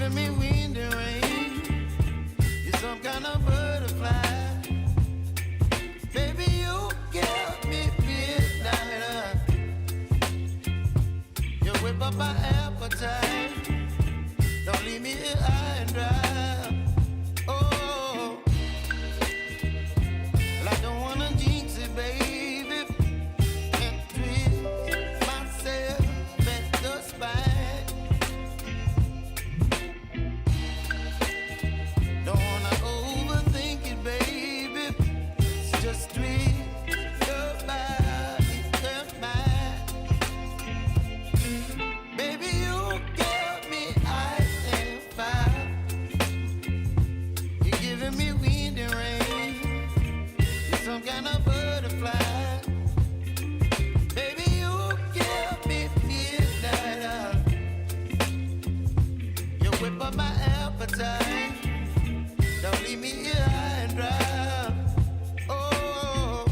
giving me wind and rain. You're some kind of butterfly. Baby, you give me midnight. You whip up my appetite. Don't leave me here high and dry. Oh, well, I don't wanna jinx it, baby. And twist myself at the spine. Don't wanna overthink it, baby. It's just twist your body and mine. Baby, you give me ice and fire. You're giving me wind and rain. You're some kind of butterfly. Baby, you give me midnight. You whip up my appetite. Don't leave me here high and dry. Oh,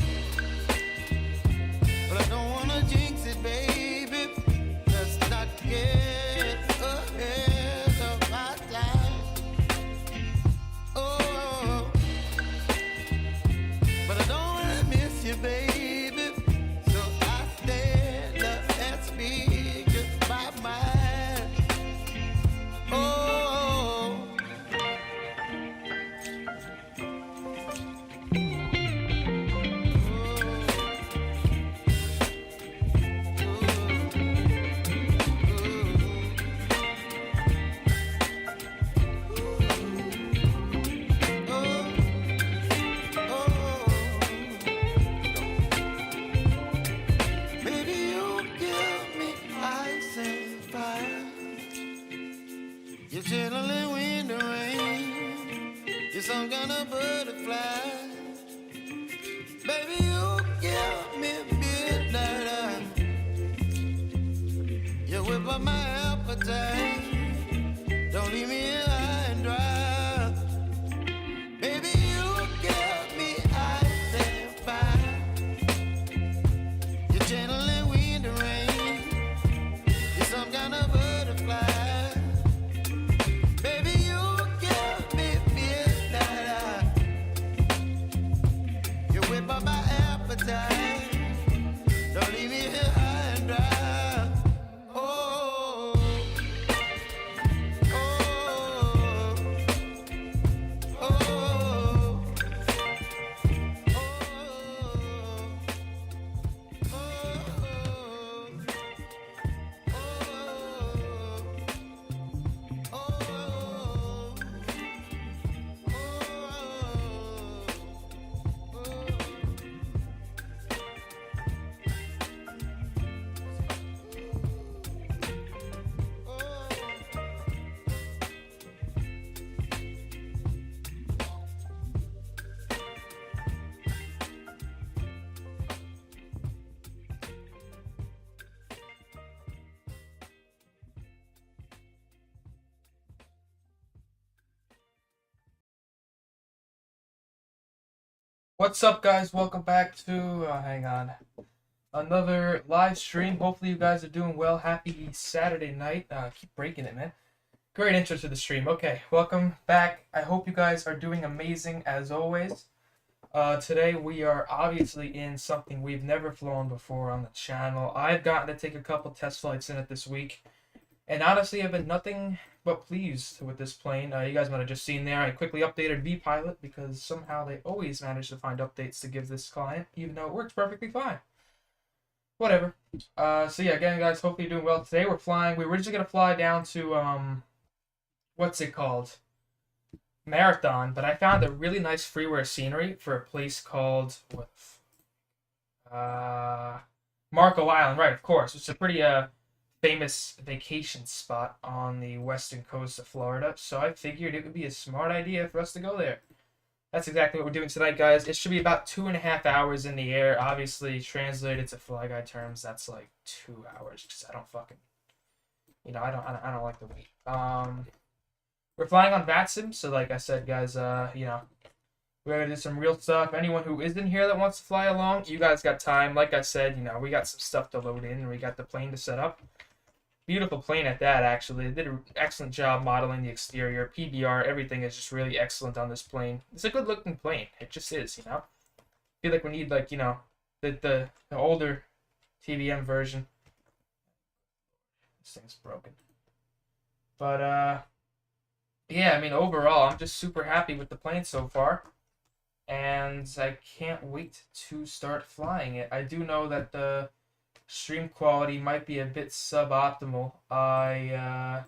but I don't wanna jinx it, baby. Let's not get ahead of my time. Oh, but I don't wanna miss you, baby. So I stand up and speak just my mind. Oh. Baby, you give me ice and fire. You're chilling wind and rain. You're some kind of butterfly. Baby, you give me midnight. You whip up my appetite. Don't leave me here high and dry. Baby, you give me ice and fire. You're channeling wind and rain. You're some kind of butterfly. Baby, you give me midnight. You whip up my appetite. Don't leave me here high and dry. Oh, oh, oh, oh, What's up, guys? Welcome back to another live stream. Hopefully you guys are doing well. Happy Saturday night. Keep breaking it, man. Great intro to the stream. Okay, welcome back. I hope you guys are doing amazing as always. Today we are obviously in something we've never flown before on the channel. I've gotten to take a couple test flights in it this week, and honestly I've been nothing but pleased with this plane. You guys might have just seen there, I quickly updated vPilot because somehow they always manage to find updates to give this client, even though it works perfectly fine. Whatever. So yeah, again, guys, hopefully you're doing well. Today we're flying. We were originally going to fly down to, what's it called? Marathon, but I found a really nice freeware scenery for a place called, Marco Island, right, of course. It's a pretty, famous vacation spot on the western coast of Florida, so I figured it would be a smart idea for us to go there. That's exactly what we're doing tonight, guys. It should be about 2.5 hours in the air. Obviously, translated to fly guy terms, that's like 2 hours, because I don't fucking, I don't like the wait. We're flying on VATSIM, so like I said, guys, we're gonna do some real stuff. Anyone who isn't here that wants to fly along, you guys got time. Like I said, we got some stuff to load in, and we got the plane to set up. Beautiful plane at that, actually. They did an excellent job modeling the exterior. PBR, everything is just really excellent on this plane. It's a good looking plane. It just is, you know? I feel like we need, like, you know, the older TBM version. This thing's broken. But, yeah, I mean, overall, I'm just super happy with the plane so far. And I can't wait to start flying it. I do know that the stream quality might be a bit suboptimal. I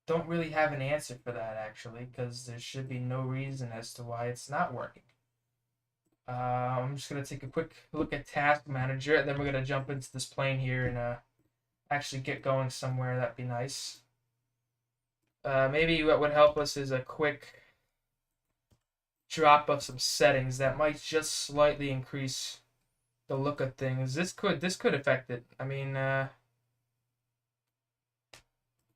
don't really have an answer for that, actually, because there should be no reason as to why it's not working. I'm just going to take a quick look at Task Manager, and then we're going to jump into this plane here and actually get going somewhere. That'd be nice. Maybe what would help us is a quick drop of some settings that might just slightly increase the look of things. This could affect it. I mean,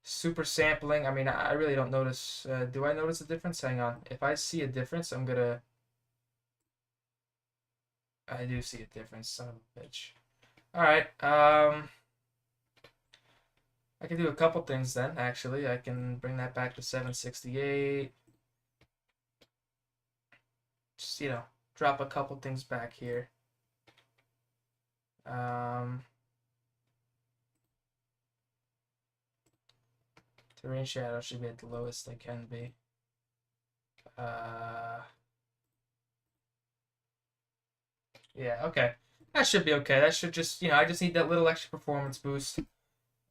super sampling. I mean, I really don't notice. Do I notice a difference? Hang on. If I see a difference, I'm gonna. I do see a difference. Son of a bitch. All right. I can do a couple things then. Actually, I can bring that back to 768. Just, you know, drop a couple things back here. Terrain shadow should be at the lowest they can be. Yeah, okay. That should be okay. That should just, you know, I just need that little extra performance boost.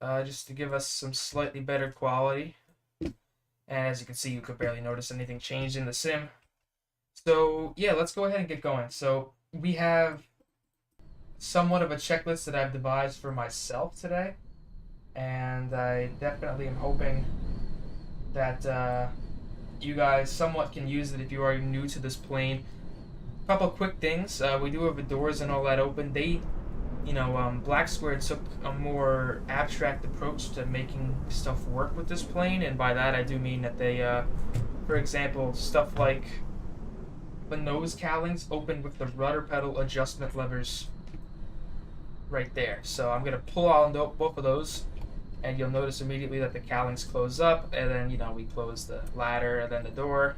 Just to give us some slightly better quality. And as you can see, you could barely notice anything changed in the sim. So, yeah, let's go ahead and get going. So, we have somewhat of a checklist that I've devised for myself today. And I definitely am hoping that you guys somewhat can use it if you are new to this plane. A couple quick things. We do have the doors and all that open. They, you know, Black Square took a more abstract approach to making stuff work with this plane, and by that I do mean that they, for example, stuff like the nose cowlings open with the rudder pedal adjustment levers right there. So I'm gonna pull on both of those, and you'll notice immediately that the cowlings close up, and then, you know, we close the ladder and then the door.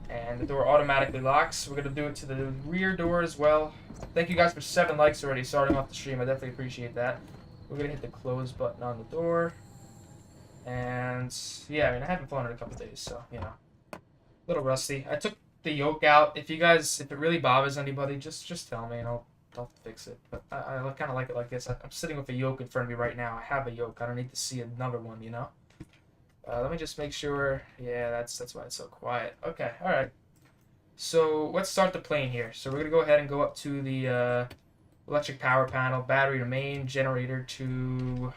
And the door automatically locks. We're going to do it to the rear door as well. Thank you guys for 7 likes already starting off the stream. I definitely appreciate that. We're going to hit the close button on the door. And yeah, I mean, I haven't flown in a couple days, so, you know, a little rusty. I took the yoke out. If it really bothers anybody, just tell me and I'll fix it. But I kind of like it like this. I'm sitting with a yoke in front of me right now. I have a yoke. I don't need to see another one, you know? Let me just make sure. Yeah, that's why it's so quiet. Okay, all right. So let's start the plane here. So we're gonna go ahead and go up to the electric power panel, battery to main, generator to.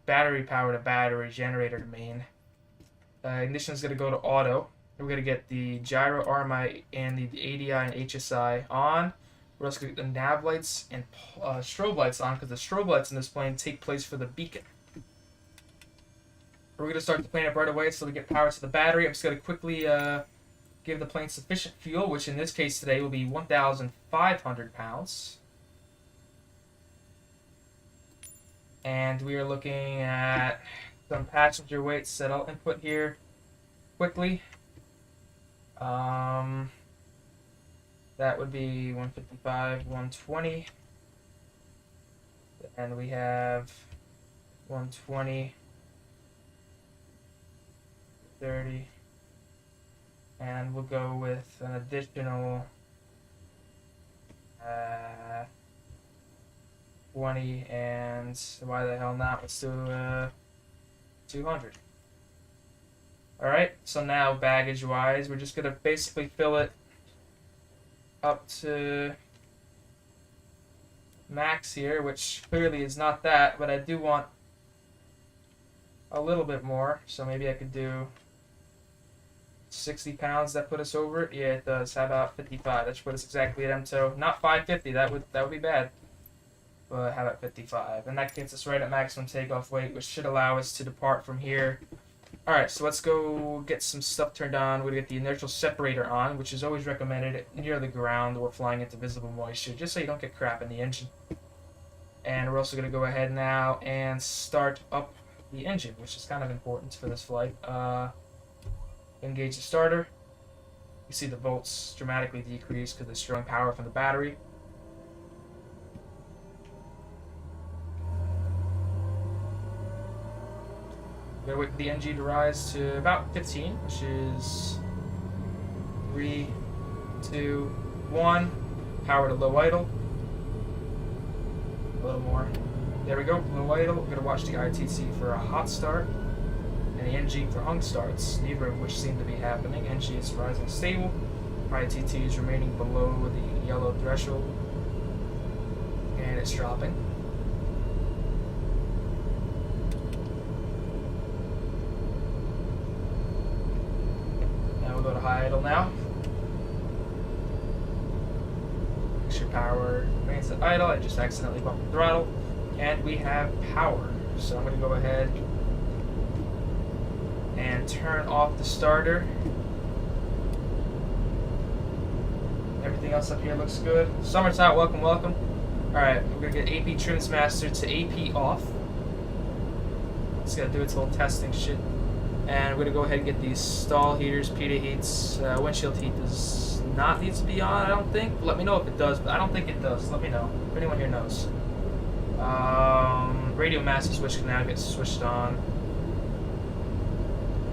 Battery power to battery, generator to main. Ignition is gonna go to auto. We're gonna get the gyro, RMI, and the ADI and HSI on. We're also gonna get the nav lights and strobe lights on, because the strobe lights in this plane take place for the beacon. We're going to start the plane up right away so we get power to the battery. I'm just going to quickly give the plane sufficient fuel, which in this case today will be 1,500 pounds. And we are looking at some passenger weight set. I'll input here quickly. That would be 155, 120. And we have 120. 30, and we'll go with an additional 20, and why the hell not? Let's do 200. Alright, so now baggage wise, we're just gonna basically fill it up to max here, which clearly is not that, but I do want a little bit more, so maybe I could do 60 pounds. That put us over it? Yeah, it does. How about 55? That should put us exactly at MTO. Not 550. That would be bad. But how about 55? And that gets us right at maximum takeoff weight, which should allow us to depart from here. Alright, so let's go get some stuff turned on. We're going to get the inertial separator on, which is always recommended near the ground or flying into visible moisture, just so you don't get crap in the engine. And we're also going to go ahead now and start up the engine, which is kind of important for this flight. Engage the starter. You see the volts dramatically decrease because it's drawing power from the battery. We're going to wait for the NG to rise to about 15, which is 3, 2, 1. Power to low idle. A little more. There we go, low idle. We're going to watch the ITC for a hot start and the NG for hung starts, neither of which seem to be happening. NG is rising stable. ITT is remaining below the yellow threshold and it's dropping. Now we'll go to high idle now. Extra power remains at idle. I just accidentally bumped the throttle. And we have power. So I'm going to go ahead and turn off the starter. Everything else up here looks good. Summer's out, welcome, welcome. Alright, we're going to get AP Trims Master to AP off. It's going to do its whole testing shit. And we're going to go ahead and get these stall heaters, PITA heats. Windshield heat does not need to be on, I don't think. Let me know if it does, but I don't think it does. Let me know if anyone here knows. Radio master switch can now get switched on.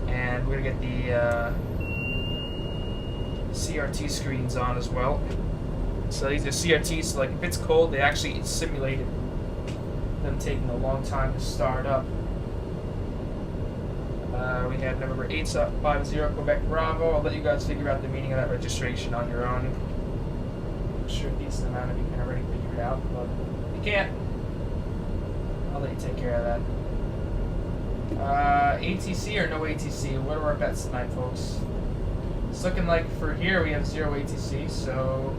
And we're going to get the CRT screens on as well. So these are CRTs, so like if it's cold, they actually simulated them taking a long time to start up. We have number 850 Quebec Bravo. I'll let you guys figure out the meaning of that registration on your own. I'm sure a decent amount of you can already figure it out, but if you can't, I'll let you take care of that. ATC or no ATC? What are our bets tonight, folks? It's looking like for here we have 0 ATC, so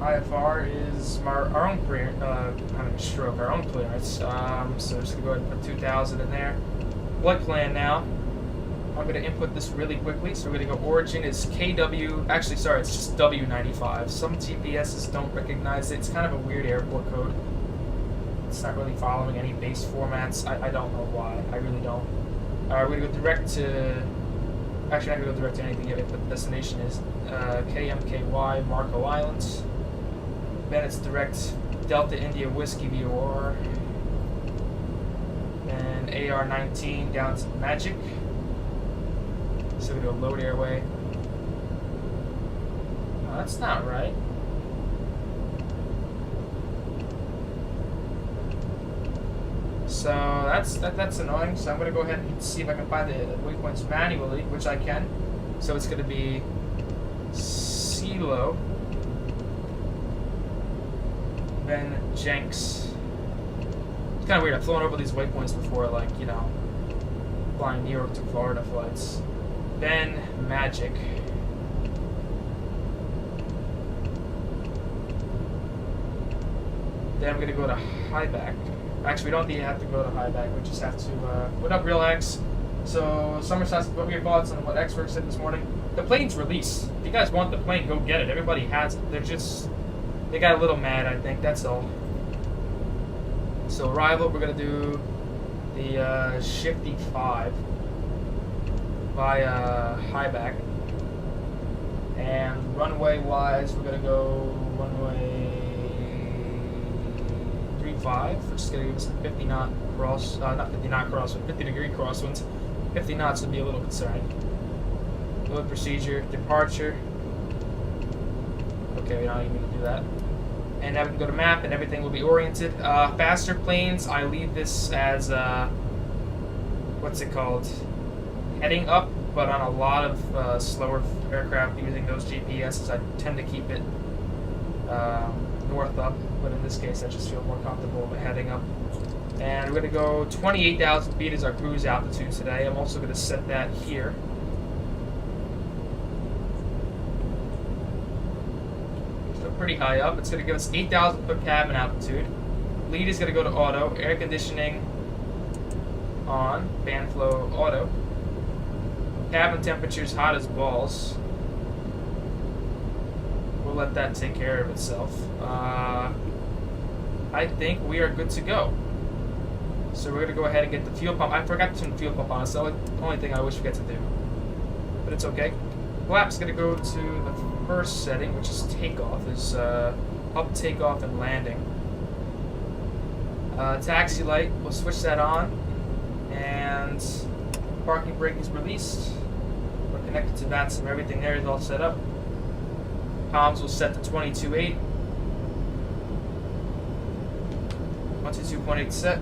IFR is our own clearance, our own clearance. So I'm just gonna go ahead and put 2,000 in there. Flight plan now. I'm gonna input this really quickly. So we're gonna go origin is KW. Actually, sorry, it's just W95. Some GPSs don't recognize it. It's kind of a weird airport code. It's not really following any base formats. I don't know why. I really don't. We're gonna go direct to. Actually, I'm not gonna go direct to anything yet, but the destination is KMKY Marco Islands. Then it's direct Delta India Whiskey VOR. Then AR-19 down to Magic. So we go load airway. Oh, that's not right. So that's annoying. So I'm gonna go ahead and see if I can find the waypoints manually, which I can. So it's gonna be CeeLo, then Jenks. It's kind of weird. I've flown over these waypoints before, like, you know, flying New York to Florida flights. Then Magic. Then I'm gonna go to Highback. Actually, we don't have to go to Highback. We just have to. What up, Real X? So, Somerset, what were your thoughts on what Xworks said this morning? The plane's released. If you guys want the plane, go get it. Everybody has it. They got a little mad, I think. That's all. So, arrival, we're gonna do the Shifty 5 via Highback. And runway-wise, we're gonna go runway 35. We're just gonna give us a 50 knot cross, not 50 knot cross, but 50 degree crosswinds. 50 knots would be a little concerning. Load procedure, departure. Okay, we don't even need to do that. And now we can go to map and everything will be oriented. Faster planes, I leave this as, what's it called? Heading up, but on a lot of slower aircraft using those GPSs, I tend to keep it north up, but in this case I just feel more comfortable with heading up. And we're going to go 28,000 feet as our cruise altitude today. I'm also going to set that here. So pretty high up. It's going to give us 8,000 foot cabin altitude. Lead is going to go to auto. Air conditioning on. Fan flow auto. Cabin temperature is hot as balls. We'll let that take care of itself. I think we are good to go. So we're gonna go ahead and get the fuel pump. I forgot to turn the fuel pump on. It's the only thing I always forget to do. But it's okay. Flap's gonna go to the first setting, which is takeoff. Is up takeoff and landing. Taxi light, we'll switch that on. And parking brake is released. We're connected to that, so everything there is all set up. Comms will set to 22.8. 122.8 set.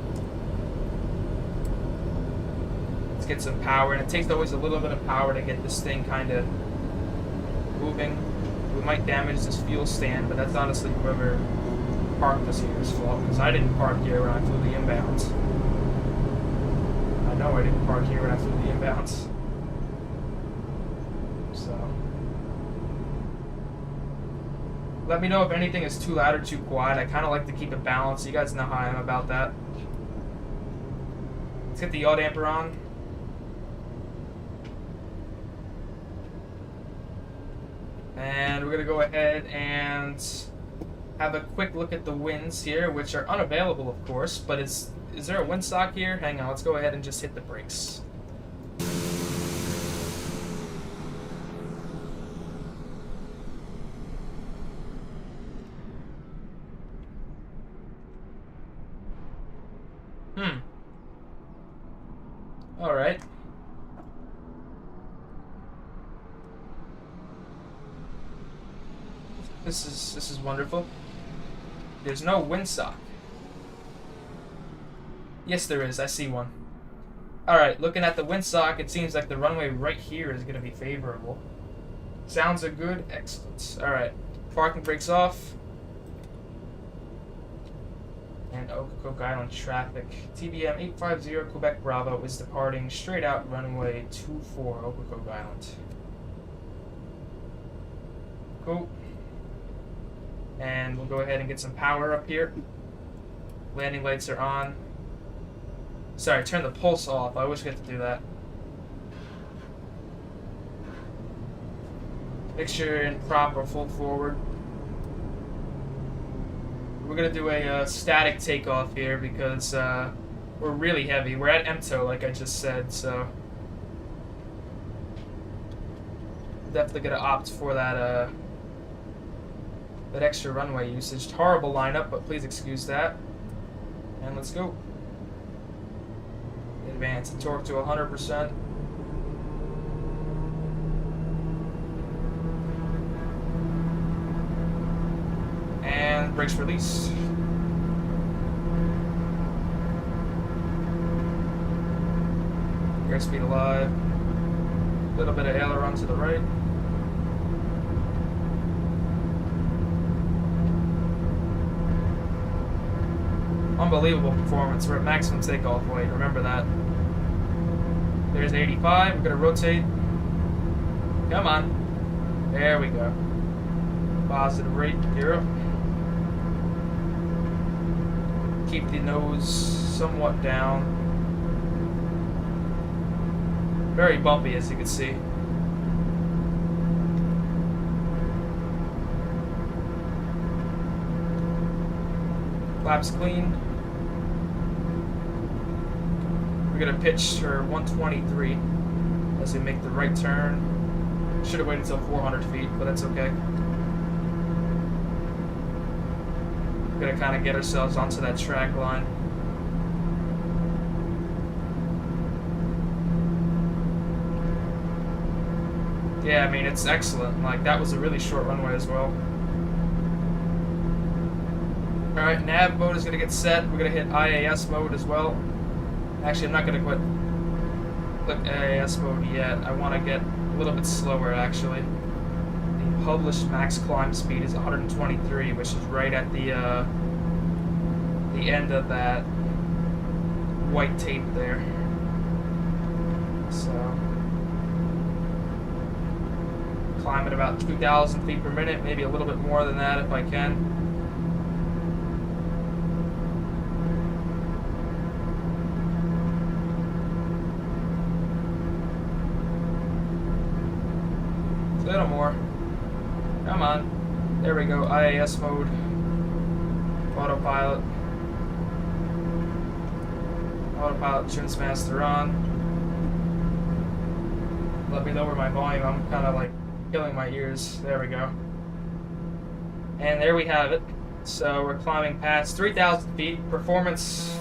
Let's get some power, and it takes always a little bit of power to get this thing kind of moving. We might damage this fuel stand, but that's honestly whoever parked us here's fault, because I didn't park here when I flew the inbounds. I know I didn't park here when I flew the inbounds. So let me know if anything is too loud or too quiet. I kind of like to keep it balanced. You guys know how I am about that. Let's get the yaw damper on. And we're going to go ahead and have a quick look at the winds here, which are unavailable, of course. But is there a windsock here? Hang on, let's go ahead and just hit the brakes. Alright. This is wonderful. There's no windsock. Yes, there is. I see one. Alright, looking at the windsock, it seems like the runway right here is going to be favorable. Sounds are good. Excellent. Alright. Parking brakes off. And Ocracoke Island traffic. TBM 850 Quebec Bravo is departing straight out runway 24 Ocracoke Island. Cool. And we'll go ahead and get some power up here. Landing lights are on. Sorry, turn the pulse off. I always forget to do that. Make sure you're in proper full forward. We're going to do a static takeoff here because we're really heavy. We're at MTO, like I just said, so definitely going to opt for that that extra runway usage. Horrible lineup, but please excuse that. And let's go. Advance the torque to 100%. And brakes released. Airspeed alive. A little bit of aileron to the right. Unbelievable performance. We're at maximum takeoff weight. Remember that. There's 85. We're going to rotate. Come on. There we go. Positive rate. 0. Keep the nose somewhat down. Very bumpy, as you can see. Flaps clean. We're going to pitch for 123 as we make the right turn. Should have waited until 400 feet, but that's okay. We're going to kind of get ourselves onto that track line. Yeah, I mean, it's excellent. Like, that was a really short runway as well. Alright, nav mode is going to get set. We're going to hit IAS mode as well. Actually, I'm not going to click IAS mode yet. I want to get a little bit slower, actually. The published max climb speed is 123, which is right at the end of that white tape there. So, climb at about 2,000 feet per minute, maybe a little bit more than that if I can. A little more. Come on. There we go. IAS mode. Autopilot. Autopilot Tunes Master on. Let me lower my volume. I'm kind of like killing my ears. There we go. And there we have it. So we're climbing past 3,000 feet. Performance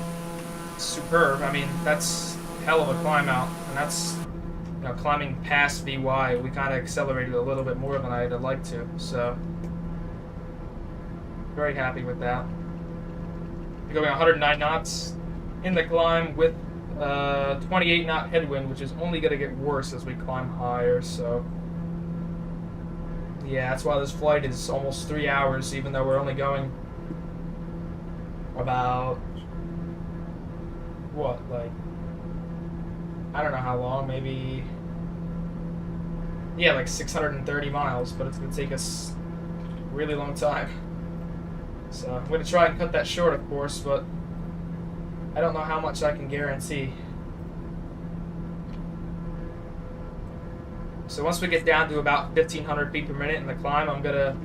superb. I mean, that's a hell of a climb out. And that's, you know, climbing past VY. We kind of accelerated a little bit more than I'd like to. So very happy with that. We're going 109 knots in the climb with 28 knot headwind, which is only going to get worse as we climb higher. So yeah, that's why this flight is almost 3 hours, even though we're only going about, what, like, I don't know how long, maybe, yeah, like 630 miles, but it's going to take us a really long time. So I'm going to try and cut that short, of course, but I don't know how much I can guarantee. So once we get down to about 1,500 feet per minute in the climb, I'm going to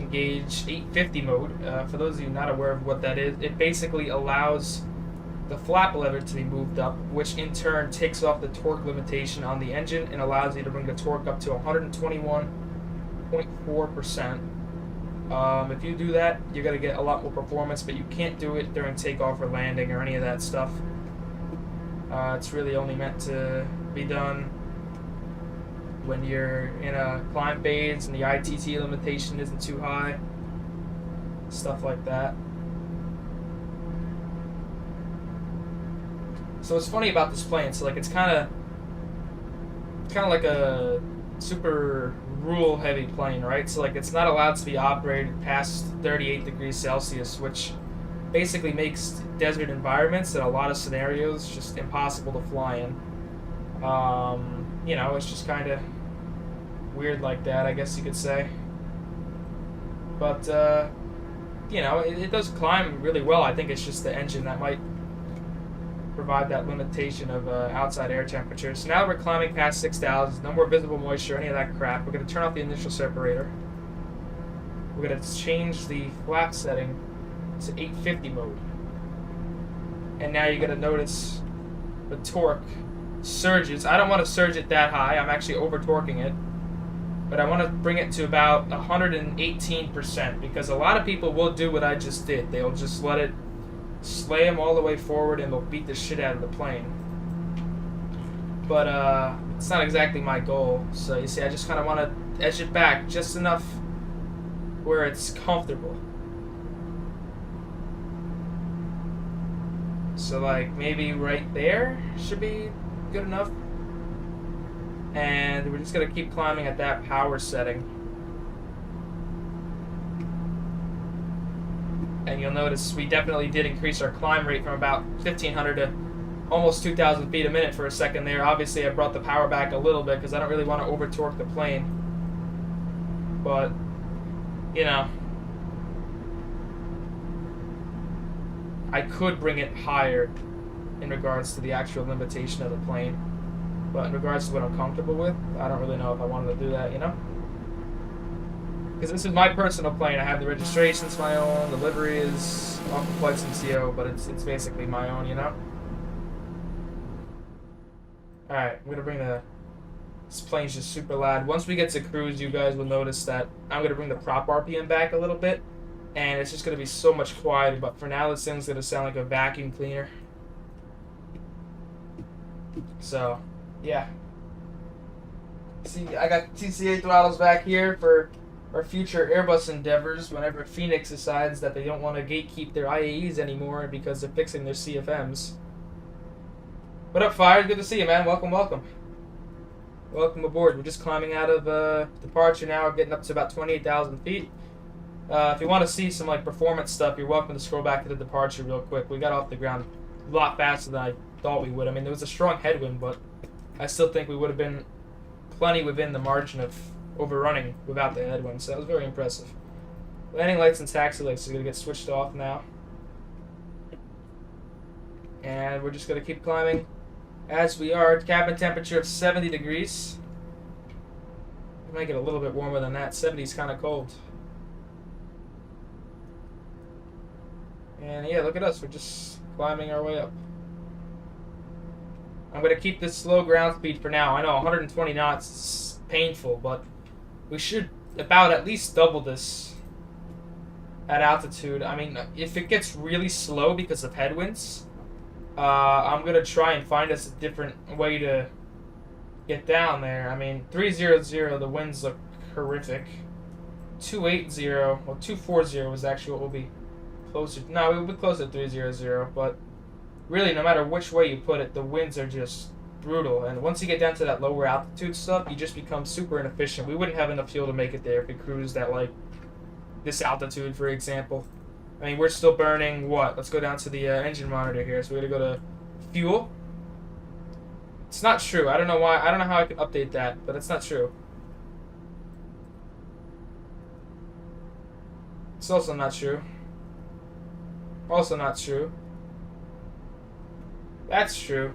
engage 850 mode. For those of you not aware of what that is, it basically allows the flap lever to be moved up, which in turn takes off the torque limitation on the engine and allows you to bring the torque up to 121.4%. If you do that, you're going to get a lot more performance, but you can't do it during takeoff or landing or any of that stuff. It's really only meant to be done when you're in a climb phase and the ITT limitation isn't too high. Stuff like that. So what's funny about this plane, so like it's kind of like a super rule heavy plane, right? So like it's not allowed to be operated past 38 degrees Celsius, which basically makes desert environments in a lot of scenarios just impossible to fly in. You know, it's just kind of weird like that, I guess you could say. But you know, it does climb really well. I think it's just the engine that might provide that limitation of outside air temperature. So now we're climbing past 6,000, no more visible moisture, any of that crap. We're going to turn off the initial separator. We're going to change the flap setting to 850 mode. And now you're going to notice the torque surges. I don't want to surge it that high. I'm actually over torquing it. But I want to bring it to about 118% because a lot of people will do what I just did. They'll just let it slay them all the way forward and they'll beat the shit out of the plane. But it's not exactly my goal. So you see, I just kind of want to edge it back just enough where it's comfortable. So like maybe right there should be good enough. And we're just going to keep climbing at that power setting. And you'll notice we definitely did increase our climb rate from about 1,500 to almost 2,000 feet a minute for a second there. Obviously, I brought the power back a little bit because I don't really want to over-torque the plane. But, you know, I could bring it higher in regards to the actual limitation of the plane. But in regards to what I'm comfortable with, I don't really know if I wanted to do that, you know? Because this is my personal plane. I have the registration's my own, the livery is off the flights MCO, but it's basically my own, you know? Alright, I'm going to bring this plane's just super loud. Once we get to cruise, you guys will notice that I'm going to bring the prop RPM back a little bit, and it's just going to be so much quieter, but for now this thing's going to sound like a vacuum cleaner. So, yeah. See, I got TCA throttles back here for our future Airbus endeavors whenever Phoenix decides that they don't want to gatekeep their IAEs anymore because they're fixing their CFMs. What up, Fire? Good to see you, man. Welcome, welcome. Welcome aboard. We're just climbing out of departure now. We're getting up to about 28,000 feet. If you want to see some like performance stuff, you're welcome to scroll back to the departure real quick. We got off the ground a lot faster than I thought we would. I mean, there was a strong headwind, but I still think we would have been plenty within the margin of overrunning without the headwind, so that was very impressive. Landing lights and taxi lights are going to get switched off now. And we're just going to keep climbing as we are. Cabin temperature of 70 degrees. We might get a little bit warmer than that. 70 is kind of cold. And yeah, look at us. We're just climbing our way up. I'm going to keep this slow ground speed for now. I know 120 knots is painful, but we should about at least double this at altitude. I mean, if it gets really slow because of headwinds, I'm going to try and find us a different way to get down there. I mean, 300, the winds look horrific. 280, well, 240 was actually what will be closer. No, it will be closer to 300, but really, no matter which way you put it, the winds are just brutal. And once you get down to that lower altitude stuff, you just become super inefficient. We wouldn't have enough fuel to make it there if we cruised at, like, this altitude, for example. I mean, we're still burning what? Let's go down to the engine monitor here. So we're going to go to fuel. It's not true. I don't know why. I don't know how I can update that, but it's not true. It's also not true. Also not true. That's true.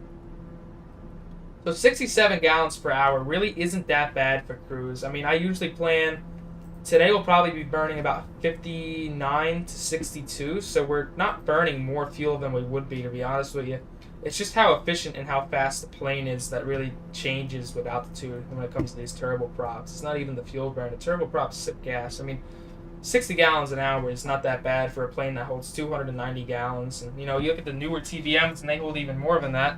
So 67 gallons per hour really isn't that bad for cruise. I mean, I usually plan... Today we'll probably be burning about 59 to 62, so we're not burning more fuel than we would be, to be honest with you. It's just how efficient and how fast the plane is that really changes with altitude when it comes to these turboprops. It's not even the fuel burn. The turboprops sip gas. I mean, 60 gallons an hour is not that bad for a plane that holds 290 gallons. And, you know, you look at the newer TBMs and they hold even more than that.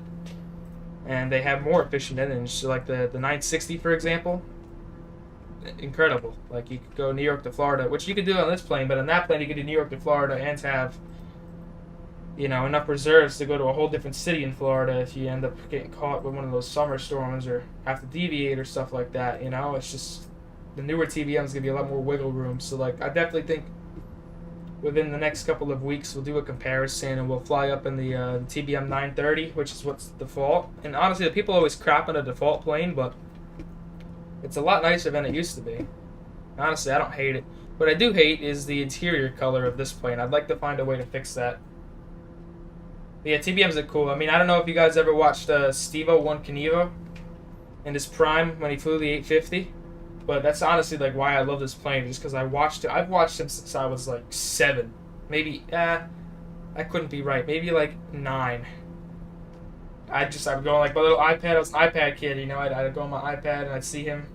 And they have more efficient engines. So like the 960, for example. Incredible. Like, you could go New York to Florida, which you could do on this plane, but on that plane you could do New York to Florida and have, you know, enough reserves to go to a whole different city in Florida if you end up getting caught with one of those summer storms or have to deviate or stuff like that, you know? It's just, the newer TBM is going to be a lot more wiggle room. So, like, I definitely think within the next couple of weeks we'll do a comparison and we'll fly up in the TBM 930, which is what's default. And honestly, the people always crap on a default plane, but it's a lot nicer than it used to be. Honestly, I don't hate it. What I do hate is the interior color of this plane. I'd like to find a way to fix that. But yeah, TBMs are cool. I mean, I don't know if you guys ever watched Steve-O One Knievo in his prime when he flew the 850. But that's honestly like why I love this plane, just because I watched it. I've watched him since I was like 7. Maybe, I couldn't be right. Maybe like 9. I would go on like my little iPad. I was an iPad kid, you know. I'd go on my iPad and I'd see him.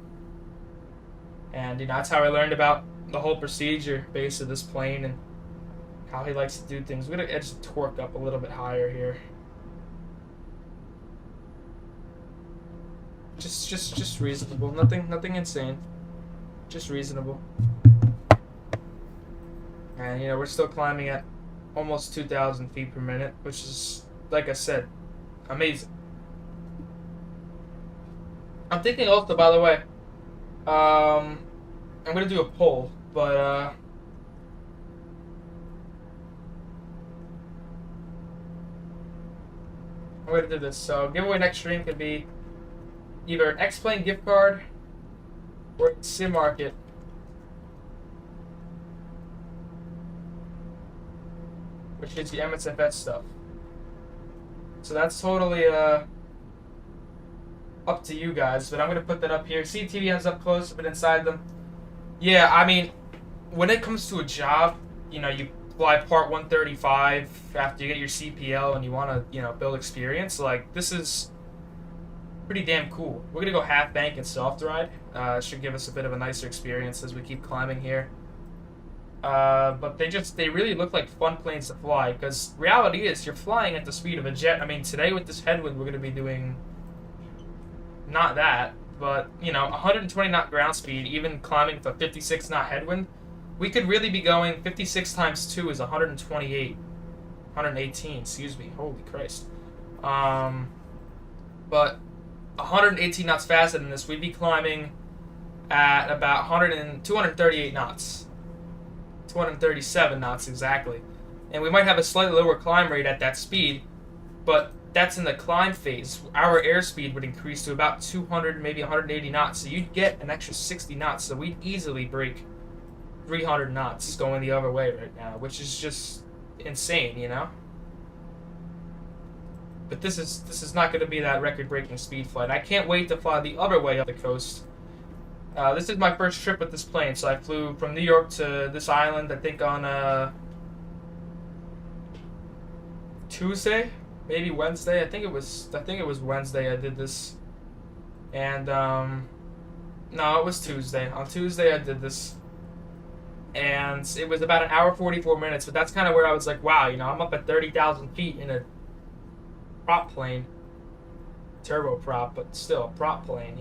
And, you know, that's how I learned about the whole procedure base of this plane and how he likes to do things. We're going to edge the torque up a little bit higher here. Just reasonable. Nothing insane. Just reasonable. And, you know, we're still climbing at almost 2,000 feet per minute, which is, like I said, amazing. I'm thinking also, by the way, I'm going to do a poll, but I'm going to do this. So, giveaway next stream could be either an X-Plane gift card or Sim Market. Which is the MSFS stuff. So that's totally up to you guys, but I'm going to put that up here. See TBMs up close, but inside them. Yeah, I mean, when it comes to a job, you know, you fly Part 135 after you get your CPL and you want to, you know, build experience, like, this is pretty damn cool. We're going to go half bank and soft ride. It should give us a bit of a nicer experience as we keep climbing here. But they really look like fun planes to fly, because reality is you're flying at the speed of a jet. I mean, today with this headwind, we're going to be doing not that, but, you know, 120 knot ground speed, even climbing with a 56 knot headwind, we could really be going 56 times 2 is 128, 118, excuse me, holy Christ. But 118 knots faster than this, we'd be climbing at about 238 knots. 237 knots exactly. And we might have a slightly lower climb rate at that speed, but that's in the climb phase. Our airspeed would increase to about 200, maybe 180 knots, so you'd get an extra 60 knots, so we'd easily break 300 knots going the other way right now, which is just insane, you know? But this is not going to be that record-breaking speed flight. I can't wait to fly the other way up the coast. This is my first trip with this plane, so I flew from New York to this island, I think on Tuesday, maybe Wednesday. I think it was Wednesday I did this. And no, it was Tuesday. On Tuesday I did this. And it was about an hour 44 minutes, but that's kind of where I was like, wow, I'm up at 30,000 feet in a prop plane. Turboprop, but still prop plane,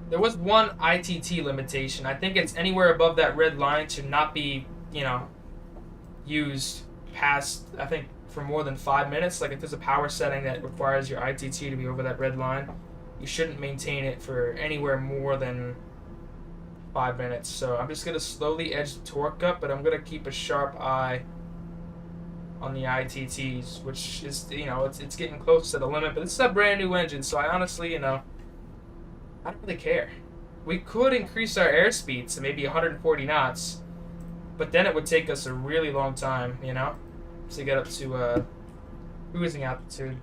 There was one ITT limitation. I think it's anywhere above that red line should not be, used past, I think, for more than 5 minutes. Like if there's a power setting that requires your ITT to be over that red line, you shouldn't maintain it for anywhere more than 5 minutes. So I'm just gonna slowly edge the torque up, but I'm gonna keep a sharp eye on the ITTs, which is, it's getting close to the limit. But this is a brand new engine, so I honestly, I don't really care. We could increase our airspeed to maybe 140 knots, but then it would take us a really long time, to get up to cruising altitude.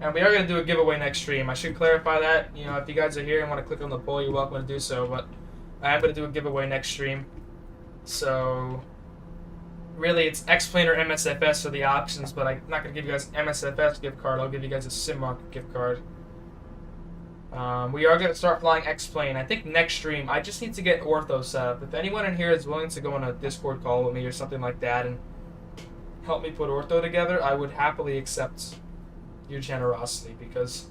And we are going to do a giveaway next stream. I should clarify that. If you guys are here and want to click on the poll, you're welcome to do so. But I am going to do a giveaway next stream. So, really, it's X-Plane or MSFS are the options. But I'm not going to give you guys an MSFS gift card. I'll give you guys a SimMarket gift card. We are going to start flying X-Plane. I think next stream, I just need to get ortho set up. If anyone in here is willing to go on a Discord call with me or something like that and help me put ortho together, I would happily accept your generosity, because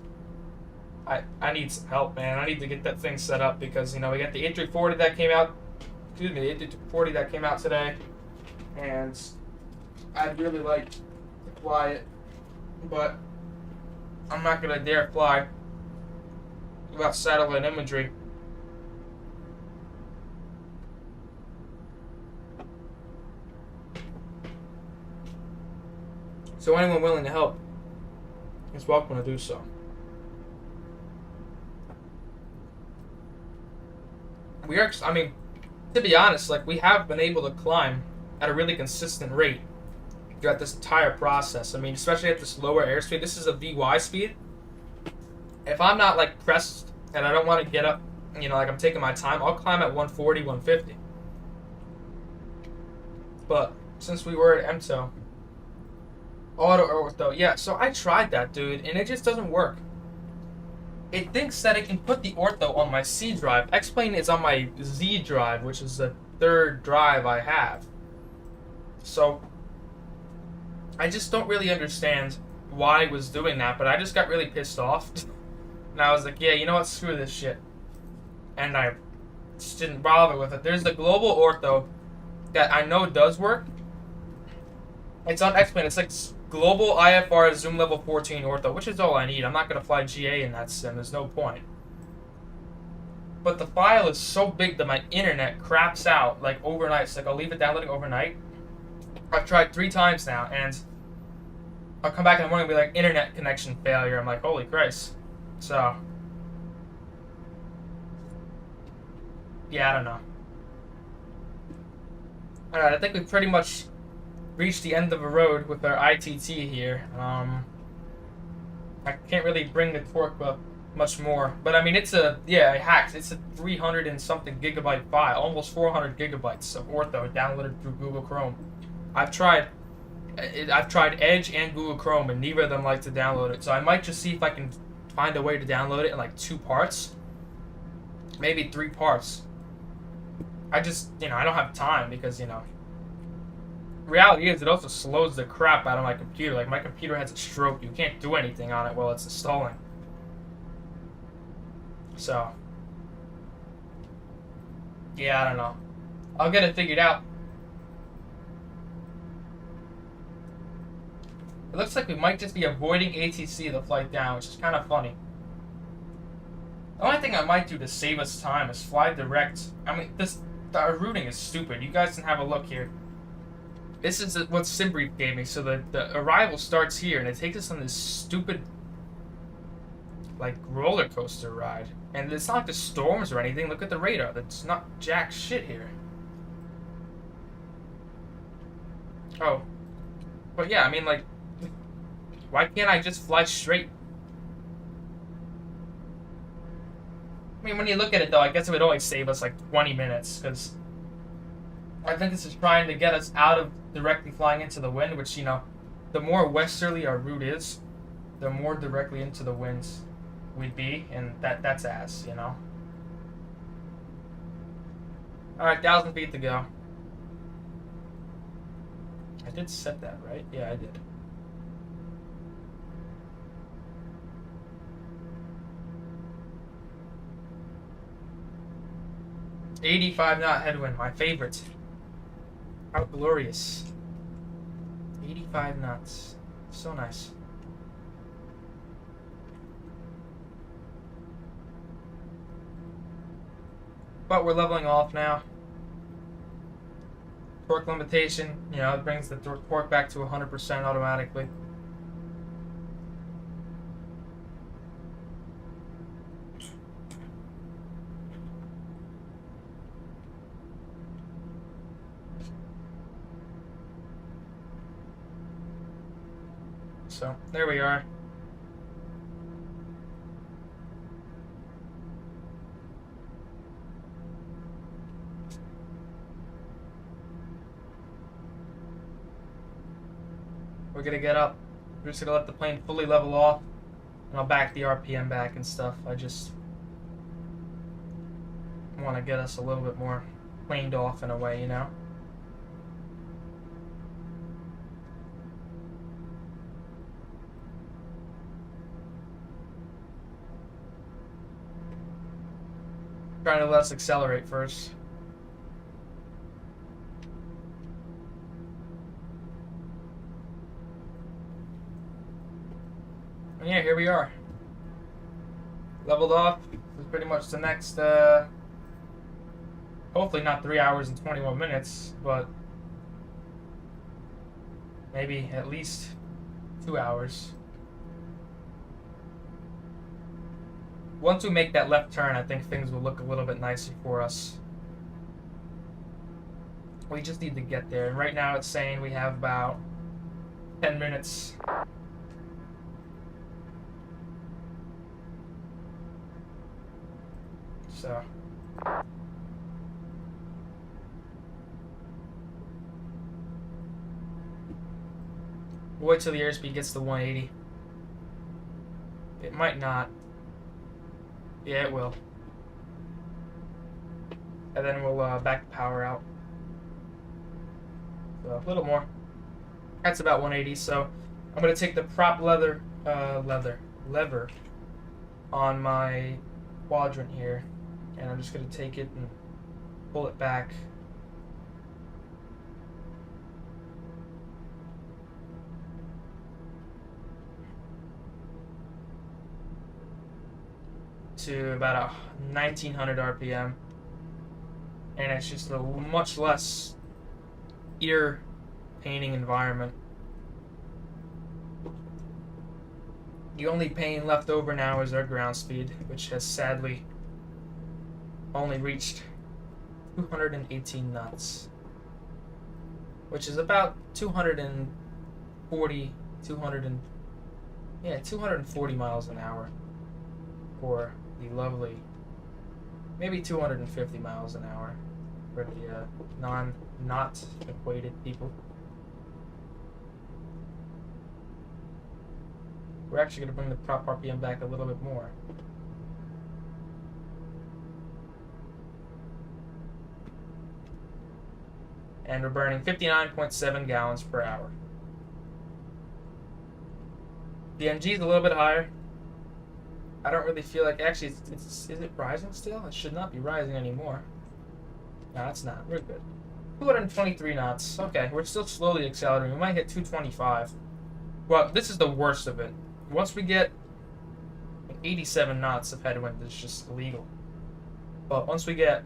I need some help, man. I need to get that thing set up because, we got the A340 that came out, the A340 that came out today, and I'd really like to fly it, but I'm not going to dare fly without satellite imagery. So anyone willing to help is welcome to do so. To be honest, we have been able to climb at a really consistent rate throughout this entire process. Especially at this lower airspeed. This is a VY speed. If I'm not pressed and I don't want to get up, I'm taking my time, I'll climb at 140, 150. But since we were at MTO, auto ortho, yeah, so I tried that, dude, and it just doesn't work. It thinks that it can put the ortho on my C drive. X-Plane is on my Z drive, which is the third drive I have. So I just don't really understand why it was doing that, but I just got really pissed off. And I was like, yeah, you know what, screw this shit. And I just didn't bother with it. There's the global ortho that I know does work. It's on X-Plane. It's global IFR zoom level 14 ortho, which is all I need. I'm not going to fly GA in that sim. There's no point. But the file is so big that my internet craps out overnight. It's I'll leave it downloading overnight. I've tried 3 times now, and I'll come back in the morning and be like, internet connection failure. I'm like, holy Christ. So, yeah, I don't know. Alright, I think we've pretty much reached the end of the road with our ITT here. I can't really bring the torque up much more. But it's I hacked. It's a 300 and something gigabyte file, almost 400 gigabytes of ortho downloaded through Google Chrome. I've tried Edge and Google Chrome, and neither of them like to download it. So I might just see if I can find a way to download it in 2 parts, maybe 3 parts. I just, I don't have time because, reality is it also slows the crap out of my computer. My computer has a stroke. You can't do anything on it while it's installing. So, yeah, I don't know. I'll get it figured out. It looks like we might just be avoiding ATC the flight down, which is kind of funny. The only thing I might do to save us time is fly direct. Our routing is stupid. You guys can have a look here. This is what SimBrief gave me. So the arrival starts here, and it takes us on this stupid, roller coaster ride. And it's not the storms or anything. Look at the radar. That's not jack shit here. Oh. But yeah, why can't I just fly straight? When you look at it, though, I guess it would only save us 20 minutes, because I think this is trying to get us out of directly flying into the wind, which, the more westerly our route is, the more directly into the winds we'd be, and that's ass. Alright, 1,000 feet to go. I did set that, right? Yeah, I did. $85 knot headwind, my favorite. How glorious. 85 knots. So nice. But we're leveling off now. Torque limitation, it brings the torque back to 100% automatically. So, there we are. We're gonna get up. We're just gonna let the plane fully level off, and I'll back the RPM back and stuff. I just want to get us a little bit more planed off in a way, Trying to let us accelerate first. And yeah, here we are. Leveled off. This is pretty much the next, hopefully not 3 hours and 21 minutes, but maybe at least 2 hours. Once we make that left turn, I think things will look a little bit nicer for us. We just need to get there, and right now it's saying we have about 10 minutes. So we'll wait till the airspeed gets to 180. It might not. Yeah, it will. And then we'll back the power out. So a little more. That's about 180. So I'm gonna take the prop lever on my quadrant here, and I'm just gonna take it and pull it back. To about 1900 RPM, and it's just a much less ear painting environment. The only pain left over now is our ground speed, which has sadly only reached 218 knots, which is about 240 miles an hour for the lovely, maybe 250 miles an hour for the not equated people. We're actually going to bring the prop RPM back a little bit more. And we're burning 59.7 gallons per hour. The NG is a little bit higher. I don't really feel like, actually, is it rising still? It should not be rising anymore. No, it's not. We're good. 223 knots. Okay, we're still slowly accelerating. We might hit 225. Well, this is the worst of it. Once we get 87 knots of headwind, it's just illegal. But once we get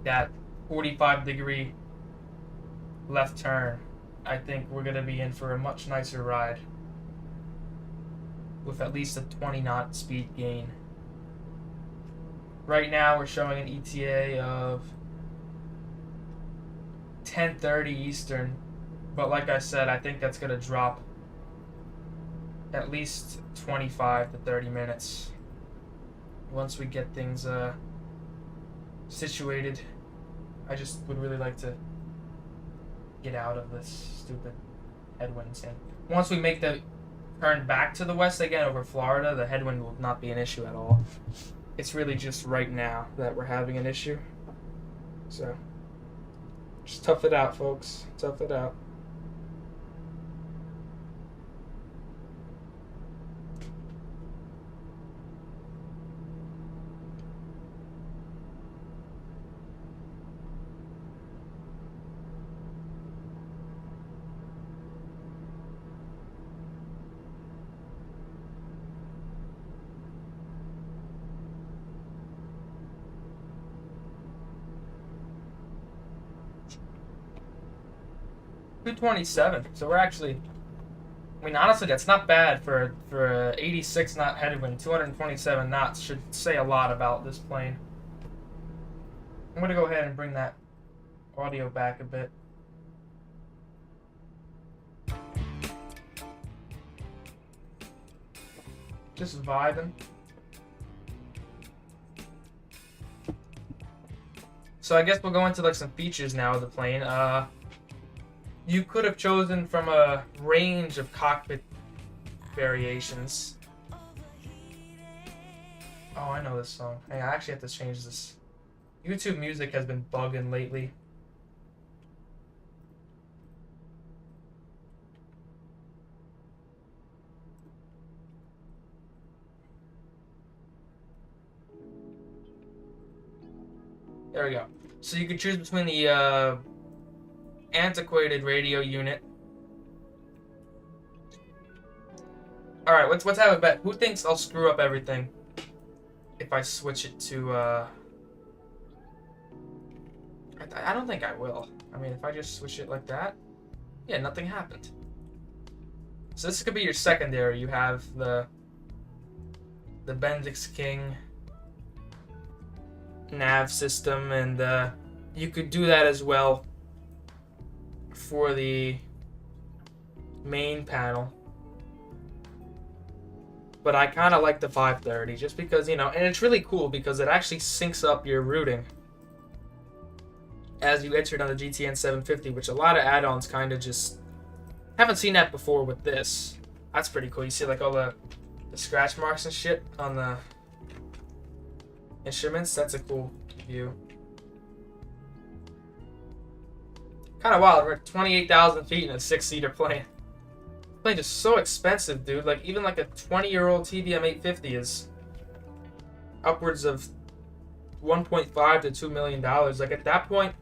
that 45-degree left turn, I think we're going to be in for a much nicer ride, with at least a 20-knot speed gain. Right now we're showing an ETA of 10:30 Eastern, but like I said, I think that's going to drop at least 25 to 30 minutes once we get things situated. I just would really like to get out of this stupid headwinds. And once we make the turn back to the west again over Florida, the headwind will not be an issue at all. It's really just right now that we're having an issue. So, just tough it out, folks. Tough it out. .227. So we're actually, I mean, honestly, that's not bad for a 86 knot headwind. 227 knots should say a lot about this plane. I'm gonna go ahead and bring that audio back a bit. Just vibing. So I guess we'll go into like some features now of the plane. You could have chosen from a range of cockpit variations. Oh, I know this song. Hey, I actually have to change this. YouTube music has been bugging lately. There we go. So you could choose between the antiquated radio unit. All right, let's have a bet. Who thinks I'll screw up everything if I switch it to? I don't think I will. I mean, if I just switch it like that, yeah, nothing happened. So this could be your secondary. You have the Bendix King nav system, and you could do that as well for the main panel. But I kind of like the 530 just because, you know, and it's really cool because it actually syncs up your routing as you enter it on the GTN 750, which a lot of add-ons kind of just haven't seen that before with this. That's pretty cool. You see like all the scratch marks and shit on the instruments. That's a cool view. Kind of wild. We're at 28,000 feet in a 6-seater plane. The plane is so expensive, dude. Like even like a 20-year-old TBM 850 is upwards of 1.5 to $2 million. Like at that point,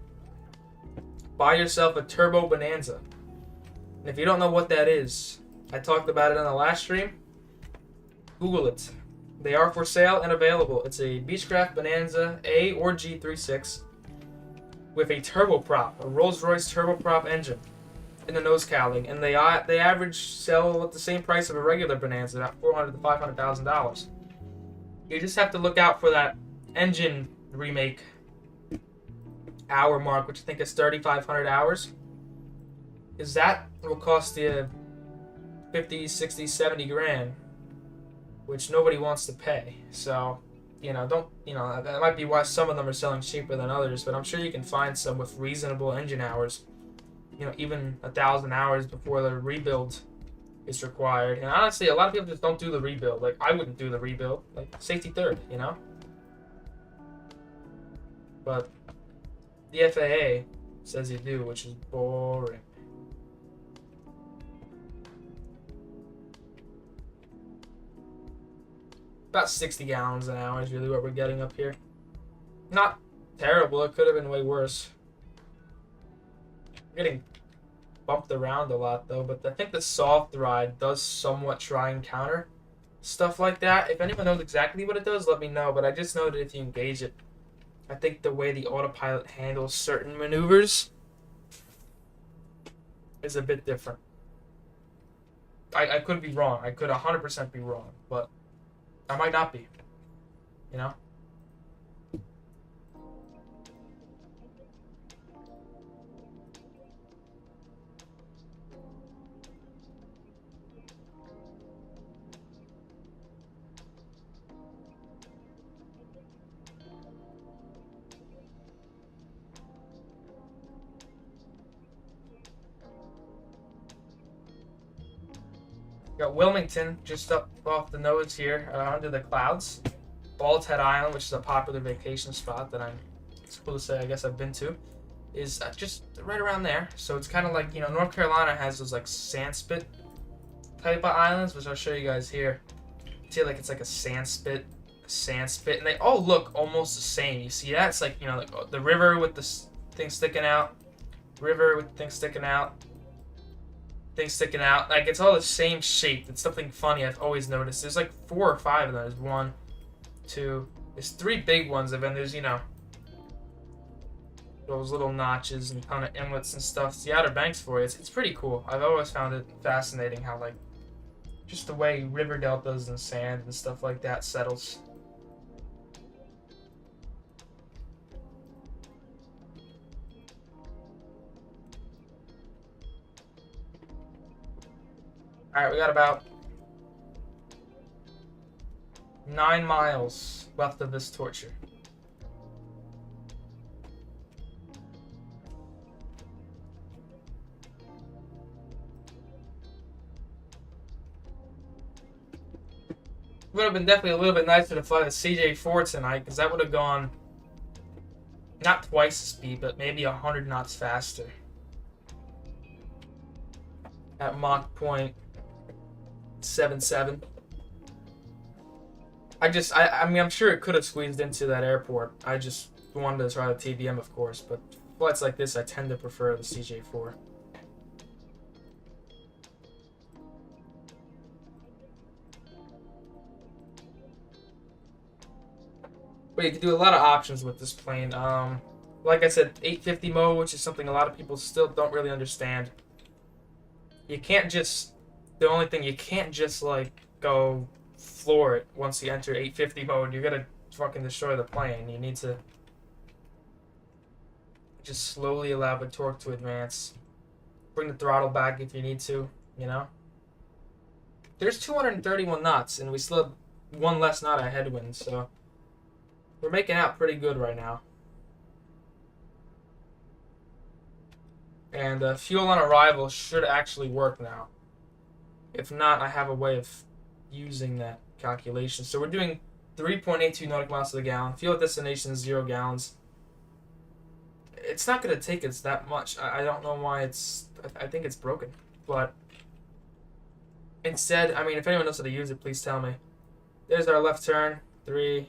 buy yourself a turbo Bonanza. And if you don't know what that is, I talked about it on the last stream. Google it. They are for sale and available. It's a Beechcraft Bonanza A or G36 with a turboprop, a Rolls-Royce turboprop engine in the nose cowling, and they average sell at the same price of a regular Bonanza, about $400,000 to $500,000. You just have to look out for that engine remake hour mark, which I think is 3,500 hours. Is that will cost you 50, 60, 70 grand, which nobody wants to pay. So, you know, that might be why some of them are selling cheaper than others, but I'm sure you can find some with reasonable engine hours. You know, even 1,000 hours before the rebuild is required. And honestly, a lot of people just don't do the rebuild. Like, I wouldn't do the rebuild. Like, safety third, you know? But the FAA says you do, which is boring. About 60 gallons an hour is really what we're getting up here. Not terrible. It could have been way worse. We're getting bumped around a lot though, but I think the soft ride does somewhat try and counter stuff like that. If anyone knows exactly what it does, let me know, but I just know that if you engage it, I think the way the autopilot handles certain maneuvers is a bit different. I could be wrong. I could 100% be wrong, but I might not be, you know? Got Wilmington just up off the nose here, under the clouds. Bald's Head Island, which is a popular vacation spot that it's cool to say, I guess I've been to, is just right around there. So it's kind of like, you know, North Carolina has those like sandspit type of islands, which I'll show you guys here. See, like it's like a sandspit, and they all look almost the same. You see that? It's like, you know, like the river with the thing sticking out, river with the thing sticking out, thing sticking out. Like it's all the same shape. It's something funny I've always noticed. There's like 4 or 5 of them. There's 1, 2. There's 3 big ones, and then there's, you know, those little notches and kind of inlets and stuff. It's the Outer Banks for you. It's pretty cool. I've always found it fascinating how, like, just the way river deltas and sand and stuff like that settles. Alright, we got about 9 miles left of this torture. Would have been definitely a little bit nicer to fly the CJ4 tonight, because that would have gone not twice the speed, but maybe 100 knots faster. At Mach point 77. I mean, I'm sure it could have squeezed into that airport. I just wanted to try the TBM, of course, but flights like this, I tend to prefer the CJ4. But you can do a lot of options with this plane. Like I said, 850 mode, which is something a lot of people still don't really understand. You can't just, the only thing, you can't just like go floor it once you enter 850 mode. You're gonna fucking destroy the plane. You need to just slowly allow the torque to advance. Bring the throttle back if you need to, you know? There's 231 knots, and we still have 1 less knot of headwind, so we're making out pretty good right now. And fuel on arrival should actually work now. If not, I have a way of using that calculation. So we're doing 3.82 nautical miles to the gallon. Fuel at destination is 0 gallons. It's not going to take us that much. I don't know why I think it's broken. But instead, I mean, if anyone knows how to use it, please tell me. There's our left turn. 3,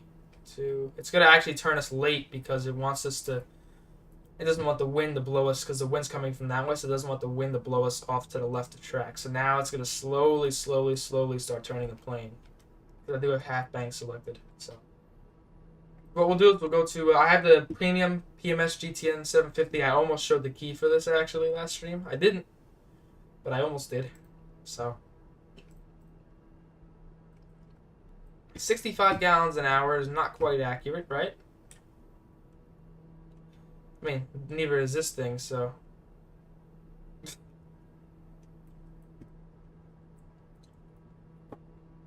2. It's going to actually turn us late because it wants us to... It doesn't want the wind to blow us because the wind's coming from that way, so it doesn't want the wind to blow us off to the left of track. So now it's going to slowly start turning the plane. I do have half bank selected. So what we'll do is we'll go to... I have the premium PMS GTN 750. I almost showed the key for this actually last stream. I didn't, but I almost did. So 65 gallons an hour is not quite accurate, right? I mean, neither is this thing, so...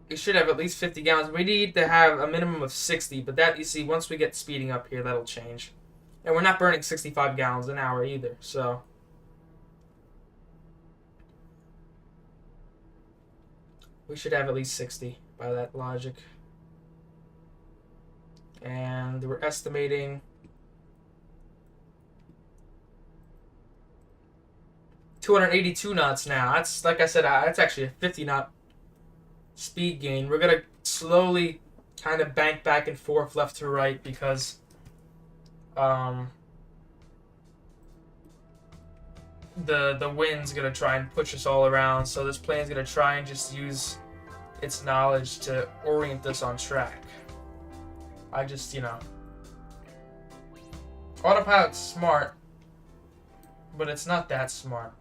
We should have at least 50 gallons. We need to have a minimum of 60, but that, you see, once we get speeding up here, that'll change. And we're not burning 65 gallons an hour either, so... We should have at least 60 by that logic. And we're estimating... 282 knots now. That's, like I said, that's actually a 50 knot speed gain. We're gonna slowly kind of bank back and forth left to right because the wind's gonna try and push us all around. So this plane's gonna try and just use its knowledge to orient us on track. I just, you know, autopilot's smart, but it's not that smart.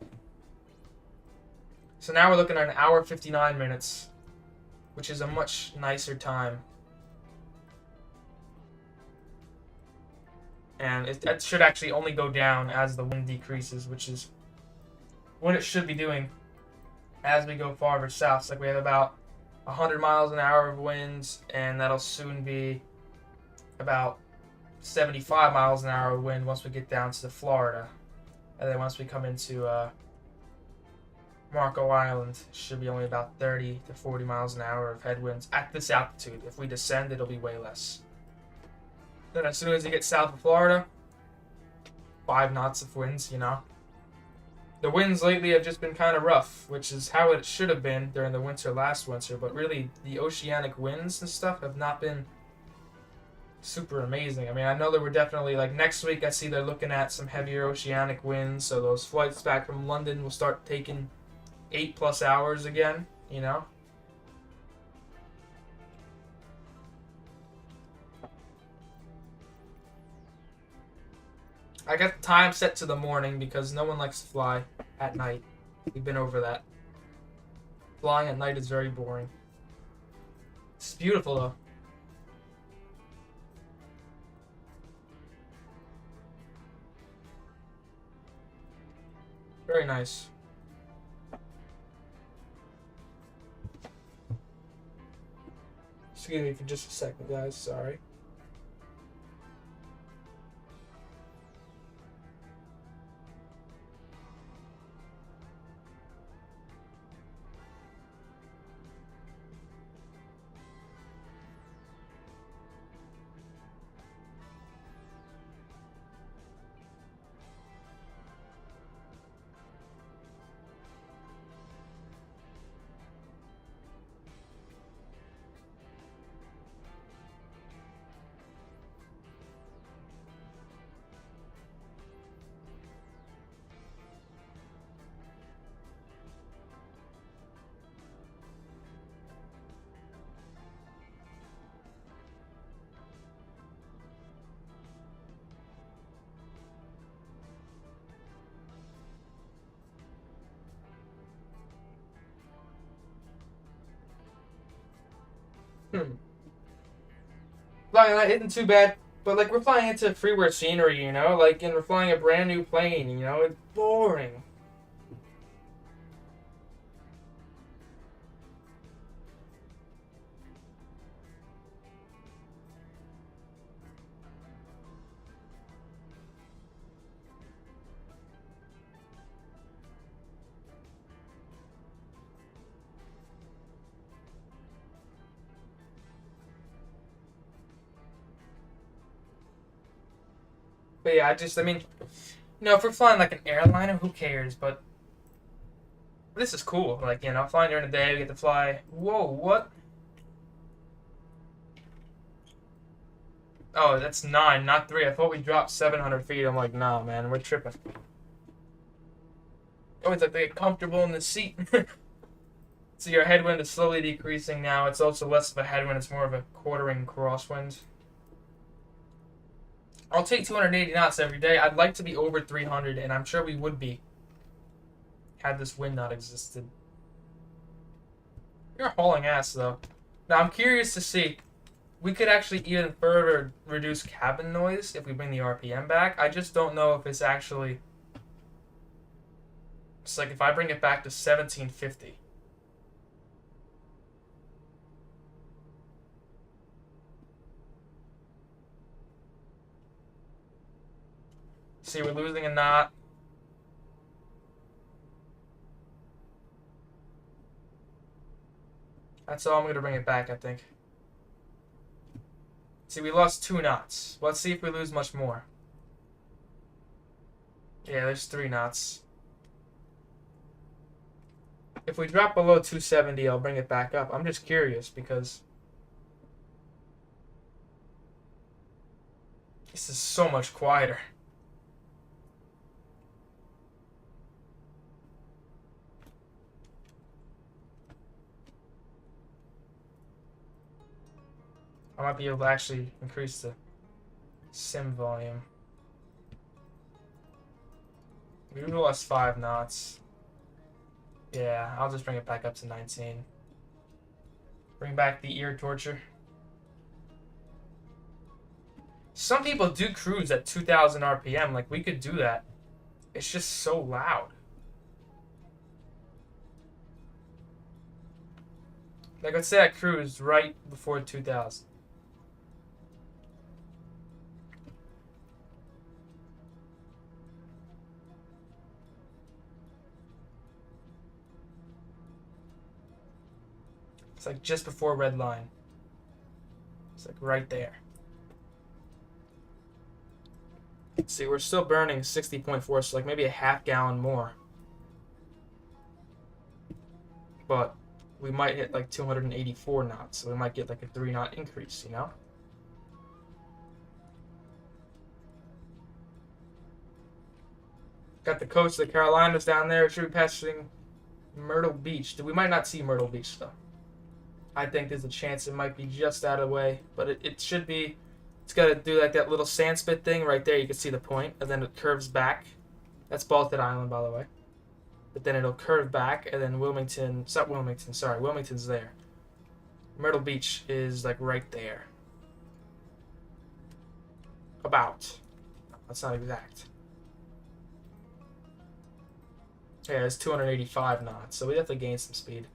So now we're looking at 1 hour 59 minutes, which is a much nicer time. And that should actually only go down as the wind decreases, which is what it should be doing as we go farther south. It's like we have about 100 miles an hour of winds, and that'll soon be about 75 miles an hour of wind once we get down to Florida. And then once we come into Marco Island should be only about 30 to 40 miles an hour of headwinds at this altitude. If we descend, it'll be way less. Then as soon as you get south of Florida, 5 knots of winds, you know. The winds lately have just been kind of rough, which is how it should have been during the winter last winter, but really the oceanic winds and stuff have not been super amazing. I mean, I know that we're definitely, like, next week I see they're looking at some heavier oceanic winds, so those flights back from London will start taking 8+ hours again, you know. I got the time set to the morning because no one likes to fly at night. We've been over that. Flying at night is very boring. It's beautiful though. Very nice. Excuse me for just a second, guys. Sorry. Flying that isn't too bad, but like we're flying into freeware scenery, you know, like, and we're flying a brand new plane, you know, it's boring. But yeah, I mean, you know, if we're flying like an airliner, who cares? But this is cool. Like, you know, flying during the day, we get to fly. Whoa, what? Oh, that's 9, not 3. I thought we dropped 700 feet. I'm like, nah, man, we're tripping. Oh, it's like they get comfortable in the seat. So your headwind is slowly decreasing now. It's also less of a headwind. It's more of a quartering crosswind. I'll take 280 knots every day. I'd like to be over 300, and I'm sure we would be had this wind not existed. You're hauling ass, though. Now, I'm curious to see. We could actually even further reduce cabin noise if we bring the RPM back. I just don't know if it's actually... It's like if I bring it back to 1750. See, we're losing a knot. That's all I'm going to bring it back, I think. See, we lost 2 knots. Let's see if we lose much more. Yeah, there's 3 knots. If we drop below 270, I'll bring it back up. I'm just curious because this is so much quieter. I might be able to actually increase the sim volume. We lost 5 knots. Yeah, I'll just bring it back up to 19. Bring back the ear torture. Some people do cruise at 2,000 RPM. Like, we could do that. It's just so loud. Like, let's say I cruised right before 2,000. It's like just before red line. It's like right there. See, we're still burning 60.4, so like maybe a half gallon more. But we might hit like 284 knots, so we might get like a 3-knot increase, you know? Got the coast of the Carolinas down there. Should be passing Myrtle Beach. We might not see Myrtle Beach, though. I think there's a chance it might be just out of the way, but it should be. It's got to do like that little sand spit thing right there. You can see the point, and then it curves back. That's Baltic Island, by the way. But then it'll curve back, and then Wilmington. It's not Wilmington, sorry. Wilmington's there. Myrtle Beach is like right there. About. That's not exact. Yeah, it's 285 knots, so we have to gain some speed.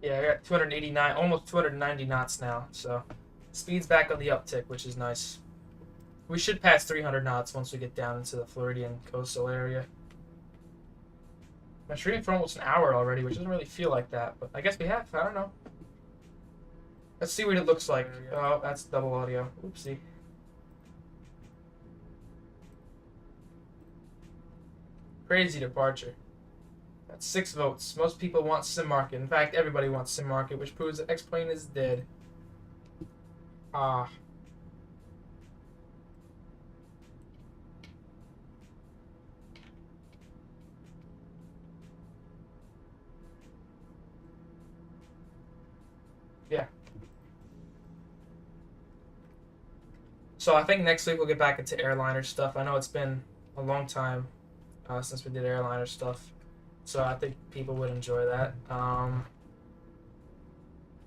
Yeah, I got 289, almost 290 knots now, so speed's back on the uptick, which is nice. We should pass 300 knots once we get down into the Floridian coastal area. I'm shooting for almost an hour already, which doesn't really feel like that, but I guess we have. I don't know. Let's see what it looks like. Oh, that's double audio. Oopsie. Crazy departure. That's 6 votes. Most people want Sim Market. In fact, everybody wants Sim Market, which proves that X-Plane is dead. Ah. Yeah. So I think next week we'll get back into airliner stuff. I know it's been a long time since we did airliner stuff. So I think people would enjoy that.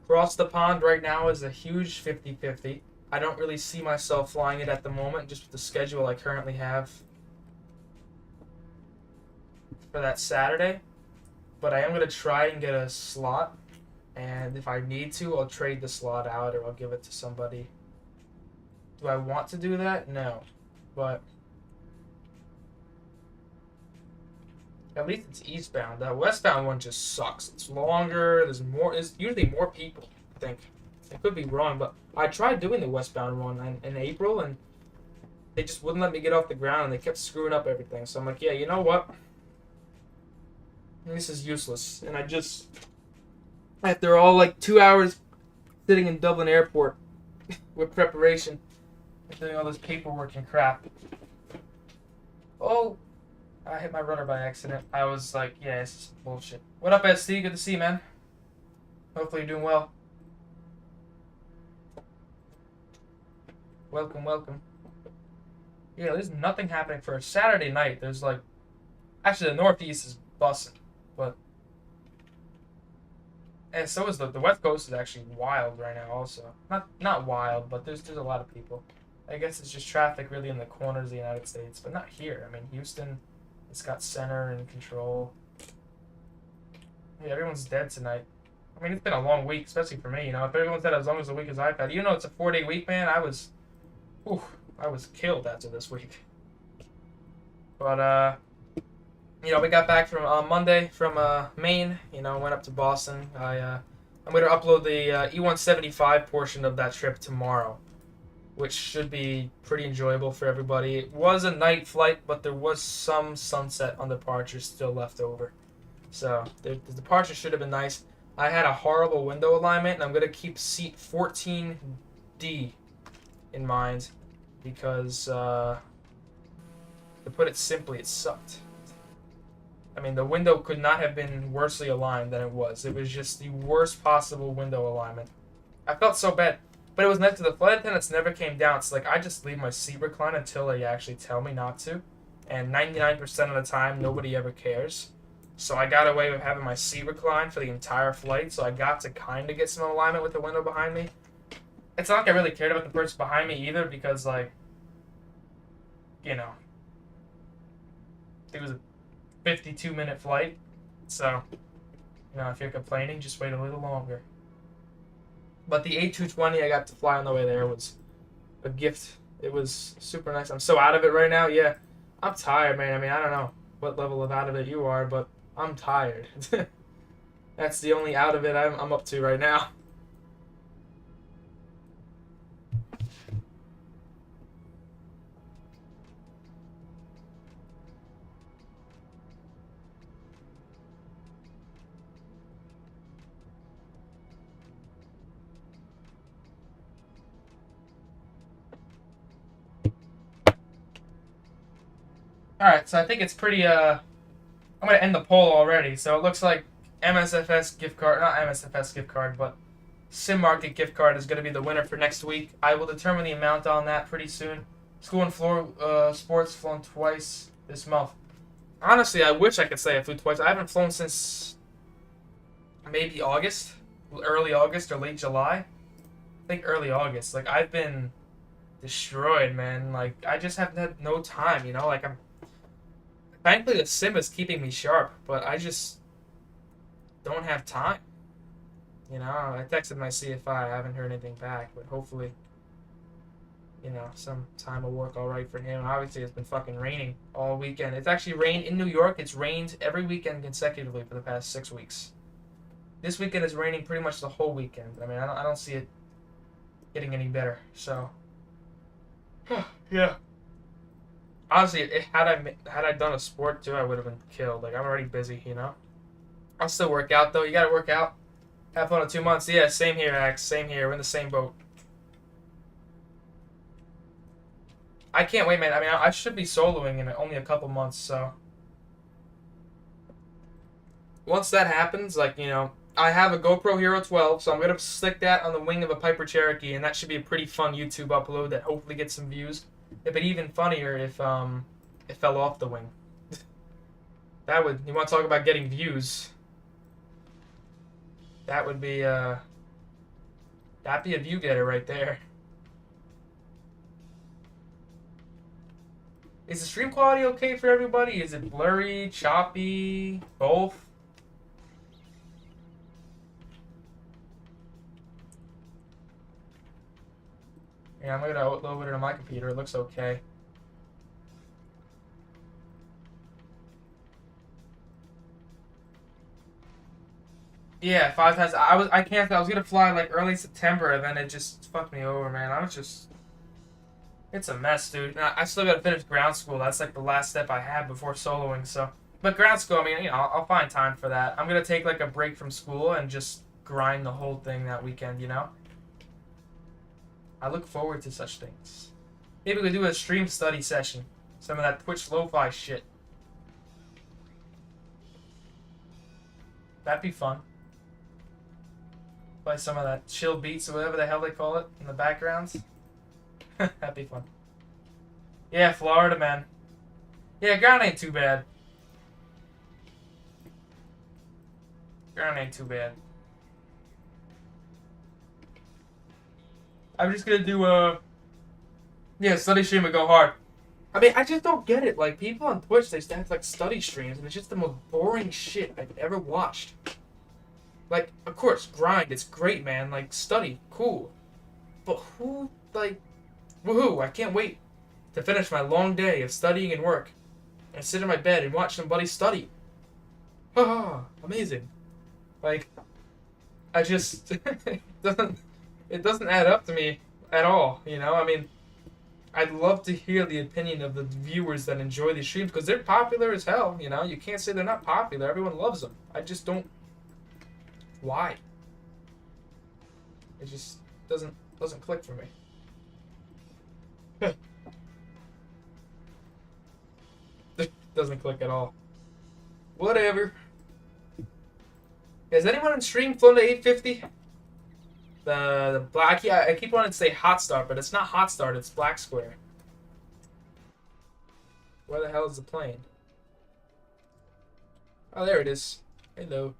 Across the pond right now is a huge 50-50. I don't really see myself flying it at the moment, just with the schedule I currently have for that Saturday. But I am going to try and get a slot. And if I need to, I'll trade the slot out or I'll give it to somebody. Do I want to do that? No. But at least it's eastbound. That westbound one just sucks. It's longer. There's usually more people, I think. I could be wrong, but I tried doing the westbound one in April, and they just wouldn't let me get off the ground, and they kept screwing up everything. So I'm like, yeah, you know what? This is useless. And after all, like 2 hours sitting in Dublin Airport with preparation, doing all this paperwork and crap. Oh, I hit my rudder by accident. I was like, yeah, this is bullshit. What up, SD? Good to see you, man. Hopefully you're doing well. Welcome, welcome. Yeah, there's nothing happening for a Saturday night. There's like, actually the Northeast is busting, but and so is the West Coast is actually wild right now. Also, not wild, but there's a lot of people. I guess it's just traffic really in the corners of the United States, but not here. I mean, Houston, it's got center and control. Yeah, everyone's dead tonight. I mean, it's been a long week, especially for me. You know, if everyone's had as long as a week as I've had, even though it's a 4-day week, man, I was killed after this week. But you know, we got back from Monday from Maine. You know, went up to Boston. I'm going to upload the E175 portion of that trip tomorrow, which should be pretty enjoyable for everybody. It was a night flight, but there was some sunset on departure still left over. So the departure should have been nice. I had a horrible window alignment, and I'm going to keep seat 14D in mind because, to put it simply, it sucked. I mean, the window could not have been worsely aligned than it was. It was just the worst possible window alignment. I felt so bad. But it was next to the flight attendants never came down. It's like I just leave my seat reclined until they actually tell me not to. And 99% of the time, nobody ever cares. So I got away with having my seat reclined for the entire flight. So I got to kind of get some alignment with the window behind me. It's not like I really cared about the person behind me either because, like, you know, it was a 52-minute flight. So, you know, if you're complaining, just wait a little longer. But the A220 I got to fly on the way there was a gift. It was super nice. I'm so out of it right now. Yeah, I'm tired, man. I mean, I don't know what level of out of it you are, but I'm tired. That's the only out of it I'm up to right now. Alright, so I think it's pretty, I'm going to end the poll already. So it looks like MSFS gift card, not MSFS gift card, but Sim Market gift card is going to be the winner for next week. I will determine the amount on that pretty soon. School and floor sports flown twice this month. Honestly, I wish I could say I flew twice. I haven't flown since maybe August, early August or late July. I think early August. Like, I've been destroyed, man. Like, I just haven't had no time, you know? Like, thankfully, the sim is keeping me sharp, but I just don't have time. You know, I texted my CFI. I haven't heard anything back, but hopefully, you know, some time will work all right for him. Obviously, it's been fucking raining all weekend. It's actually rained in New York. It's rained every weekend consecutively for the past 6 weeks. This weekend is raining pretty much the whole weekend. I mean, I don't see it getting any better. So, yeah. Honestly, had I done a sport too, I would have been killed. Like, I'm already busy, you know. I'll still work out though. You gotta work out. Have fun in 2 months. Yeah, same here, Axe. Same here. We're in the same boat. I can't wait, man. I mean, I should be soloing in only a couple months, so once that happens, like, you know, I have a GoPro Hero 12, so I'm gonna stick that on the wing of a Piper Cherokee, and that should be a pretty fun YouTube upload that hopefully gets some views. It'd be even funnier if it fell off the wing. That would, you want to talk about getting views? That would be that'd be a view getter right there. Is the stream quality okay for everybody? Is it blurry, choppy, both? Yeah, I'm gonna upload it on my computer. It looks okay. Yeah, 5 times. I canceled. I was gonna fly like early September, and then it just fucked me over, man. I was just, it's a mess, dude. And I still gotta finish ground school. That's like the last step I have before soloing. So, but ground school, I mean, you know, I'll find time for that. I'm gonna take like a break from school and just grind the whole thing that weekend, you know. I look forward to such things. Maybe we could do a stream study session. Some of that Twitch lo-fi shit. That'd be fun. Play some of that chill beats or whatever the hell they call it in the backgrounds. That'd be fun. Yeah, Florida, man. Yeah, ground ain't too bad. Ground ain't too bad. I'm just gonna do yeah, study stream would go hard. I mean, I just don't get it. Like, people on Twitch, they have like study streams, and it's just the most boring shit I've ever watched. Like, of course, grind. It's great, man. Like, study. Cool. But who, like, woohoo, I can't wait to finish my long day of studying and work and sit in my bed and watch somebody study. Haha, amazing. Like, I just, it doesn't add up to me at all, you know? I mean, I'd love to hear the opinion of the viewers that enjoy these streams because they're popular as hell, you know? You can't say they're not popular. Everyone loves them. I just don't. Why? It just doesn't click for me. Doesn't click at all. Whatever. Has anyone on stream flown to 850? The black. Yeah, I keep wanting to say hot start, but it's not hot start. It's black square. Where the hell is the plane? Oh, there it is. Hello.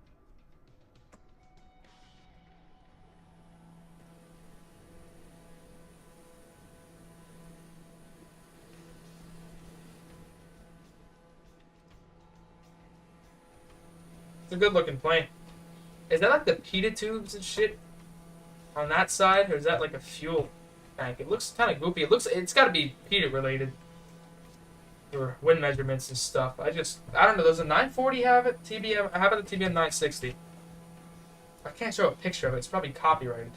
It's a good looking plane. Is that like the pita tubes and shit on that side, or is that like a fuel tank? It looks kind of goopy. It's got to be pita related for wind measurements and stuff. I don't know. Does a 940 have it? TBM. How about the TBM 960? I can't show a picture of it. It's probably copyrighted.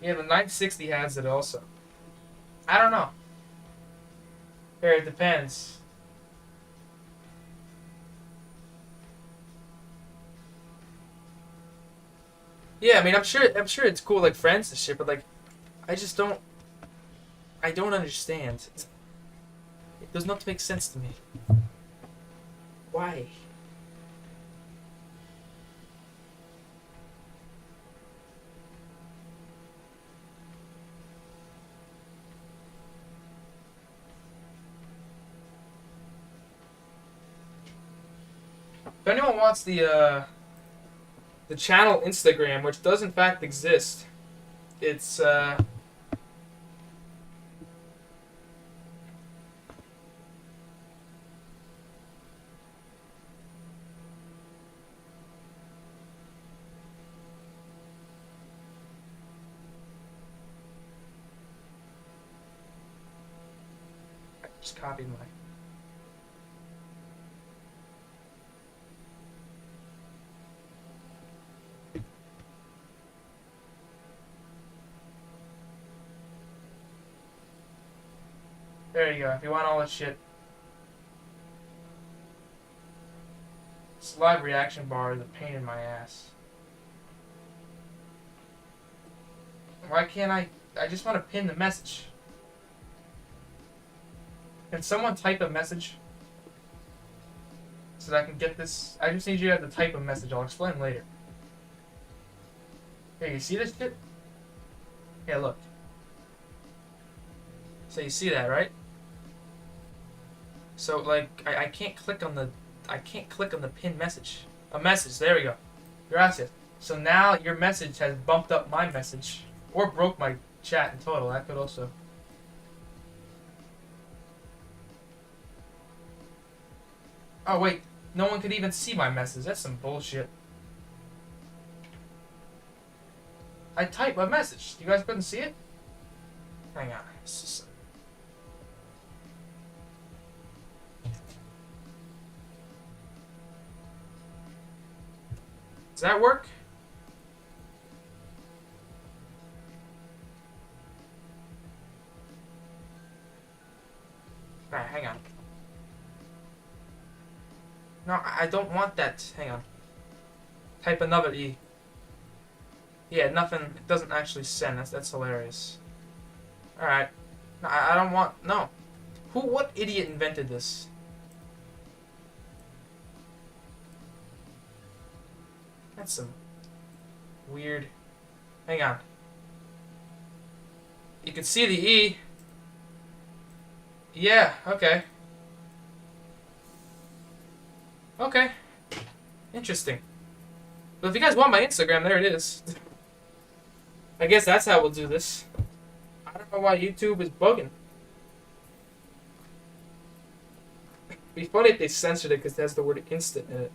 Yeah, the 960 has it also. I don't know. Here, it depends. Yeah, I mean, I'm sure it's cool, like friends and shit, but like, I don't understand. It does not make sense to me. Why? If anyone wants the channel Instagram, which does in fact exist, it's I just copied my. There you go. If you want all this shit. This live reaction bar is a pain in my ass. Why can't I just want to pin the message. Can someone type a message? So that I can get this. I just need you to have to type a message. I'll explain later. Here, you see this shit? Yeah, look. So you see that, right? So like I can't click on the pin message. A message, there we go. Gracias. So now your message has bumped up my message. Or broke my chat in total. That could also. Oh wait, no one could even see my message. That's some bullshit. I typed a message. You guys couldn't see it? Hang on. Does that work? Alright, hang on. No, I don't want that. Hang on. Type another E. Yeah, nothing. It doesn't actually send. That's hilarious. Alright. No, I don't want. No. What idiot invented this? That's some weird. Hang on. You can see the E. Yeah, okay. Okay. Interesting. But if you guys want my Instagram, there it is. I guess that's how we'll do this. I don't know why YouTube is bugging. It'd be funny if they censored it because it has the word instant in it.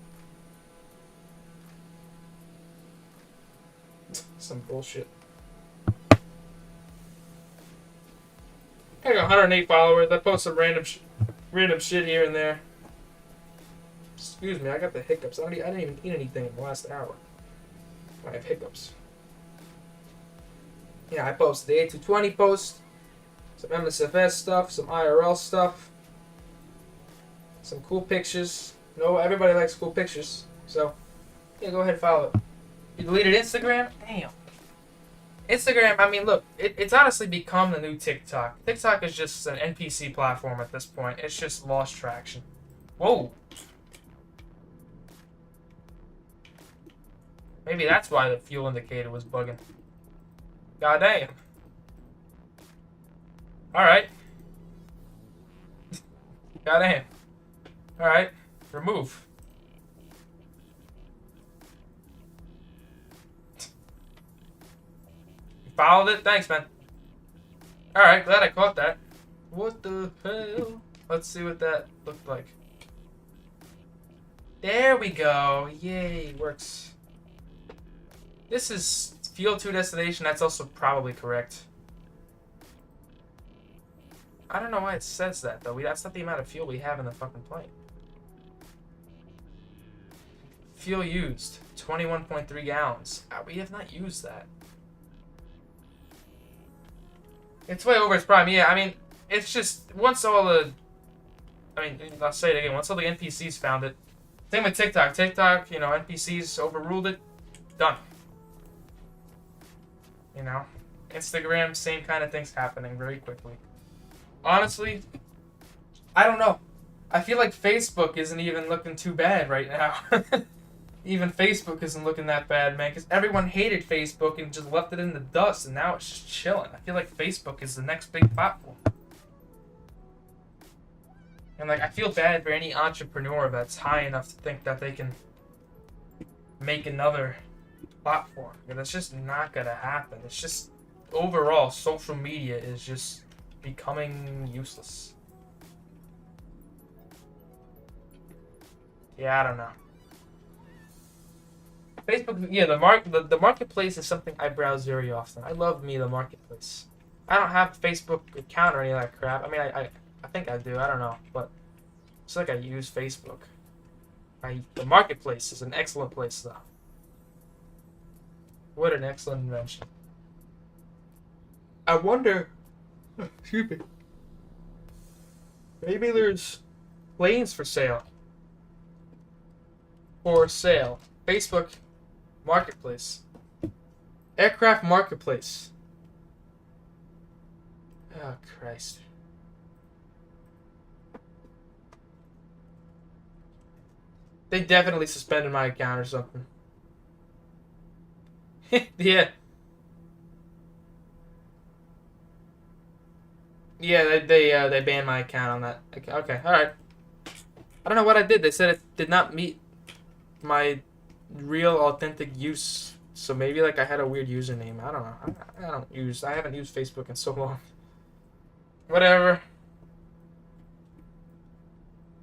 some bullshit. I got 108 followers. I post some random shit here and there. Excuse me, I got the hiccups. I didn't even eat anything in the last hour. I have hiccups. Yeah, I post the A220 post, some MSFS stuff, some IRL stuff, some cool pictures. No, everybody likes cool pictures. So, yeah, go ahead and follow it. You deleted Instagram? Damn. Instagram, I mean, look, it's honestly become the new TikTok. TikTok is just an NPC platform at this point. It's just lost traction. Whoa. Maybe that's why the fuel indicator was bugging. Goddamn. Alright. Goddamn. Alright. Remove. You followed it? Thanks, man. Alright, glad I caught that. What the hell? Let's see what that looked like. There we go. Yay, works. This is fuel to destination. That's also probably correct. I don't know why it says that, though. That's not the amount of fuel we have in the fucking plane. Fuel used, 21.3 gallons. We have not used that. It's way over its prime. Yeah, I mean, it's just, once all the... I mean, I'll say it again. Once all the NPCs found it. Same with TikTok. TikTok, you know, NPCs overruled it. Done. You know, Instagram, same kind of things happening very quickly. Honestly, I don't know. I feel like Facebook isn't even looking too bad right now. Even Facebook isn't looking that bad, man, because everyone hated Facebook and just left it in the dust, and now it's just chilling. I feel like Facebook is the next big platform. And, like, I feel bad for any entrepreneur that's high enough to think that they can make another platform, and it's just not gonna happen. It's just overall social media is just becoming useless. Yeah, I don't know. Facebook, yeah, the marketplace is something I browse very often. I love the marketplace. I don't have a Facebook account or any of that crap. I mean, I think I do. I don't know, but it's like I use Facebook. The marketplace is an excellent place though. What an excellent invention. I wonder... Excuse me. Maybe there's planes for sale. For sale. Facebook Marketplace. Aircraft Marketplace. Oh, Christ. They definitely suspended my account or something. Yeah. Yeah, they banned my account on that. Okay, alright. I don't know what I did. They said it did not meet my real authentic use. So maybe like I had a weird username. I don't know. I haven't used Facebook in so long. Whatever.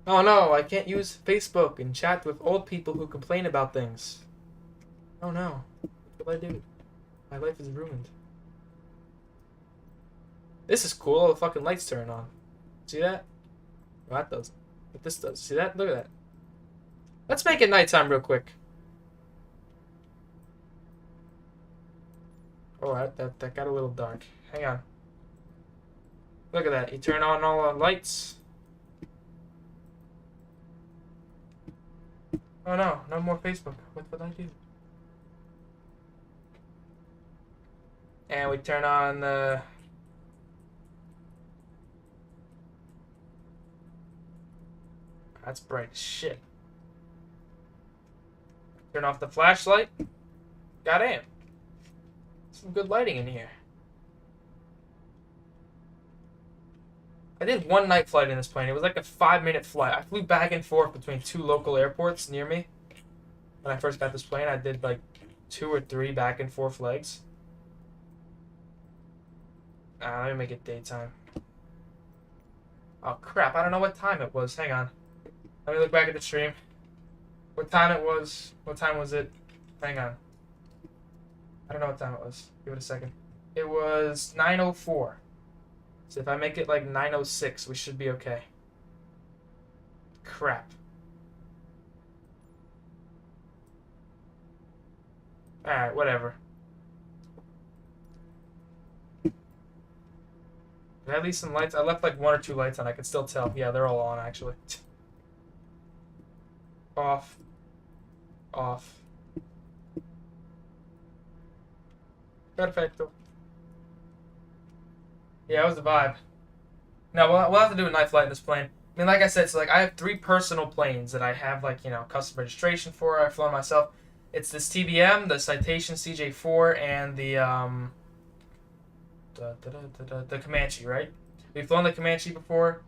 Oh no, I can't use Facebook and chat with old people who complain about things. Oh no. What will I do? My life is ruined. This is cool. All the fucking lights turn on. See that? Well, that doesn't. But this does. See that? Look at that. Let's make it nighttime real quick. Oh, that got a little dark. Hang on. Look at that. You turn on all the lights. Oh no, no more Facebook. What did I do? And we turn on the... That's bright as shit. Turn off the flashlight. Goddamn. Some good lighting in here. I did one night flight in this plane. It was like a 5-minute flight. I flew back and forth between 2 local airports near me. When I first got this plane, I did like 2 or 3 back and forth legs. Let me make it daytime. Oh crap, I don't know what time it was. Hang on. Let me look back at the stream. What time it was? What time was it? Hang on. I don't know what time it was. Give it a second. It was 9:04. So if I make it like 9:06, we should be okay. Crap. Alright, whatever. Did I leave some lights? I left like 1 or 2 lights on. I can still tell. Yeah, they're all on actually. Off. Off. Perfecto. Yeah, it was the vibe. No, we'll have to do a night flight in this plane. I mean, like I said, so like I have 3 personal planes that I have like, you know, custom registration for. I've flown myself. It's this TBM, the Citation CJ4, and the Comanche, right? We've flown the Comanche before,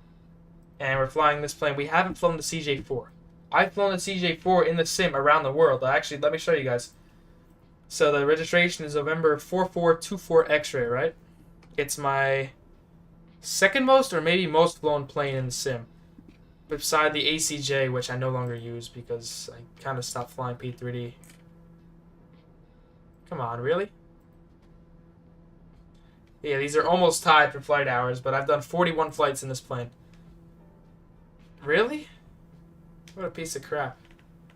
and we're flying this plane. We haven't flown the CJ4. I've flown the CJ4 in the sim around the world. Actually, let me show you guys. So the registration is November 4424 X-ray, right? It's my second most or maybe most flown plane in the sim. Beside the ACJ, which I no longer use because I kind of stopped flying P3D. Come on, really? Yeah, these are almost tied for flight hours, but I've done 41 flights in this plane. Really? What a piece of crap.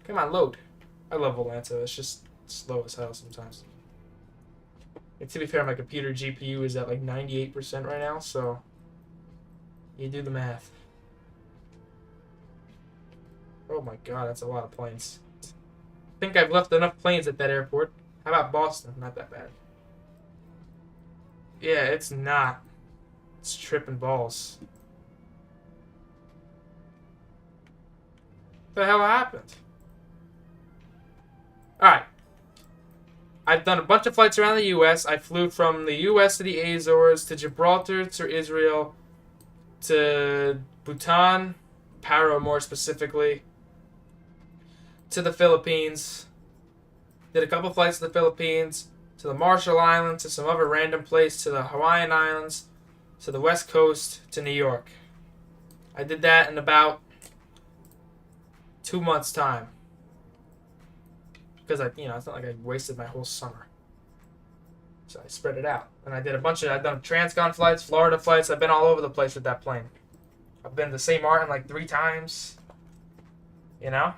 Come on, load. I love Volanta. It's just slow as hell sometimes. And to be fair, my computer GPU is at like 98% right now, so you do the math. Oh my god, that's a lot of planes. I think I've left enough planes at that airport. How about Boston? Not that bad. Yeah, it's not. It's tripping balls. What the hell happened? Alright. I've done a bunch of flights around the U.S. I flew from the U.S. to the Azores, to Gibraltar, to Israel, to Bhutan, Paro more specifically, to the Philippines. Did a couple flights to the Philippines, to the Marshall Islands, to some other random place, to the Hawaiian Islands, to the West Coast, to New York. I did that in about 2 months' time. Because it's not like I wasted my whole summer. So I spread it out. And I did I've done transcon flights, Florida flights. I've been all over the place with that plane. I've been to St. Martin like 3 times. You know?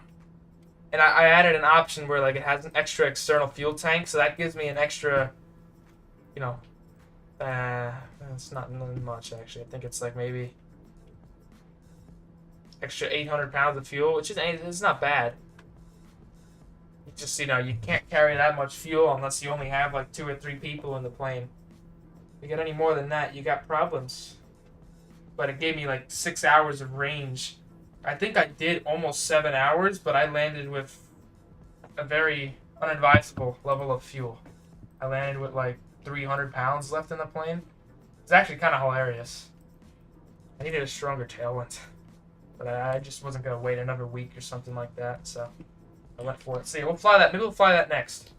And I added an option where like it has an extra external fuel tank, so that gives me an extra, it's not much actually. I think it's like maybe extra 800 pounds of fuel, which it's not bad. Just, you can't carry that much fuel unless you only have like 2 or 3 people in the plane. If you get any more than that, you got problems. But it gave me like 6 hours of range. I think I did almost 7 hours, but I landed with a very unadvisable level of fuel. I landed with like 300 pounds left in the plane. It's actually kind of hilarious. I needed a stronger tailwind. But I just wasn't going to wait another week or something like that, so I went for it. See, we'll fly that. Maybe we'll fly that next.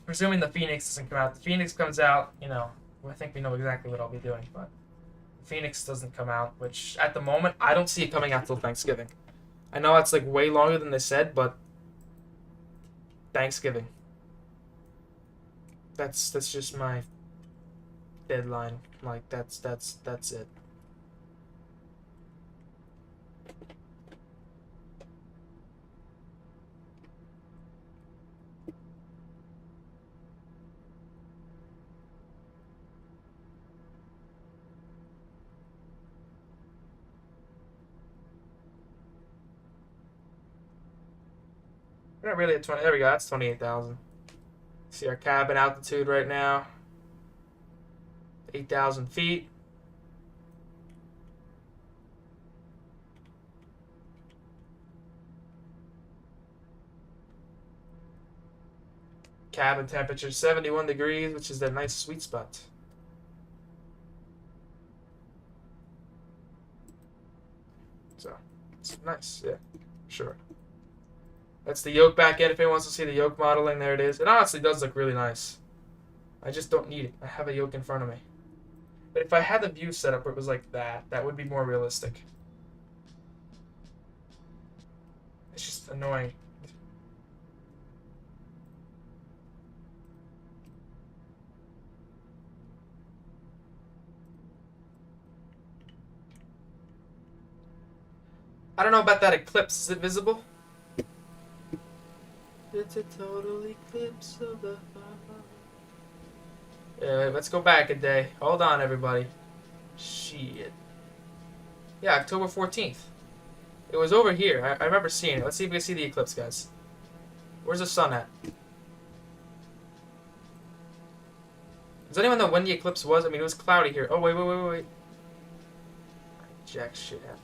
Presuming the Phoenix doesn't come out. The Phoenix comes out, I think we know exactly what I'll be doing, but Phoenix doesn't come out, which at the moment I don't see it coming out till Thanksgiving. I know that's like way longer than they said, but Thanksgiving. That's just my deadline. Like that's it. We're not really at 20. There we go. That's 28,000. See our cabin altitude right now. 8,000 feet. Cabin temperature 71 degrees, which is that nice sweet spot. So, it's nice. Yeah, sure. That's the yoke back end. If anyone wants to see the yoke modeling, there it is. It honestly does look really nice. I just don't need it. I have a yoke in front of me. But if I had the view set up where it was like that, that would be more realistic. It's just annoying. I don't know about that eclipse. Is it visible? It's a total eclipse of the heart. Yeah, wait, let's go back a day. Hold on, everybody. Shit. Yeah, October 14th. It was over here. I remember seeing it. Let's see if we can see the eclipse, guys. Where's the sun at? Does anyone know when the eclipse was? I mean, it was cloudy here. Oh, wait. Jack shit happened.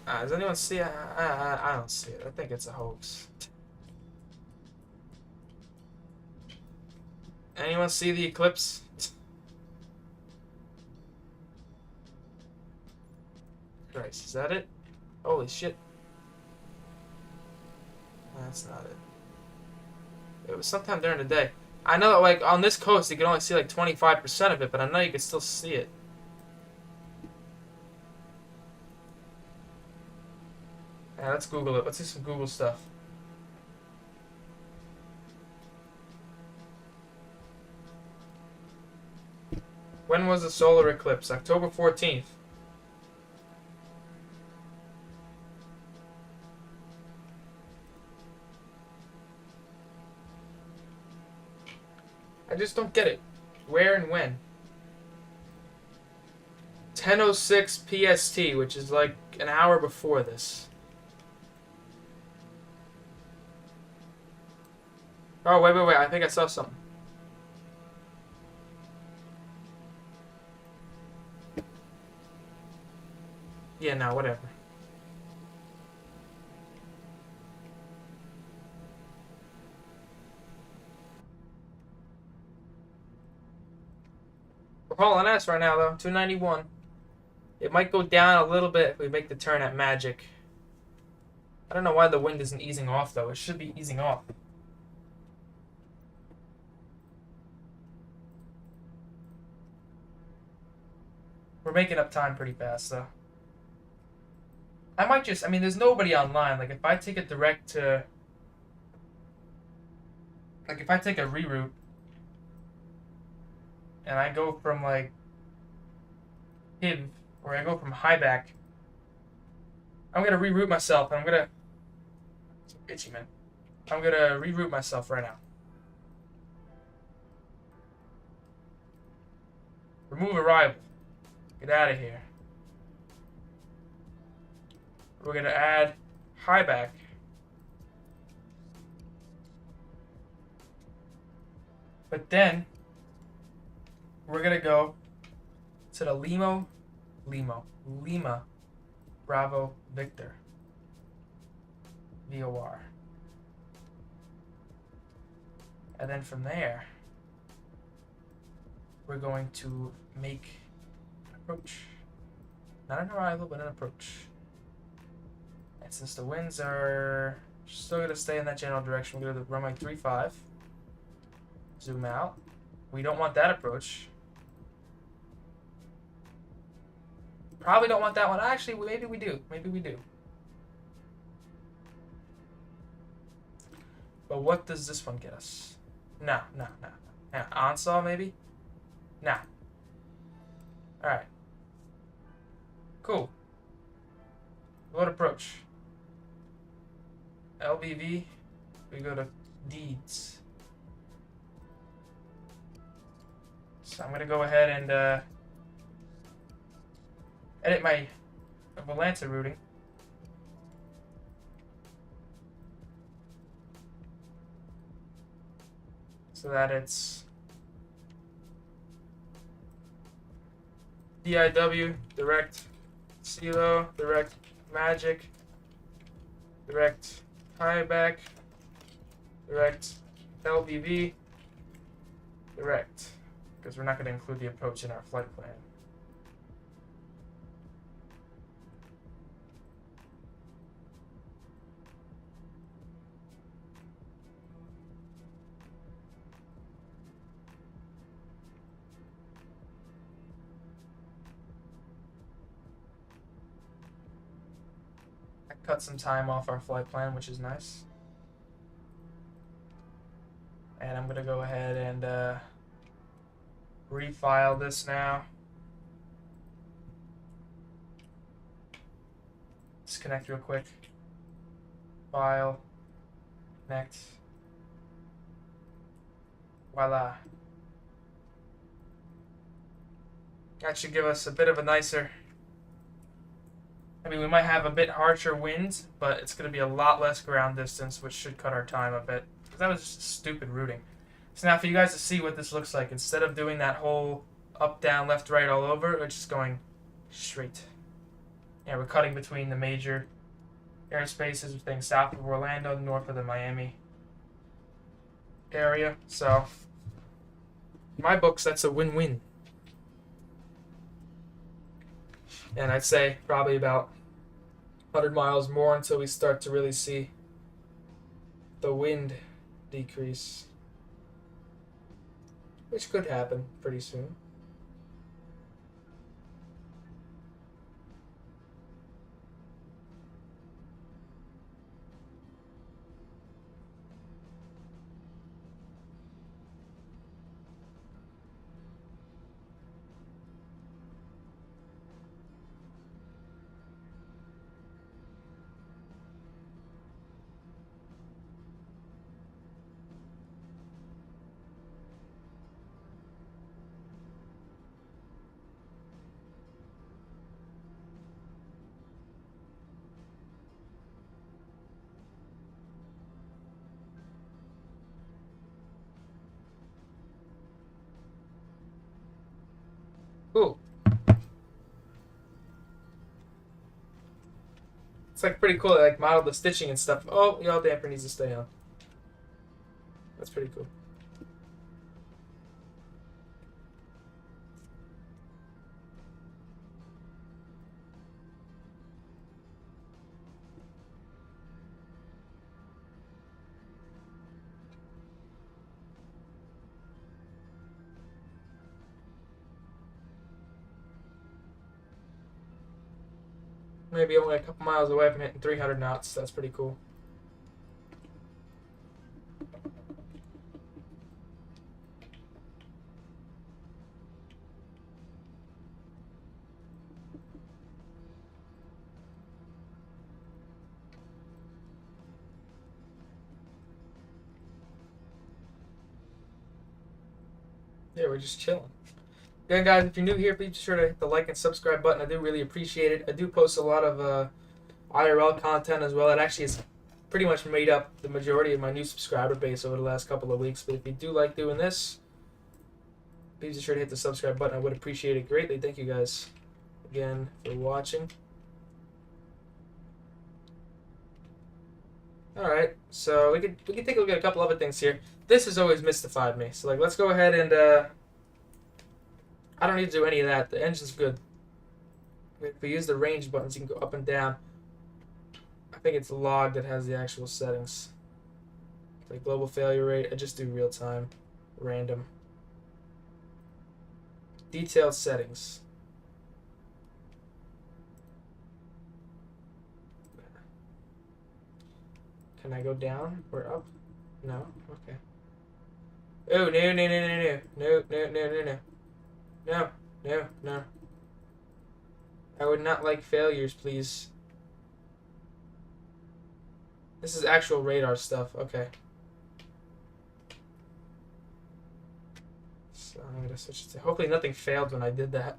Does anyone see it? I don't see it. I think it's a hoax. Anyone see the eclipse? Christ, is that it? Holy shit. That's not it. It was sometime during the day. I know, like, on this coast, you can only see, like, 25% of it, but I know you can still see it. Yeah, let's Google it. Let's do some Google stuff. When was the solar eclipse? October 14th. I just don't get it. Where and when? 10:06 PST, which is like an hour before this. Oh, wait. I think I saw something. Yeah, no, whatever. We're hauling ass right now, though. 291. It might go down a little bit if we make the turn at Magic. I don't know why the wind isn't easing off, though. It should be easing off. We're making up time pretty fast, though. I might just... I mean, there's nobody online. Like, if I take a direct to... Like, if I take a reroute... And I go from, like... Hiv... Or I go from Highback... I'm gonna reroute myself, and I'm gonna... It's itchy, man. I'm gonna reroute myself right now. Remove arrival. Get out of here. We're gonna add Highback. But then we're gonna go to the Lima, Bravo, Victor, VOR. And then from there, we're going to make an approach. Not an arrival, but an approach. And since the winds are still going to stay in that general direction, we're going to runway 35. Zoom out. We don't want that approach. Probably don't want that one. Actually, maybe we do. But what does this one get us? No. Yeah, onsaw maybe? Nah. Alright. Cool. What approach? LBV. We go to deeds. So I'm going to go ahead and edit my Volanta routing. So that it's DIW, direct CeeLo, direct Magic, direct Highback, direct LBV, direct, because we're not going to include the approach in our flight plan. Cut some time off our flight plan, which is nice. And I'm gonna go ahead and refile this now. disconnect real quick. File. Connect. Voila. That should give us a bit of a nicer... I mean, we might have a bit harsher winds, but it's going to be a lot less ground distance, which should cut our time a bit. Because that was just stupid routing. So now for you guys to see what this looks like, instead of doing that whole up, down, left, right all over, we're just going straight. Yeah, we're cutting between the major airspaces, things south of Orlando, north of the Miami area. So, in my books, that's a win-win. And I'd say probably about 100 miles more until we start to really see the wind decrease, which could happen pretty soon. Cool. It's like pretty cool. They like modeled the stitching and stuff. Oh, yaw damper needs to stay on. That's pretty cool. Maybe only a couple miles away from hitting 300 knots. That's pretty cool. Yeah, we're just chilling. Again, guys, if you're new here, please be sure to hit the like and subscribe button. I do really appreciate it. I do post a lot of IRL content as well. It actually has pretty much made up the majority of my new subscriber base over the last couple of weeks. But if you do like doing this, please be sure to hit the subscribe button. I would appreciate it greatly. Thank you guys again for watching. Alright, so we can take a look at a couple other things here. This has always mystified me. So let's go ahead and I don't need to do any of that. The engine's good. If we use the range buttons, you can go up and down. I think it's log that has the actual settings. Like global failure rate, I just do real time, random. Detailed settings. Can I go down or up? No? Okay. Oh, no, no, no, no, no. No, no, no, no, no. No, no, no. I would not like failures, please. This is actual radar stuff. Okay. So I'm gonna switch it to... Hopefully nothing failed when I did that.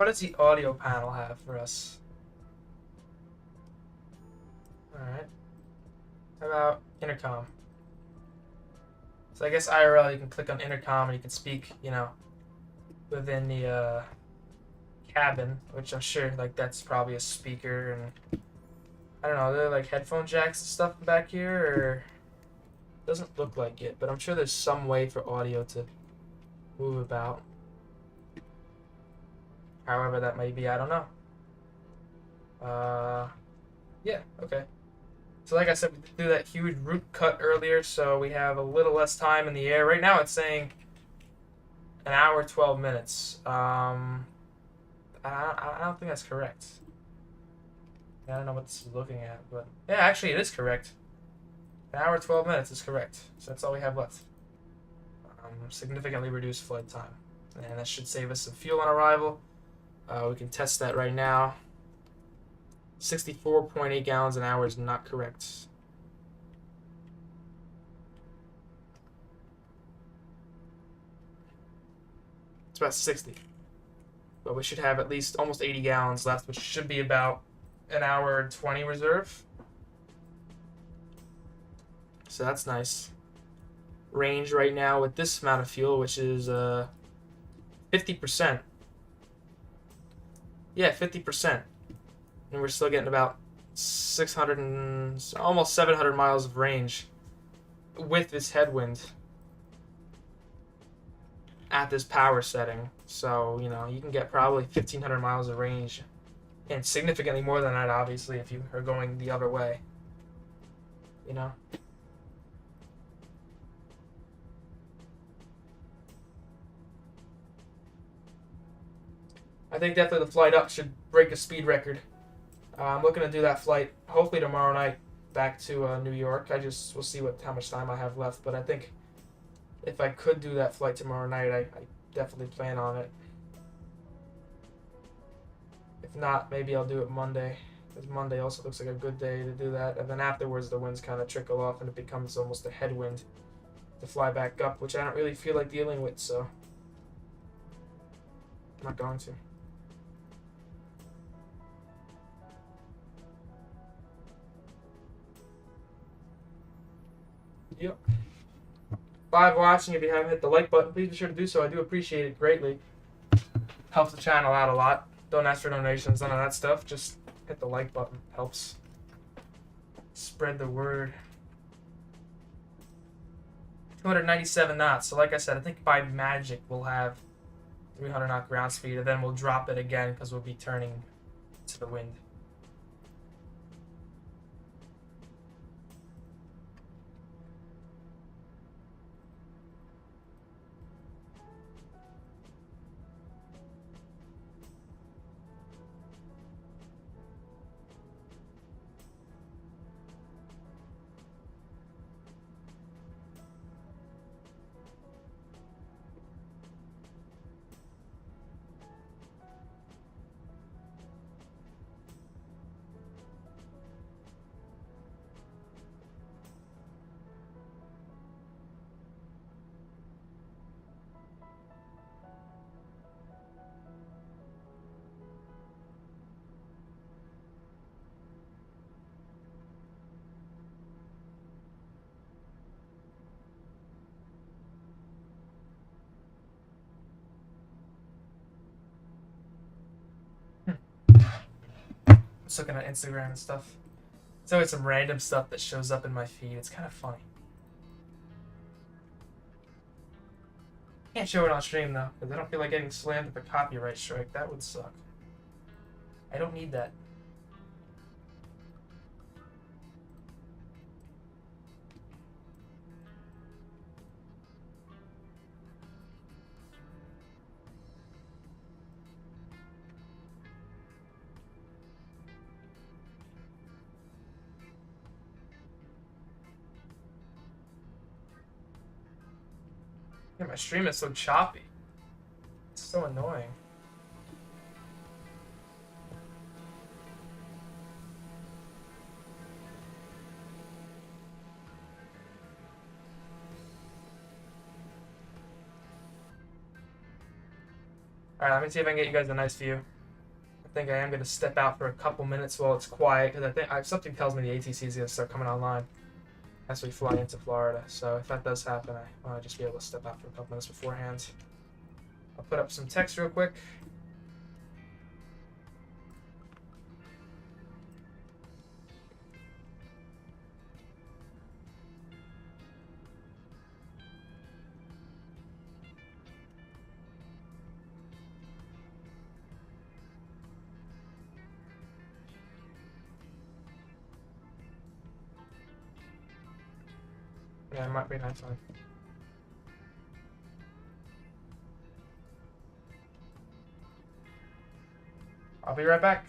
What does the audio panel have for us? Alright. How about intercom? So I guess IRL, you can click on intercom and you can speak, you know, within the cabin, which I'm sure like that's probably a speaker, and I don't know, are there like headphone jacks and stuff back here, or doesn't look like it, but I'm sure there's some way for audio to move about. However that may be, I don't know. Yeah, okay. So like I said, we did do that huge root cut earlier, so we have a little less time in the air. Right now it's saying an hour, 12 minutes. I don't think that's correct. I don't know what this is looking at, but yeah, actually it is correct. An hour, 12 minutes is correct. So that's all we have left. Significantly reduced flight time. And that should save us some fuel on arrival. We can test that right now. 64.8 gallons an hour is not correct. It's about 60. But we should have at least almost 80 gallons left, which should be about an hour and 20 reserve. So that's nice. Range right now with this amount of fuel, which is 50%. Yeah, 50%. And we're still getting about 600 and almost 700 miles of range with this headwind at this power setting. So, you know, you can get probably 1,500 miles of range, and significantly more than that, obviously, if you are going the other way. You know? I think definitely the flight up should break a speed record. I'm looking to do that flight hopefully tomorrow night back to New York. We'll see how much time I have left, but I think if I could do that flight tomorrow night, I definitely plan on it. If not, maybe I'll do it Monday, because Monday also looks like a good day to do that. And then afterwards, the winds kind of trickle off, and it becomes almost a headwind to fly back up, which I don't really feel like dealing with, so I'm not going to. Yep. Live watching, if you haven't hit the like button, please be sure to do so. I do appreciate it greatly. Helps the channel out a lot. Don't ask for donations, none of that stuff. Just hit the like button. Helps spread the word. 297 knots. So like I said, I think by magic we'll have 300 knot ground speed, and then we'll drop it again because we'll be turning to the wind. Just looking at Instagram and stuff. It's always some random stuff that shows up in my feed. It's kind of funny. Can't show it on stream though, because I don't feel like getting slammed with a copyright strike. That would suck. I don't need that. Yeah, my stream is so choppy. It's so annoying. Alright, let me see if I can get you guys a nice view. I think I am going to step out for a couple minutes while it's quiet, because something tells me the ATC is going to start coming online as we fly into Florida. So if that does happen, I want to just be able to step out for a couple minutes beforehand. I'll put up some text real quick. Yeah, it might be nice one. I'll be right back.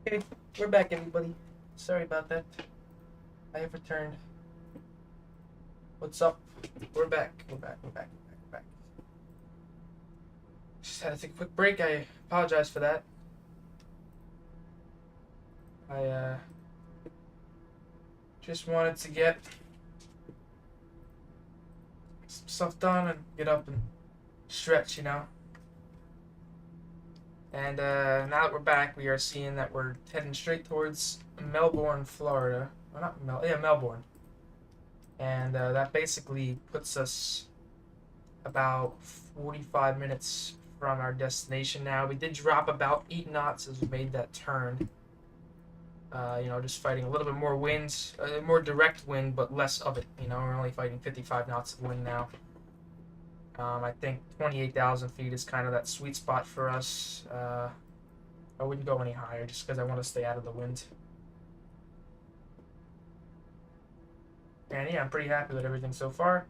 Okay, we're back, everybody. Sorry about that. I have returned. What's up? We're back. We're back. We're back. We're back. Just had to take a quick break. I apologize for that. I just wanted to get some stuff done and get up and stretch, you know. And now that we're back, we are seeing that we're heading straight towards Melbourne, Florida. Well, not Melbourne. And that basically puts us about 45 minutes from our destination now. We did drop about 8 knots as we made that turn. Just fighting a little bit more wind, more direct wind, but less of it. You know, we're only fighting 55 knots of wind now. I think 28,000 feet is kind of that sweet spot for us. I wouldn't go any higher just because I want to stay out of the wind. And yeah, I'm pretty happy with everything so far.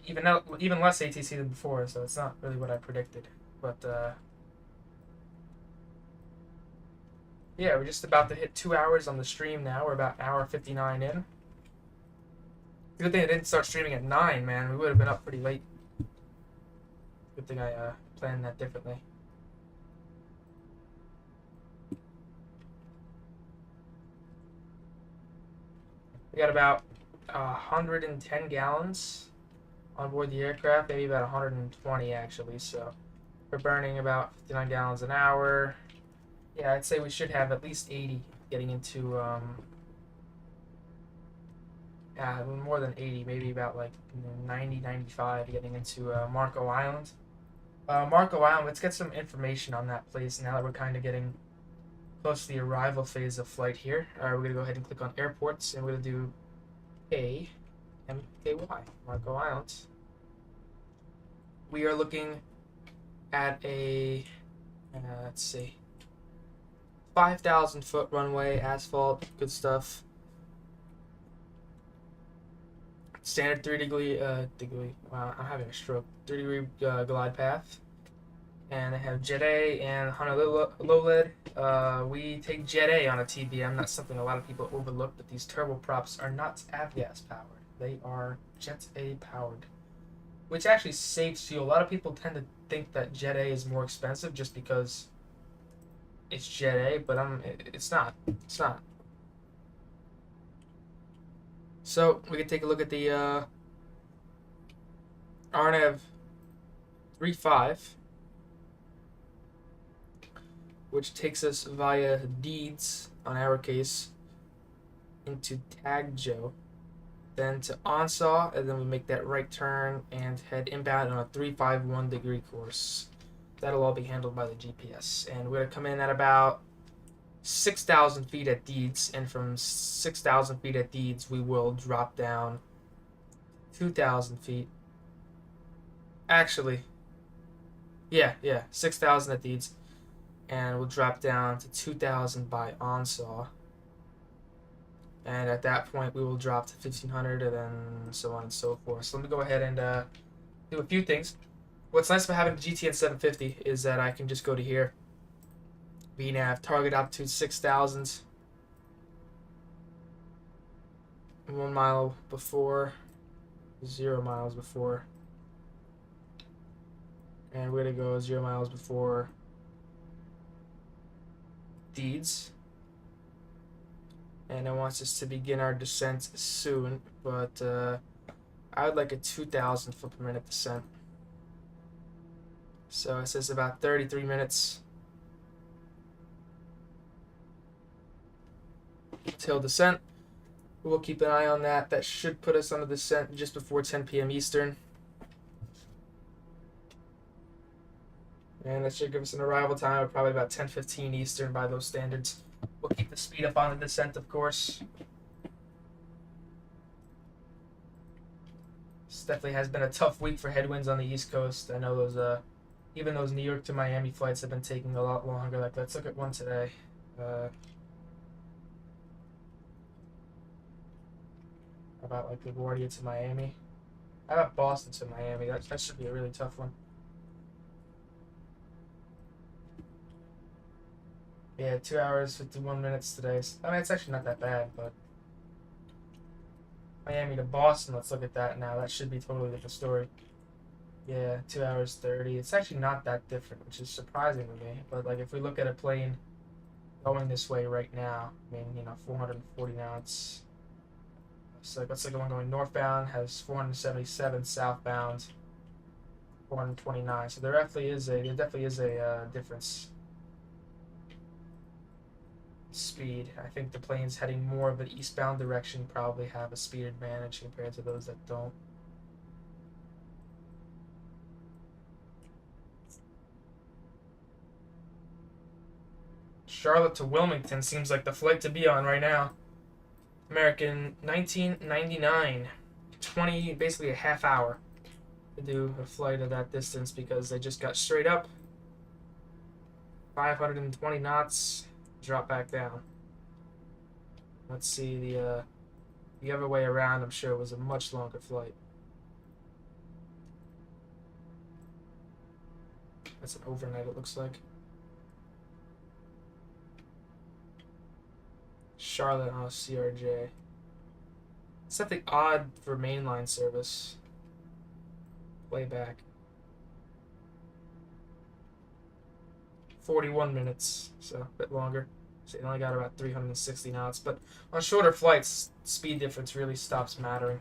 Even less ATC than before, so it's not really what I predicted. But yeah, we're just about to hit 2 hours on the stream now. We're about an hour 59 in. Good thing I didn't start streaming at 9, man. We would have been up pretty late. Good thing I planned that differently. We got about 110 gallons on board the aircraft, maybe about 120 actually. So we're burning about 59 gallons an hour. Yeah, I'd say we should have at least 80 getting into more than 80, maybe about like 90, 95 getting into Marco Island. Marco Island, let's get some information on that place now that we're kind of getting close to the arrival phase of flight here. We're going to go ahead and click on airports, and we're going to do MKY, Marco Island. We are looking at a, let's see, 5,000 foot runway, asphalt, good stuff. Standard 3-degree, wow, I'm having a stroke, 3-degree glide path. And they have Jet A and Honolulu. We take Jet A on a TBM. That's something a lot of people overlook, but these turboprops are not avgas powered. They are Jet A powered, which actually saves fuel. A lot of people tend to think that Jet A is more expensive just because it's Jet A, but it's not. It's not. So we can take a look at the RNAV 35. Which takes us via Deeds, on our case, into Tagjo, then to Onsaw, and then we make that right turn and head inbound on a 351-degree course. That'll all be handled by the GPS. And we're going to come in at about 6,000 feet at Deeds, and from 6,000 feet at Deeds, we will drop down 2,000 feet. Actually, yeah, 6,000 at Deeds. And we'll drop down to 2,000 by Onsaw. And at that point, we will drop to 1,500 and then so on and so forth. So let me go ahead and do a few things. What's nice about having the GTN 750 is that I can just go to here. VNAV, target altitude 6,000. 1 mile before, 0 miles before. And we're going to go 0 miles before Deeds, and it wants us to begin our descent soon, but I would like a 2,000 foot per minute descent. So it says about 33 minutes till descent. We'll keep an eye on that. That should put us on the descent just before 10 p.m. Eastern. And that should give us an arrival time of probably about 10:15 Eastern by those standards. We'll keep the speed up on the descent, of course. This definitely has been a tough week for headwinds on the East Coast. I know those, even those New York to Miami flights have been taking a lot longer. Like, let's look at one today. About like LaGuardia to Miami. How about Boston to Miami? That should be a really tough one. Yeah, 2 hours, 51 minutes today. I mean, it's actually not that bad, but Miami to Boston, let's look at that now. That should be a totally different story. Yeah, 2 hours 30. It's actually not that different, which is surprising to me. But, like, if we look at a plane going this way right now, I mean, 440 knots. So let's look at one going northbound, has 477, southbound, 429. So there definitely is a difference. Speed. I think the planes heading more of the eastbound direction probably have a speed advantage compared to those that don't. Charlotte to Wilmington seems like the flight to be on right now. American 1999. 20, basically a half hour to do a flight of that distance because they just got straight up. 520 knots, drop back down. Let's see the other way around. I'm sure it was a much longer flight. That's an overnight, it looks like. Charlotte on CRJ. It's something odd for mainline service. Playback. 41 minutes, so a bit longer. So it only got about 360 knots. But on shorter flights, speed difference really stops mattering.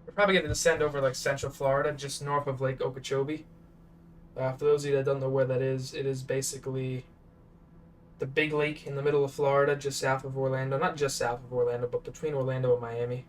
We're probably going to descend over like Central Florida, just north of Lake Okeechobee. For those of you that don't know where that is, it is basically the big lake in the middle of Florida, just south of Orlando. Not just south of Orlando, but between Orlando and Miami.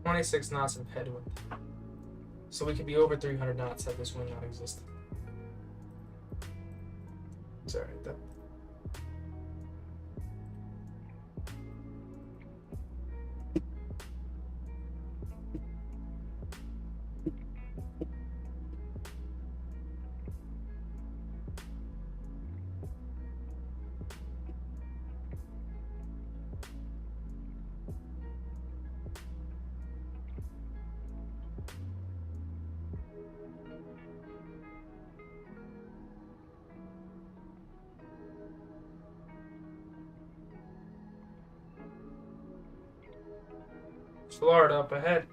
.26 knots of headwind. So we could be over 300 knots had this wind not existed. Sorry, that. Florida up ahead.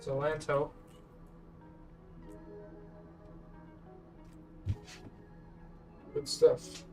Zolanto. Good stuff.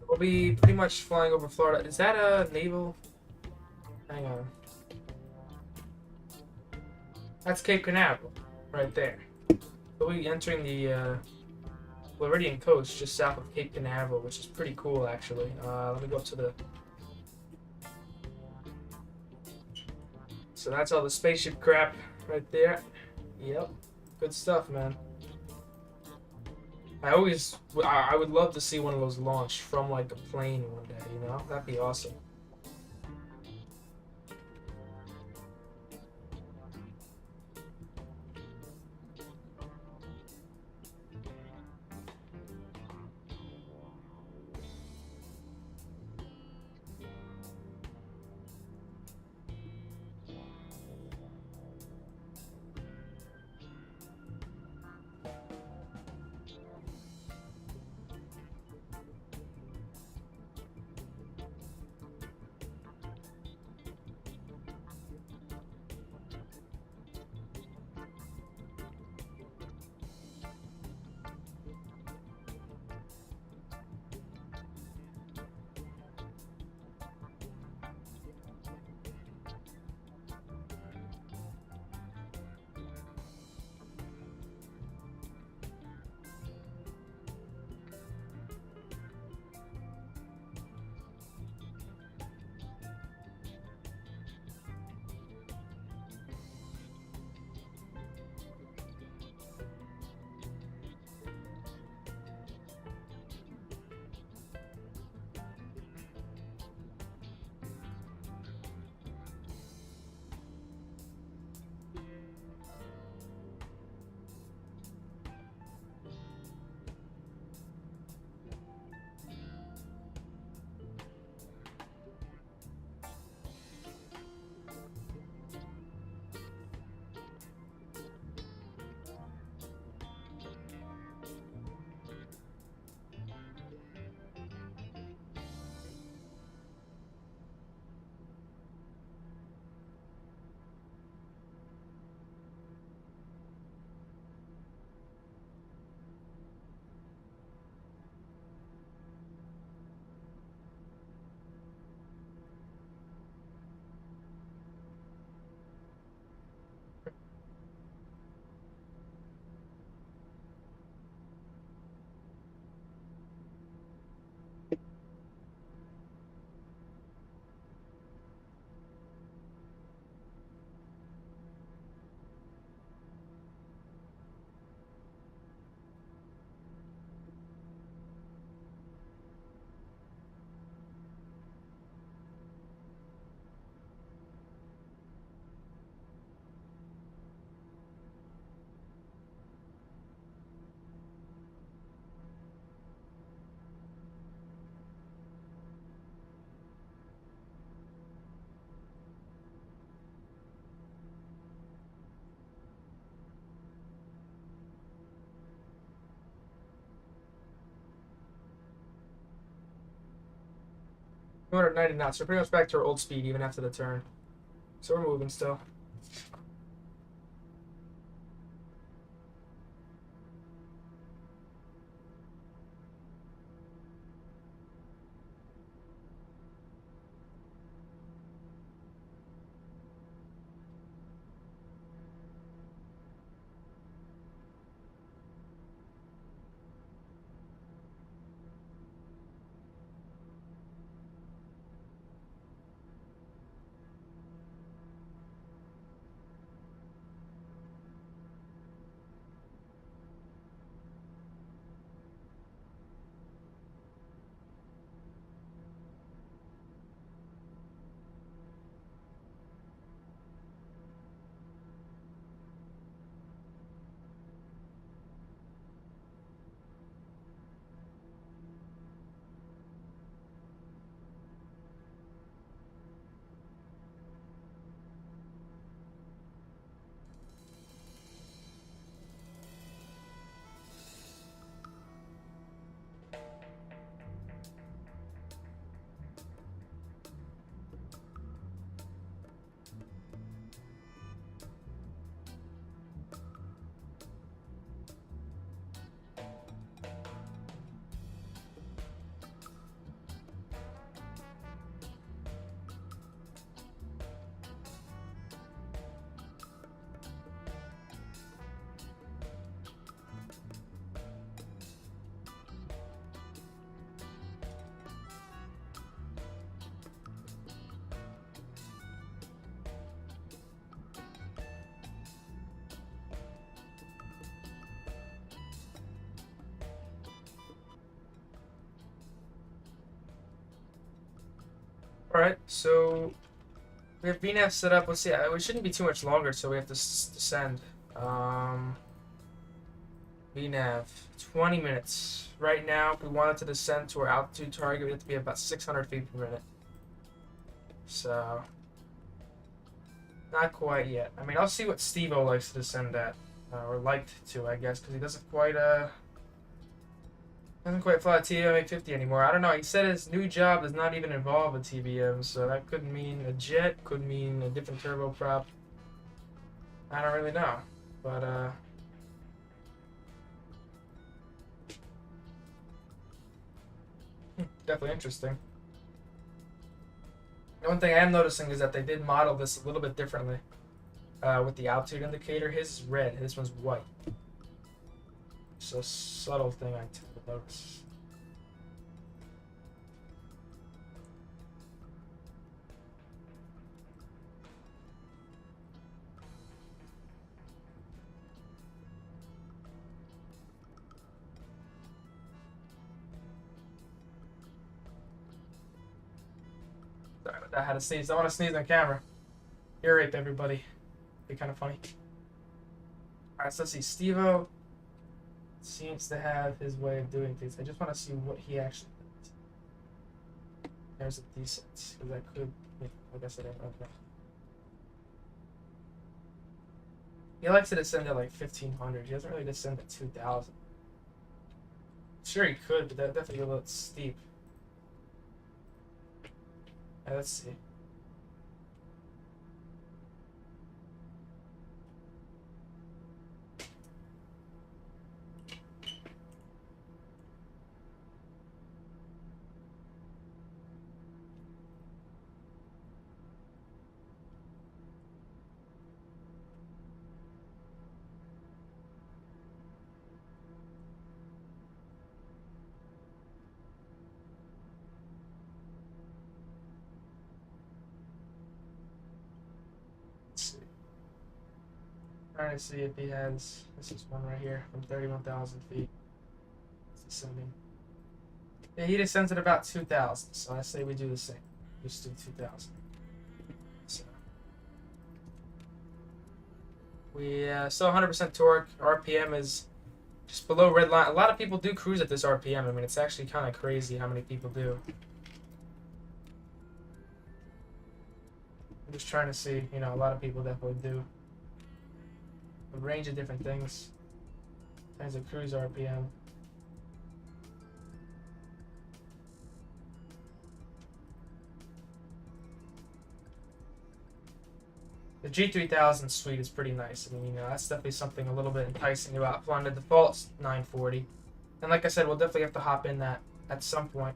We'll be pretty much flying over Florida. Is that a naval? Hang on. That's Cape Canaveral, right there. We'll be entering the Floridian coast just south of Cape Canaveral, which is pretty cool, actually. Let me go up to the... So that's all the spaceship crap right there. Yep. Good stuff, man. I would love to see one of those launched from, like, a plane one day, you know? That'd be awesome. Two 290 knots. So pretty much back to our old speed even after the turn. So we're moving still. Alright, so we have VNAV set up. Let's see, it shouldn't be too much longer, so we have to descend. VNAV, 20 minutes. Right now, if we wanted to descend to our altitude target, we have to be about 600 feet per minute. So, not quite yet. I mean, I'll see what Steve-O likes to descend at. Or liked to, I guess, because he doesn't quite fly a TBM 850 anymore. I don't know. He said his new job does not even involve a TBM, so that could mean a jet, could mean a different turboprop. I don't really know, but definitely interesting. The one thing I am noticing is that they did model this a little bit differently with the altitude indicator. His is red, this one's white. It's a subtle thing I tend to notice. Sorry about that, I had to sneeze. I want to sneeze on camera. Ear rape, everybody. Be kind of funny. Alright, so let's see. Steve-O seems to have his way of doing things. I just want to see what he actually does. There's a decent, because I could, like I said, I don't know. He likes to descend at like 1500. He doesn't really descend at 2000. Sure, he could, but that definitely a little steep. Let's see. Trying to see if he has. This is one right here from 31,000 feet. It's descending. Yeah, he descends at about 2,000. So I say we do the same. Just do 2,000. So we still 100% torque. RPM is just below red line. A lot of people do cruise at this RPM. I mean, it's actually kind of crazy how many people do. I'm just trying to see. You know, a lot of people definitely do. A range of different things. Times the cruise RPM. The G3000 suite is pretty nice. I mean, you know, that's definitely something a little bit enticing about flying. The default's 940. And like I said, we'll definitely have to hop in that at some point.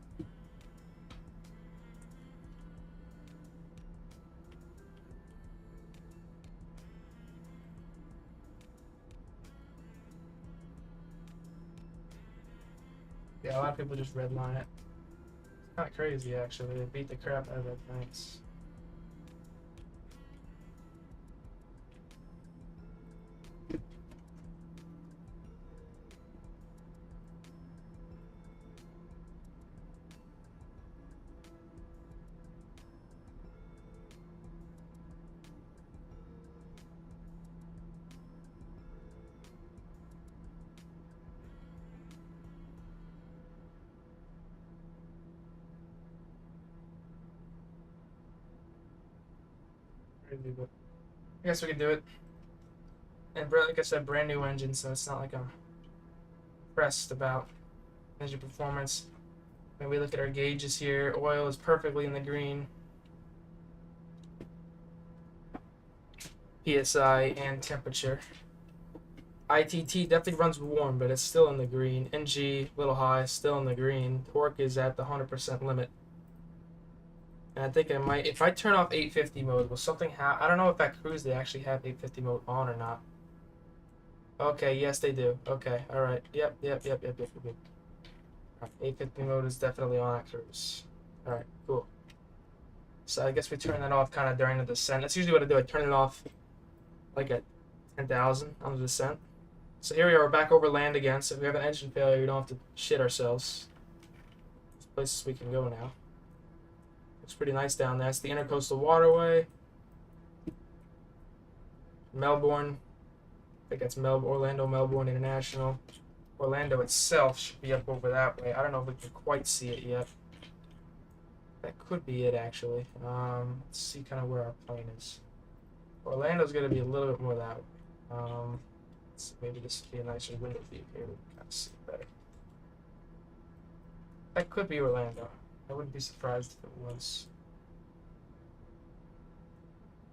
Yeah, a lot of people just redline it. It's kind of crazy, actually. They beat the crap out of it. Thanks. But I guess we can do it. And like I said, brand new engine, so it's not like I'm pressed about engine performance. When we look at our gauges here, oil is perfectly in the green. PSI and temperature. ITT definitely runs warm, but it's still in the green. NG, a little high, still in the green. Torque is at the 100% limit. And I think I might, if I turn off 850 mode, will something happen? I don't know if at cruise they actually have 850 mode on or not. Okay, yes they do. Okay, alright. Yep. Right, 850 mode is definitely on at cruise. Alright, cool. So I guess we turn that off kind of during the descent. That's usually what I do. I turn it off like at 10,000 on the descent. So here we are, we're back over land again. So if we have an engine failure, we don't have to shit ourselves. There's places we can go now. Looks pretty nice down there. That's the Intercoastal Waterway. Melbourne. I think that's Orlando, Melbourne International. Orlando itself should be up over that way. I don't know if we can quite see it yet. That could be it, actually. Let's see kind of where our plane is. Orlando's going to be a little bit more that way. Maybe this would be a nicer window view here. We can kind of see better. That could be Orlando. I wouldn't be surprised if it was.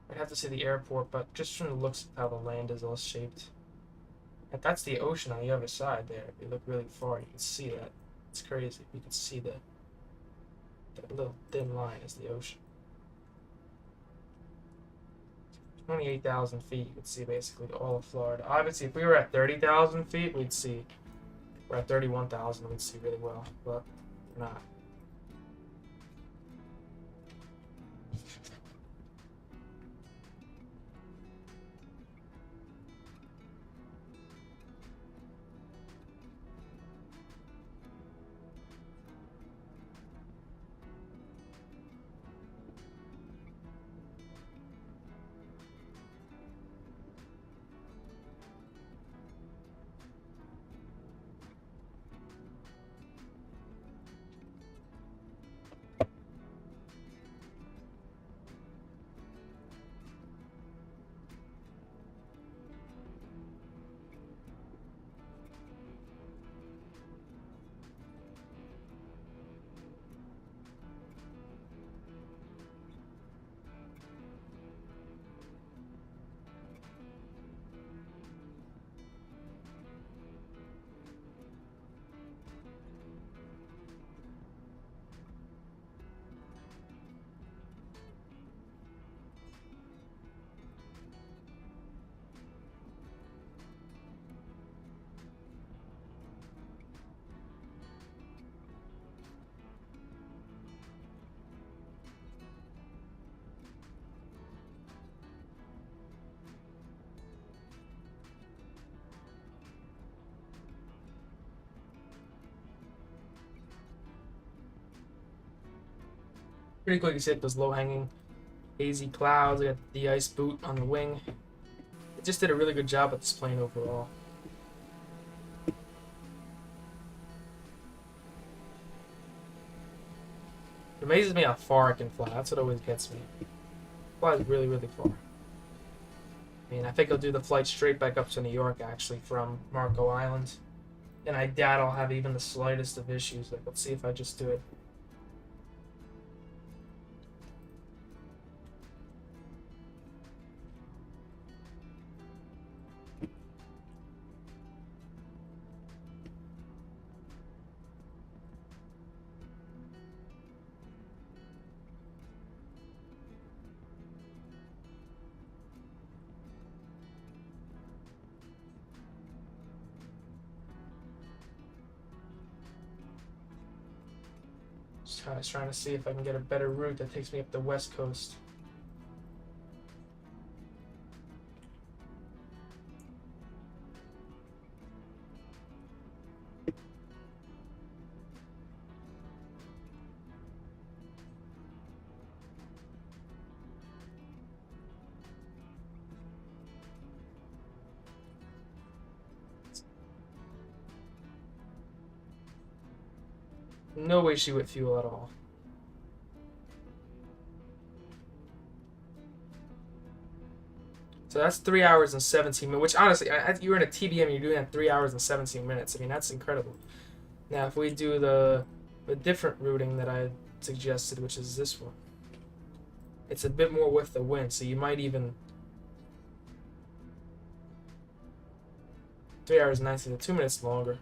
I'd have to see the airport, but just from the looks of how the land is all shaped. And that's the ocean on the other side there. If you look really far, you can see that. It's crazy. You can see that little thin line is the ocean. 28,000 feet, you could see basically all of Florida. Obviously, if we were at 30,000 feet, we'd see. We're at 31,000, we'd see really well, but we're not. Pretty quick, you see those low-hanging, hazy clouds. I got the ice boot on the wing. It just did a really good job with this plane overall. It amazes me how far it can fly. That's what always gets me. It flies really, really far. I mean, I think I'll do the flight straight back up to New York, actually, from Marco Island. And I doubt I'll have even the slightest of issues. Like, let's see if I just do it. Just trying to see if I can get a better route that takes me up the west coast. No way she would fuel at all. So that's 3 hours and 17 minutes, which honestly, you're in a TBM, you're doing that 3 hours and 17 minutes. I mean, that's incredible. Now, if we do the different routing that I suggested, which is this one, it's a bit more with the wind, so you might even 3 hours and 19, 2 minutes longer.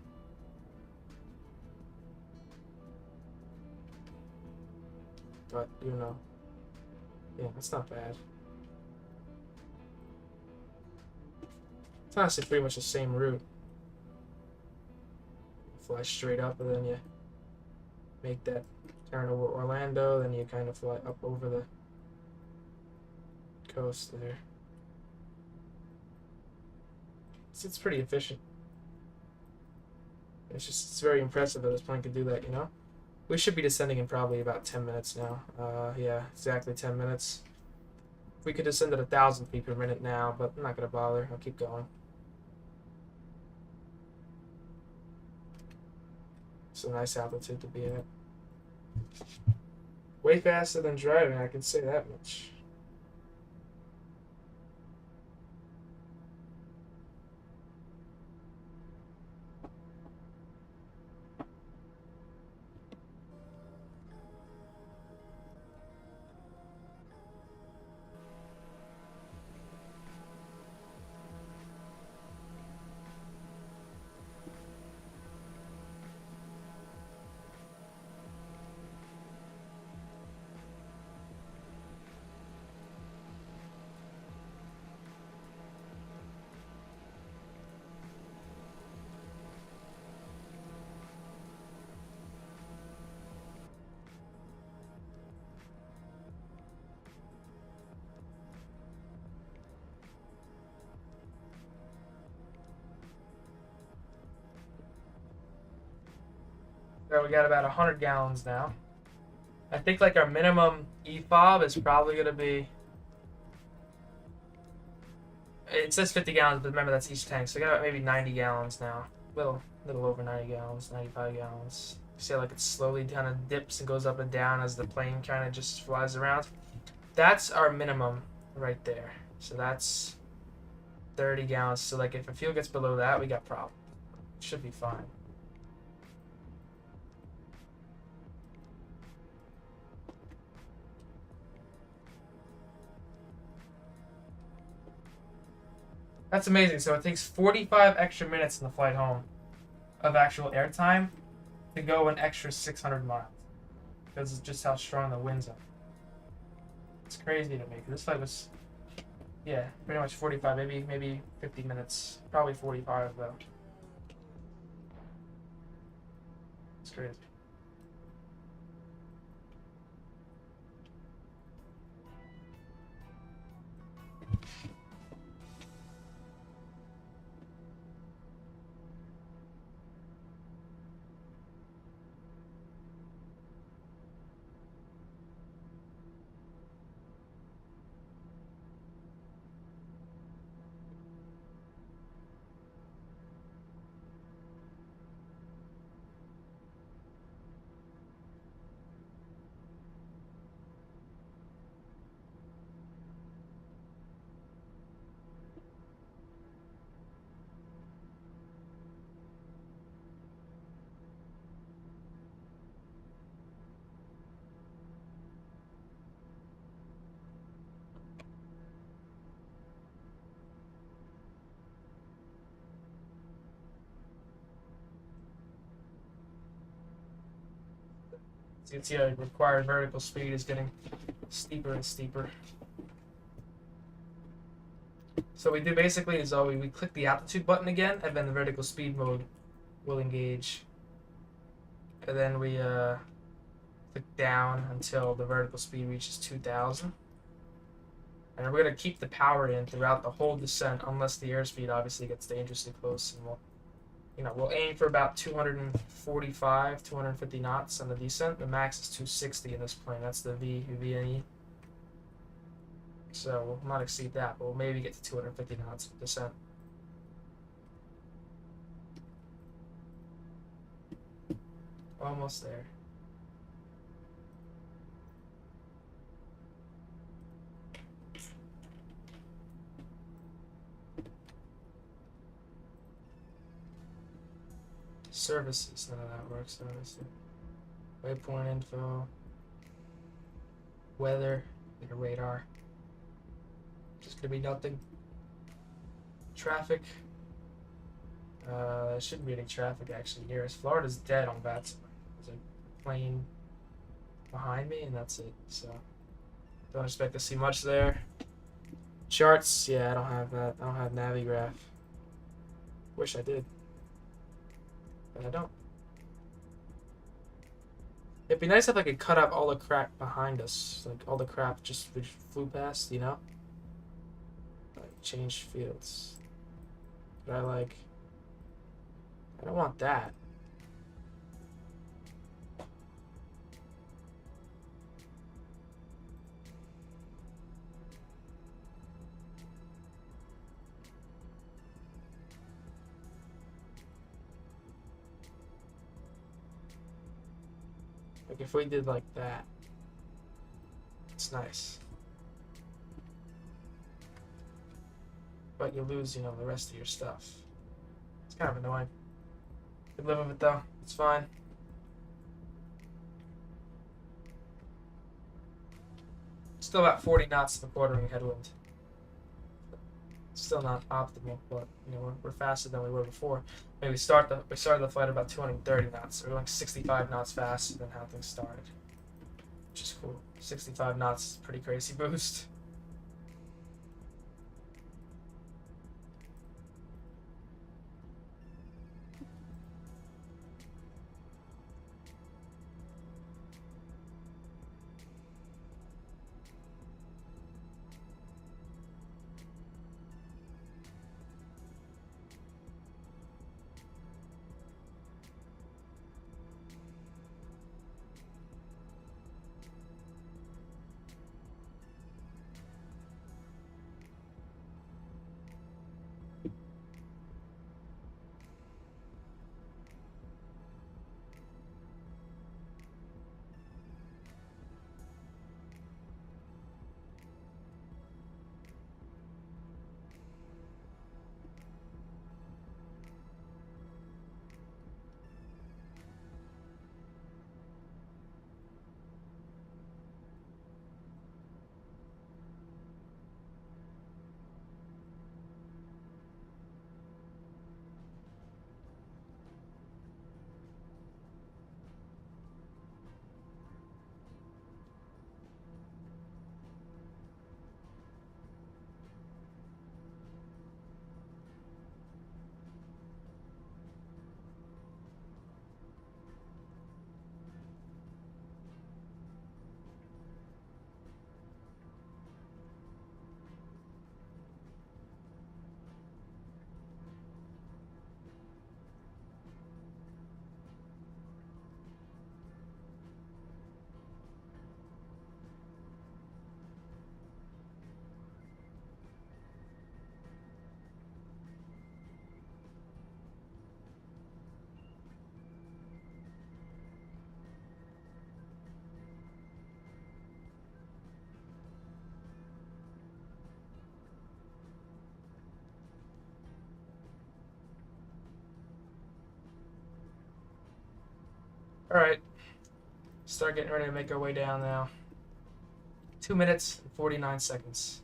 But, you know, yeah, that's not bad. It's honestly pretty much the same route. Fly straight up, and then you make that turn over Orlando, then you kind of fly up over the coast there. It's pretty efficient. It's very impressive that this plane could do that, you know? We should be descending in probably about 10 minutes now. Yeah, exactly 10 minutes. We could descend at 1,000 feet per minute now, but I'm not gonna bother. I'll keep going. It's a nice altitude to be at. Way faster than driving, I can say that much. So we got about 100 gallons now. I think like our minimum EFOB is probably gonna be. It says 50 gallons, but remember that's each tank. So we got about maybe 90 gallons now. Little over 90 gallons, 95 gallons. See how like it slowly kind of dips and goes up and down as the plane kind of just flies around. That's our minimum right there. So that's 30 gallons. So like if a fuel gets below that, we got problem. Should be fine. That's amazing. So it takes 45 extra minutes in the flight home of actual airtime to go an extra 600 miles. Because it's just how strong the winds are. It's crazy to me. This flight was, yeah, pretty much 45, maybe 50 minutes. Probably 45 though. It's crazy. So you can see how required vertical speed is getting steeper and steeper. So what we do basically is we click the altitude button again, and then the vertical speed mode will engage. And then we click down until the vertical speed reaches 2,000. And we're going to keep the power in throughout the whole descent, unless the airspeed obviously gets dangerously close, and we'll aim for about 245, 250 knots on the descent. The max is 260 in this plane. That's the VNE. So we'll not exceed that, but we'll maybe get to 250 knots of descent. Almost there. Services, none of that works, obviously. Waypoint info. Weather, your radar. Just gonna be nothing. Traffic. There shouldn't be any traffic actually here. Florida's dead on that. There's a plane behind me, and that's it. So don't expect to see much there. Charts, yeah, I don't have that. I don't have Navigraph. Wish I did, but I don't. It'd be nice if I could cut out all the crap behind us, like all the crap just flew past, you know? Like change fields. But I don't want that. Like if we did like that, it's nice. But you lose, you know, the rest of your stuff. It's kind of annoying. Could live with it though. It's fine. Still about 40 knots in the quartering headwind. Still not optimal, but you know we're faster than we were before. Maybe we started the flight at about 230 knots. We're going 65 knots faster than how things started, which is cool. 65 knots is a pretty crazy boost. All right, start getting ready to make our way down now. 2 minutes and 49 seconds.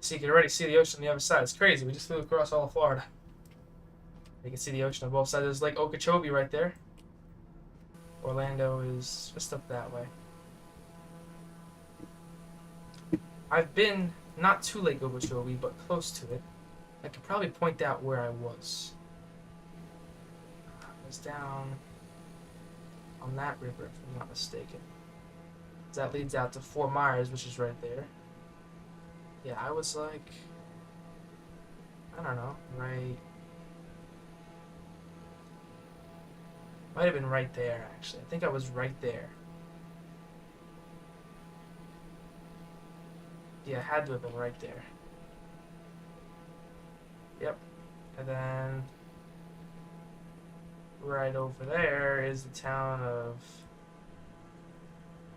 So you can already see the ocean on the other side. It's crazy. We just flew across all of Florida. You can see the ocean on both sides. There's Lake Okeechobee right there. Orlando is just up that way. I've been not to Lake Okeechobee, but close to it. I could probably point out where I was. I was down on that river, if I'm not mistaken. That leads out to Fort Myers, which is right there. Yeah, I was like, I don't know, right. Might have been right there, actually. I think I was right there. Yeah, it had to have been right there. Yep. And then right over there is the town of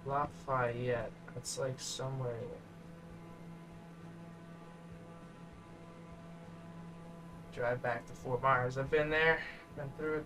Lafayette. It's like somewhere there. Drive back to Fort Myers. I've been there, been through it.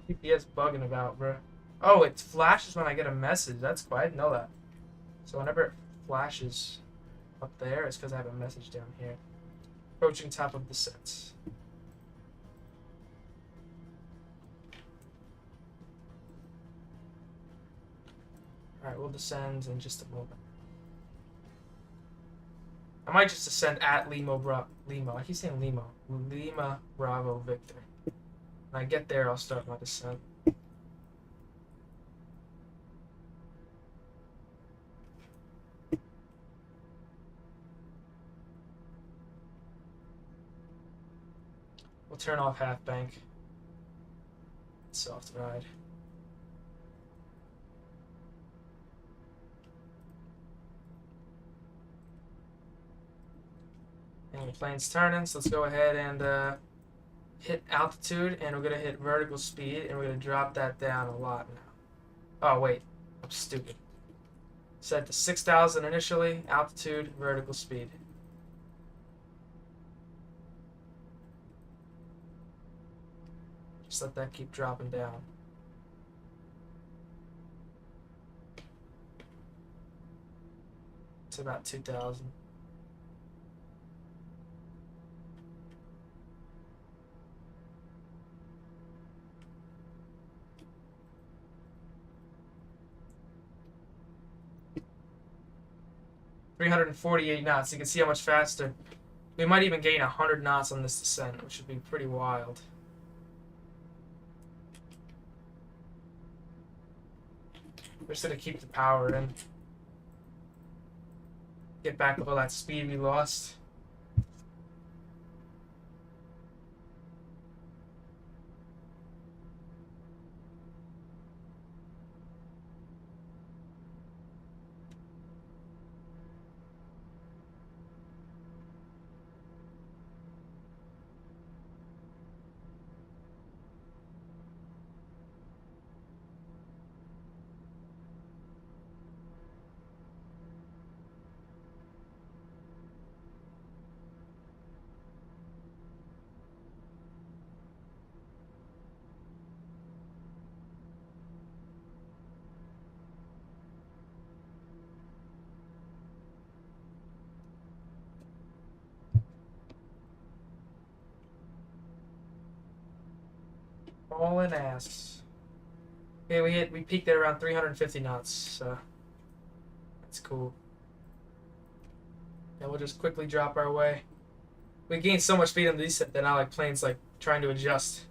GPS bugging about, bro. Oh, it flashes when I get a message. That's cool. I didn't know that. So whenever it flashes up there, it's because I have a message down here. Approaching top of the sets. Alright, we'll descend in just a moment. I might just descend at Lima. I keep saying Lima. Lima Bravo Victor. When I get there, I'll start my descent. We'll turn off half bank. Soft ride. And the plane's turning, so let's go ahead and hit altitude, and we're gonna hit vertical speed, and we're gonna drop that down a lot now. Oh wait, I'm stupid. Set to 6,000 initially, altitude, vertical speed. Just let that keep dropping down. It's about 2,000. $348 knots. You can see how much faster. We might even gain 100 knots on this descent, which would be pretty wild. We're just gonna keep the power in. Get back all that speed we lost. All in ass. Okay, we peaked at around 350 knots, so that's cool. And we'll just quickly drop our way. We gained so much speed on the descent that now like plane's like trying to adjust.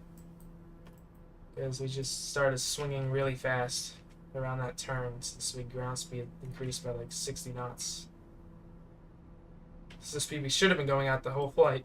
Because we just started swinging really fast around that turn since we ground speed increased by like 60 knots. This is the speed we should have been going at the whole flight.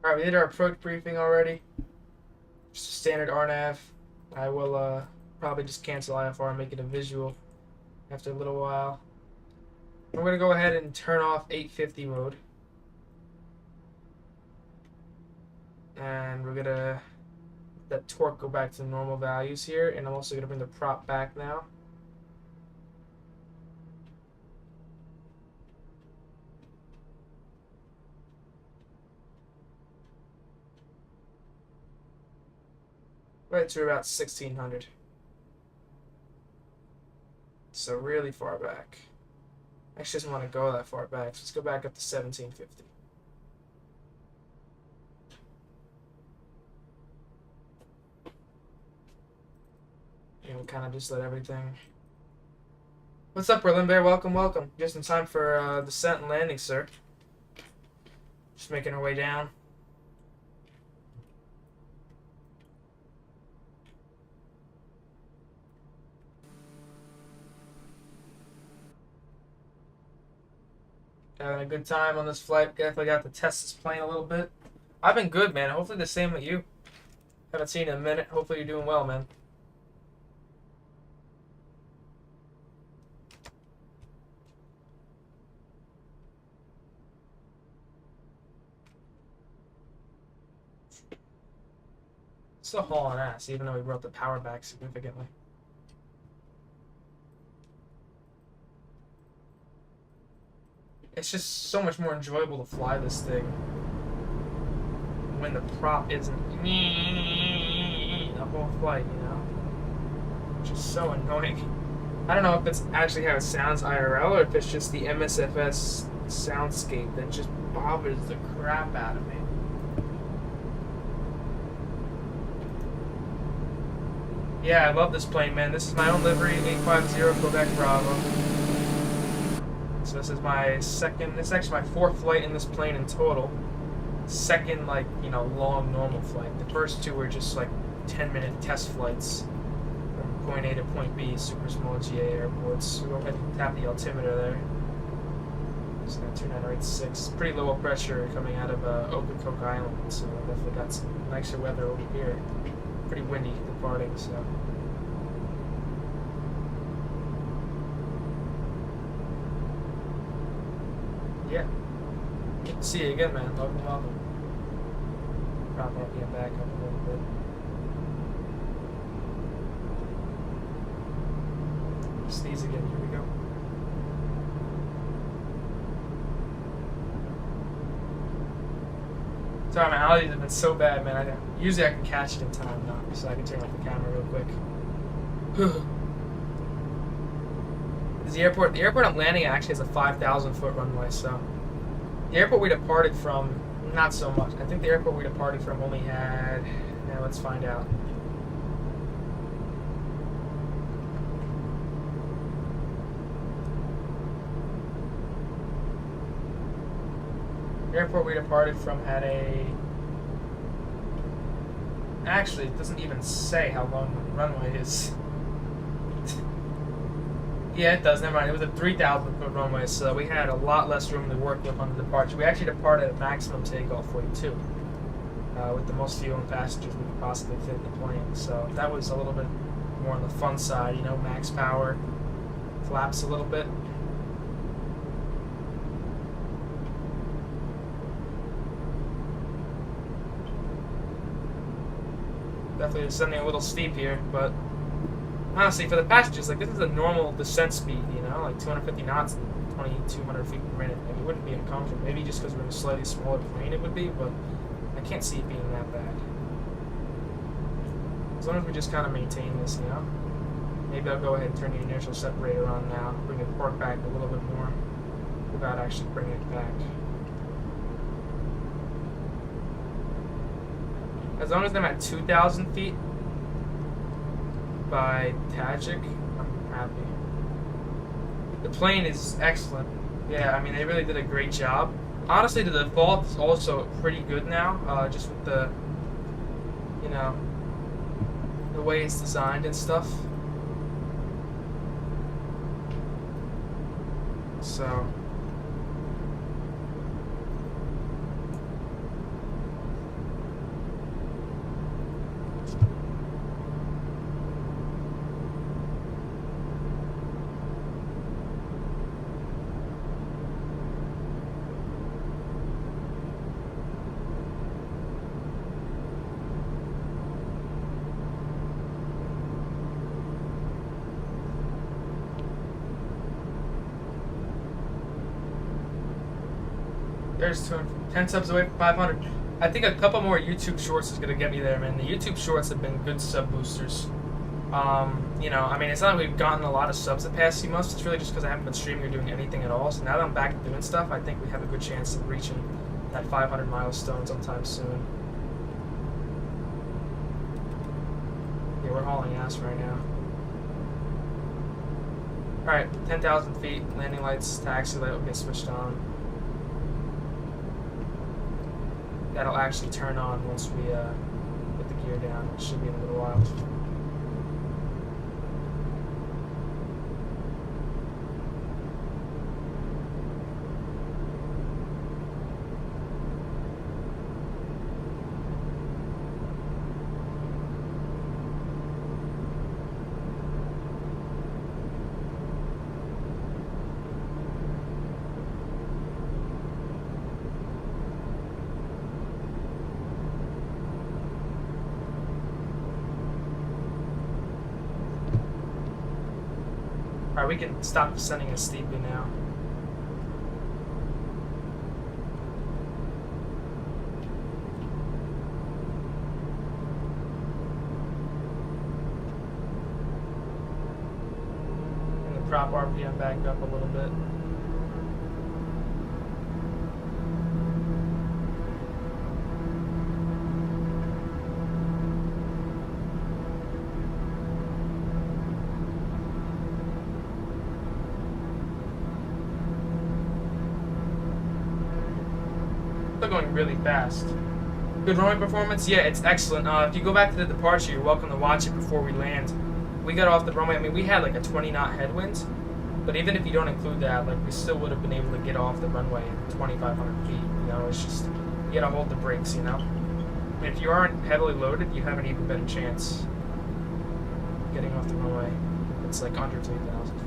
Alright, we did our approach briefing already. Just a standard RNAV. I will probably just cancel IFR and make it a visual after a little while. We're going to go ahead and turn off 850 mode. And we're going to let torque go back to normal values here. And I'm also going to bring the prop back now. Right to about 1600. So really far back. Actually doesn't want to go that far back. So let's go back up to 1750. And we'll kind of just let everything... What's up, Berlin Bear? Welcome, welcome. Just in time for descent and landing, sir. Just making our way down. Having a good time on this flight. Definitely got to test this plane a little bit. I've been good, man. Hopefully the same with you. Haven't seen you in a minute. Hopefully you're doing well, man. Still hauling ass, even though we brought the power back significantly. It's just so much more enjoyable to fly this thing when the prop isn't the whole flight, you know? Which is so annoying. I don't know if it's actually how it sounds IRL or if it's just the MSFS soundscape that just bothers the crap out of me. Yeah, I love this plane, man. This is my own livery, 850 Quebec Bravo. So this is my second, this is actually my fourth flight in this plane in total. Second, like, you know, long normal flight. The first two were just like 10-minute test flights from point A to point B, super small GA airports. We'll go ahead and tap the altimeter there. Just got 29086. Pretty low pressure coming out of Ocracoke Island, so definitely got some nicer weather over here. Pretty windy departing, so. Yeah. Good to see you again, man. Welcome, welcome. Probably have to get back up a little bit. Sneeze again. Here we go. Sorry, my allergies have been so bad, man. Usually I can catch it in time now, so I can turn off the camera real quick. The airport I'm landing at actually has a 5,000-foot runway, so the airport we departed from, not so much. I think the airport we departed from only had, now let's find out. The airport we departed from had a, actually it doesn't even say how long the runway is. Yeah, it does. Never mind. It was a 3,000-foot runway, so we had a lot less room to work with on the departure. We actually departed at maximum takeoff weight too, with the most fuel and passengers we could possibly fit in the plane. So that was a little bit more on the fun side, you know, max power, flaps a little bit. Definitely descending a little steep here, but honestly, for the passengers, like, this is a normal descent speed, you know, like 250 knots and 2,200 feet per minute. Like, it wouldn't be uncomfortable. Maybe just because we're in a slightly smaller plane it would be, but I can't see it being that bad. As long as we just kind of maintain this, you know. Maybe I'll go ahead and turn the inertial separator on now, bring the torque back a little bit more without actually bringing it back. As long as I'm at 2,000 feet by Tajik, I'm happy. The plane is excellent. Yeah, I mean, they really did a great job. Honestly, the default is also pretty good now, just with the, you know, the way it's designed and stuff. So. There's 10 subs away from 500. I think a couple more YouTube shorts is gonna get me there, man. The YouTube shorts have been good sub boosters. You know, I mean, it's not like we've gotten a lot of subs the past few months. It's really just because I haven't been streaming or doing anything at all. So now that I'm back doing stuff, I think we have a good chance of reaching that 500 milestone sometime soon. Yeah, we're hauling ass right now. Alright, 10,000 feet, landing lights, taxi light will get switched on. That'll actually turn on once we put the gear down. It should be in a little while. Alright, we can stop descending as steeply now. And the prop RPM back up a little bit. Still going really fast. Good runway performance? Yeah, it's excellent. If you go back to the departure, you're welcome to watch it before we land. We got off the runway, I mean, we had like a 20 knot headwind, but even if you don't include that, like, we still would have been able to get off the runway at 2,500 feet, you know, it's just, you gotta hold the brakes, you know? And if you aren't heavily loaded, you have an even better chance getting off the runway. It's like under 3,000 feet.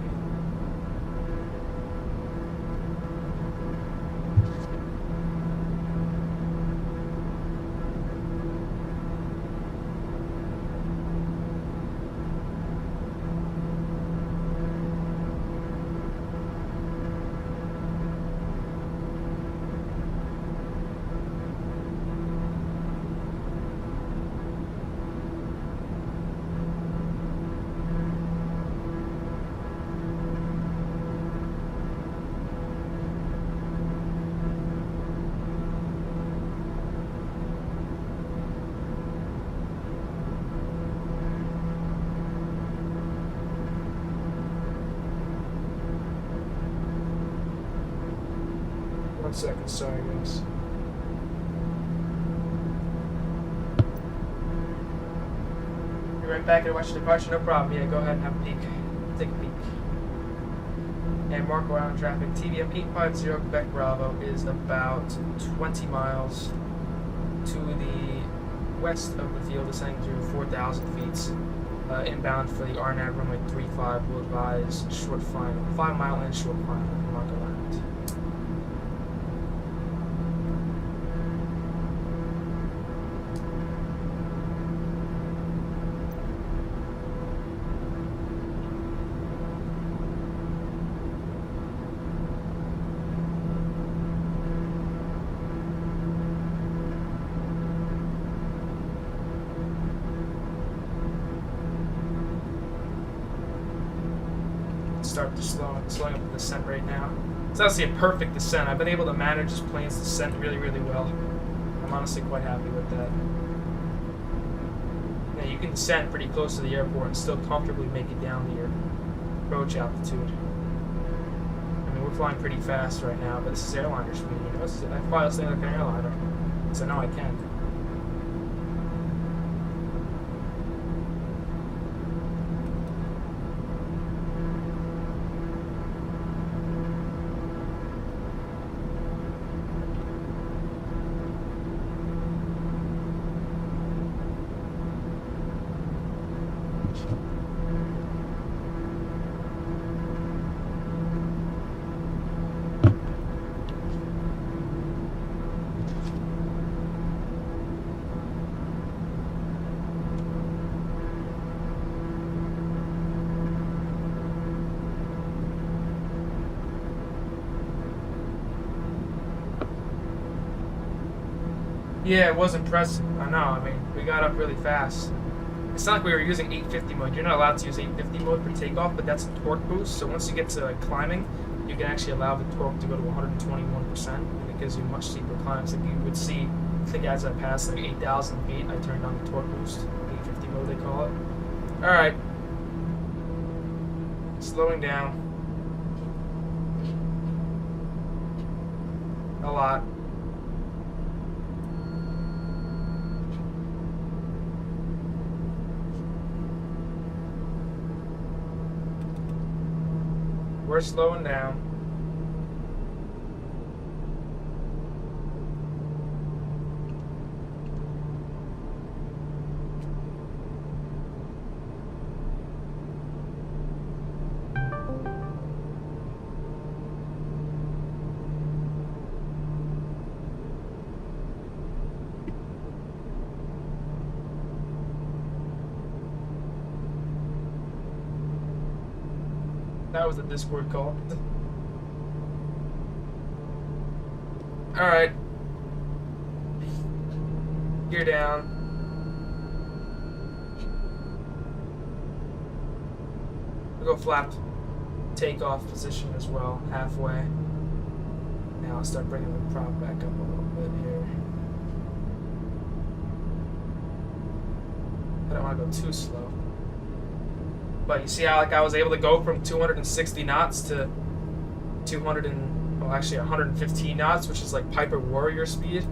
One second, sorry guys. You're right back and watch the departure, no problem. Yeah, go ahead and have a peek. Take a peek. And mark around traffic. TBM 850 Quebec Bravo is about 20 miles to the west of the field, descending through 4,000 feet. Inbound for the RNAV runway 35 will advise short final, 5 mile in short final. Mark around. Start to slowing up the descent right now. It's honestly a perfect descent. I've been able to manage this plane's descent really, really well. I'm honestly quite happy with that. Yeah, you can descend pretty close to the airport and still comfortably make it down to your approach altitude. I mean, we're flying pretty fast right now, but this is airliner speed. You know, I fly this thing like an airliner, so now I can. Yeah, it was impressive. I know. I mean, we got up really fast. It's not like we were using 850 mode. You're not allowed to use 850 mode for takeoff, but that's a torque boost. So once you get to like, climbing, you can actually allow the torque to go to 121%, and it gives you much steeper climbs. Like you would see, I think as I passed like 8,000 feet, I turned on the torque boost, 850 mode they call it. All right, slowing down a lot. We're slowing down. That was the Discord call. Alright. Gear down. We'll go flap takeoff position as well, halfway. Now I'll start bringing the prop back up a little bit here. I don't want to go too slow. But you see how like I was able to go from 260 knots to 115 knots, which is like Piper Warrior speed.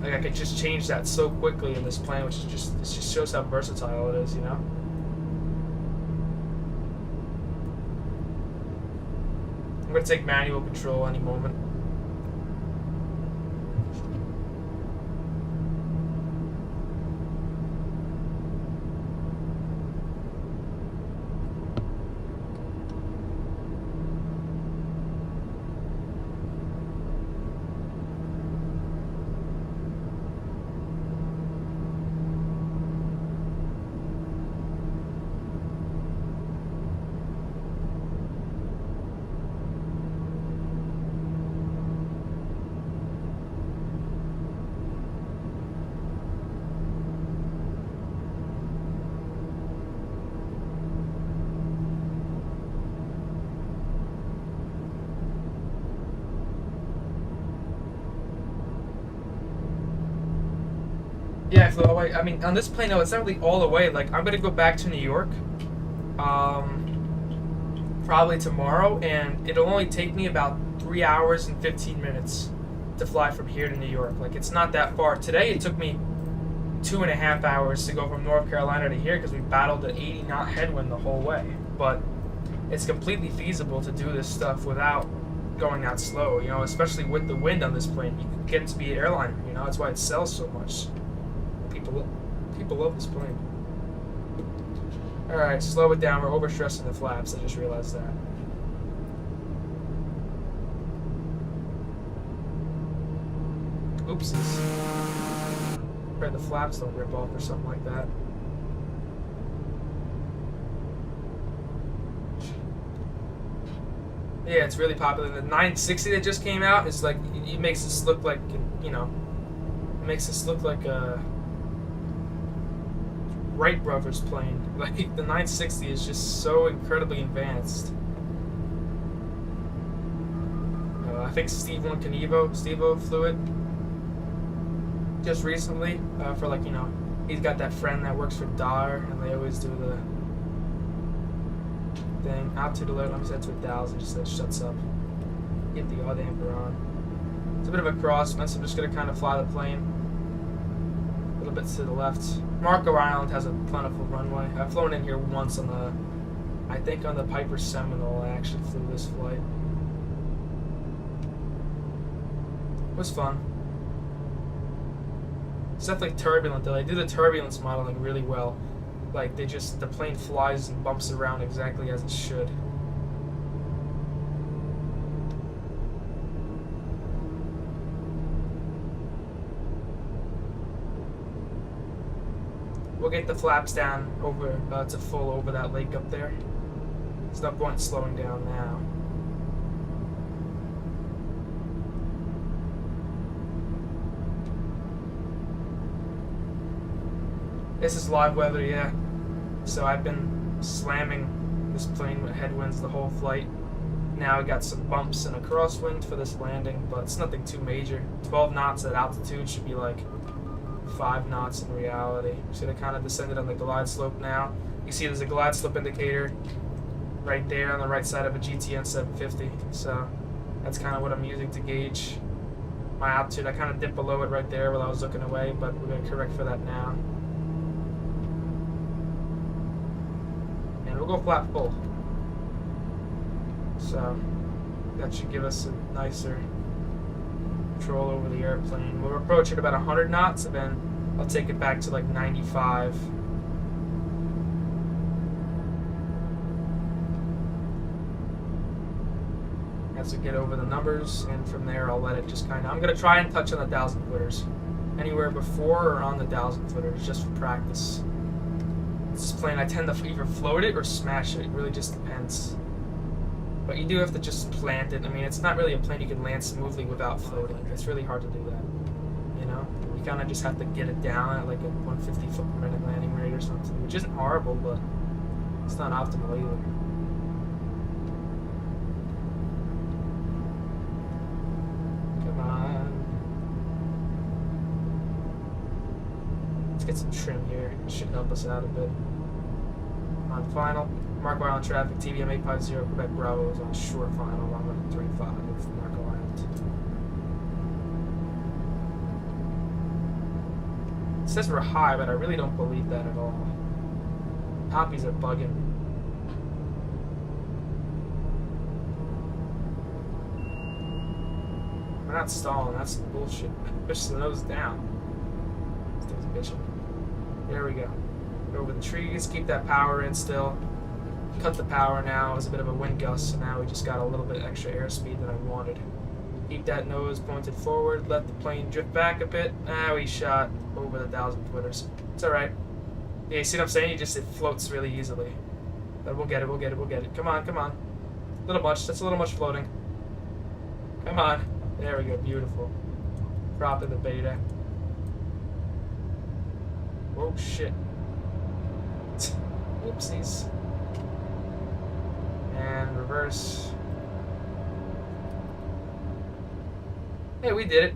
Like I could just change that so quickly in this plane, which is just, it just shows how versatile it is, you know? I'm gonna take manual control any moment. Yeah, I flew all the way. I mean, on this plane, though, it's not really all the way. Like, I'm gonna go back to New York, probably tomorrow, and it'll only take me about 3 hours and 15 minutes to fly from here to New York. Like, it's not that far. Today, it took me 2.5 hours to go from North Carolina to here because we battled an 80-knot headwind the whole way. But it's completely feasible to do this stuff without going that slow, you know, especially with the wind on this plane. You can get to be an airliner, you know, that's why it sells so much. People love this plane. Alright, slow it down. We're overstressing the flaps. I just realized that. Oopsies. Pray the flaps don't rip off or something like that. Yeah, it's really popular. The 960 that just came out is like, it makes this look like, you know, it makes this look like a Wright Brothers plane. Like, the 960 is just so incredibly advanced. I think Steve-O flew it just recently for, like, you know, he's got that friend that works for Dar, and they always do the thing. Altitude alert, let me set to 1,000, just so it shuts up. Get the odd damper on. It's a bit of a crosswind, so I'm just going to kind of fly the plane a little bit to the left. Marco Island has a plentiful runway. I've flown in here once on the, I think on the Piper Seminole, I actually flew this flight. It was fun. It's definitely turbulent though. They do the turbulence modeling really well. Like, the plane flies and bumps around exactly as it should. We'll get the flaps down over to full over that lake up there. There's no point slowing down now. This is live weather, yeah. So I've been slamming this plane with headwinds the whole flight. Now I got some bumps and a crosswind for this landing, but it's nothing too major. 12 knots at altitude should be like 5 knots in reality. So they kind of descended on the glide slope now. You see there's a glide slope indicator right there on the right side of a GTN 750. So that's kind of what I'm using to gauge my altitude. I kind of dipped below it right there while I was looking away, but we're going to correct for that now. And we'll go flat full. So that should give us a nicer control over the airplane. We'll approach it about 100 knots, and then I'll take it back to like 95. As we get over the numbers, and from there I'll let it just kind of, I'm going to try and touch on the 1,000 footers. Anywhere before or on the 1,000 footers, just for practice. This plane, I tend to either float it or smash it. It really just depends. But you do have to just plant it. I mean, it's not really a plane you can land smoothly without floating. It's really hard to do that. You know? You kind of just have to get it down at like a 150 foot per minute landing rate or something, which isn't horrible, but it's not optimal either. Come on. Let's get some trim here. It should help us out a bit. On final, Marco Island traffic, TBM 850, Quebec Bravo is on short final, 135 Marco Island. It says we're high, but I really don't believe that at all. Copies are bugging. We're not stalling, that's some bullshit. Push the nose down. This thing's bitching. There we go. Go over the trees, keep that power in still. Cut the power now. It was a bit of a wind gust, so now we just got a little bit extra airspeed than I wanted. Keep that nose pointed forward, let the plane drift back a bit. Ah, we shot over the 1,000 footers. It's alright. Yeah, you see what I'm saying? It floats really easily. But we'll get it, we'll get it, we'll get it. Come on, come on. A little much, that's a little much floating. Come on. There we go, beautiful. Dropping the beta. Oh shit. Oopsies. And reverse. Hey, we did it.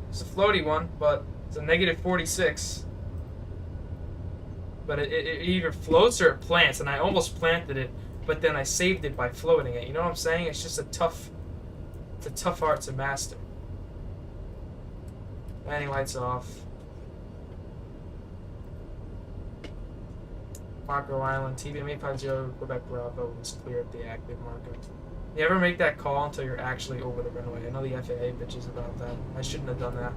It's a floaty one, but it's a negative 46. But it either floats or it plants, and I almost planted it, but then I saved it by floating it. You know what I'm saying? It's just it's a tough art to master. Landing lights off. Marco Island, TBM 850, Quebec Bravo is clear of the active marker. You ever make that call until you're actually over the runway? I know the FAA bitches about that. I shouldn't have done that.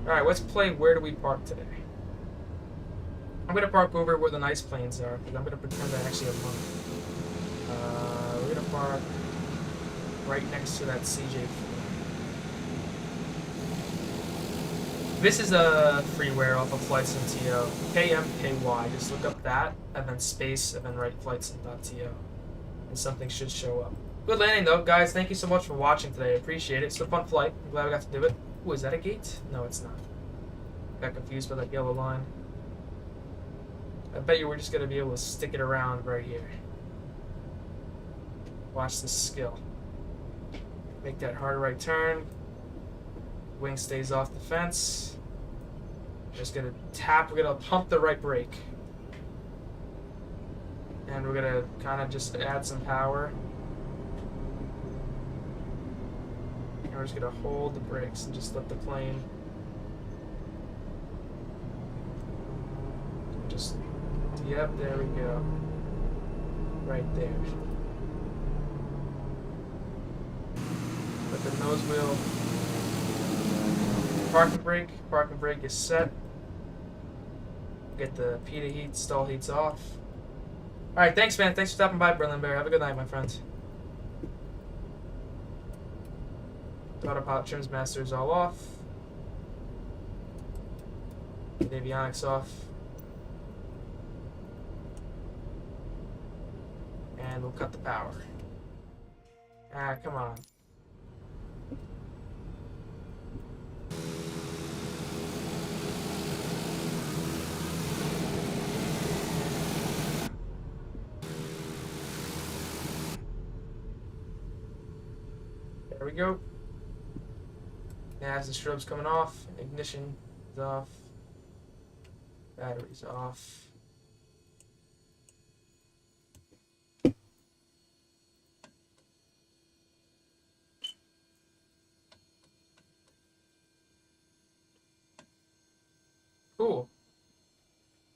Alright, let's play Where Do We Park today? I'm going to park over where the nice planes are, because I'm going to pretend I actually have money. We're going to park right next to that CJ4. This is a freeware off of FlightSim.to. KMKY. Just look up that, and then space, and then write FlightSim.to. And something should show up. Good landing, though, guys. Thank you so much for watching today. I appreciate it. It's a fun flight. I'm glad we got to do it. Ooh, is that a gate? No, it's not. Got confused by that yellow line. I bet you we're just going to be able to stick it around right here. Watch this skill. Make that hard right turn. Wing stays off the fence. Just gonna tap, we're gonna pump the right brake. And we're gonna kind of just add some power. And we're just gonna hold the brakes and just let the plane just, yep, there we go. Right there. Let the nose wheel. Parking brake is set. Get the PITA heat, stall heats off. Alright, thanks man. Thanks for stopping by, Berlin Bear. Have a good night, my friend. Autopilot trims masters all off. Get avionics off. And we'll cut the power. Ah, come on. There we go. Navs and strobes coming off. Ignition is off. Batteries off. Cool.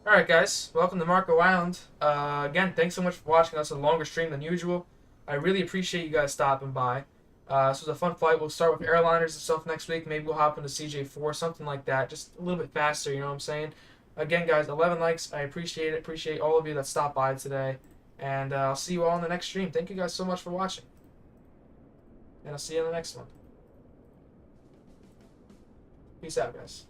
Alright guys, welcome to Marco Island. Again, thanks so much for watching us. A longer stream than usual. I really appreciate you guys stopping by. This was a fun flight. We'll start with airliners and stuff next week. Maybe we'll hop into CJ4, something like that. Just a little bit faster, you know what I'm saying? Again, guys, 11 likes. I appreciate it. Appreciate all of you that stopped by today. And I'll see you all in the next stream. Thank you guys so much for watching. And I'll see you in the next one. Peace out, guys.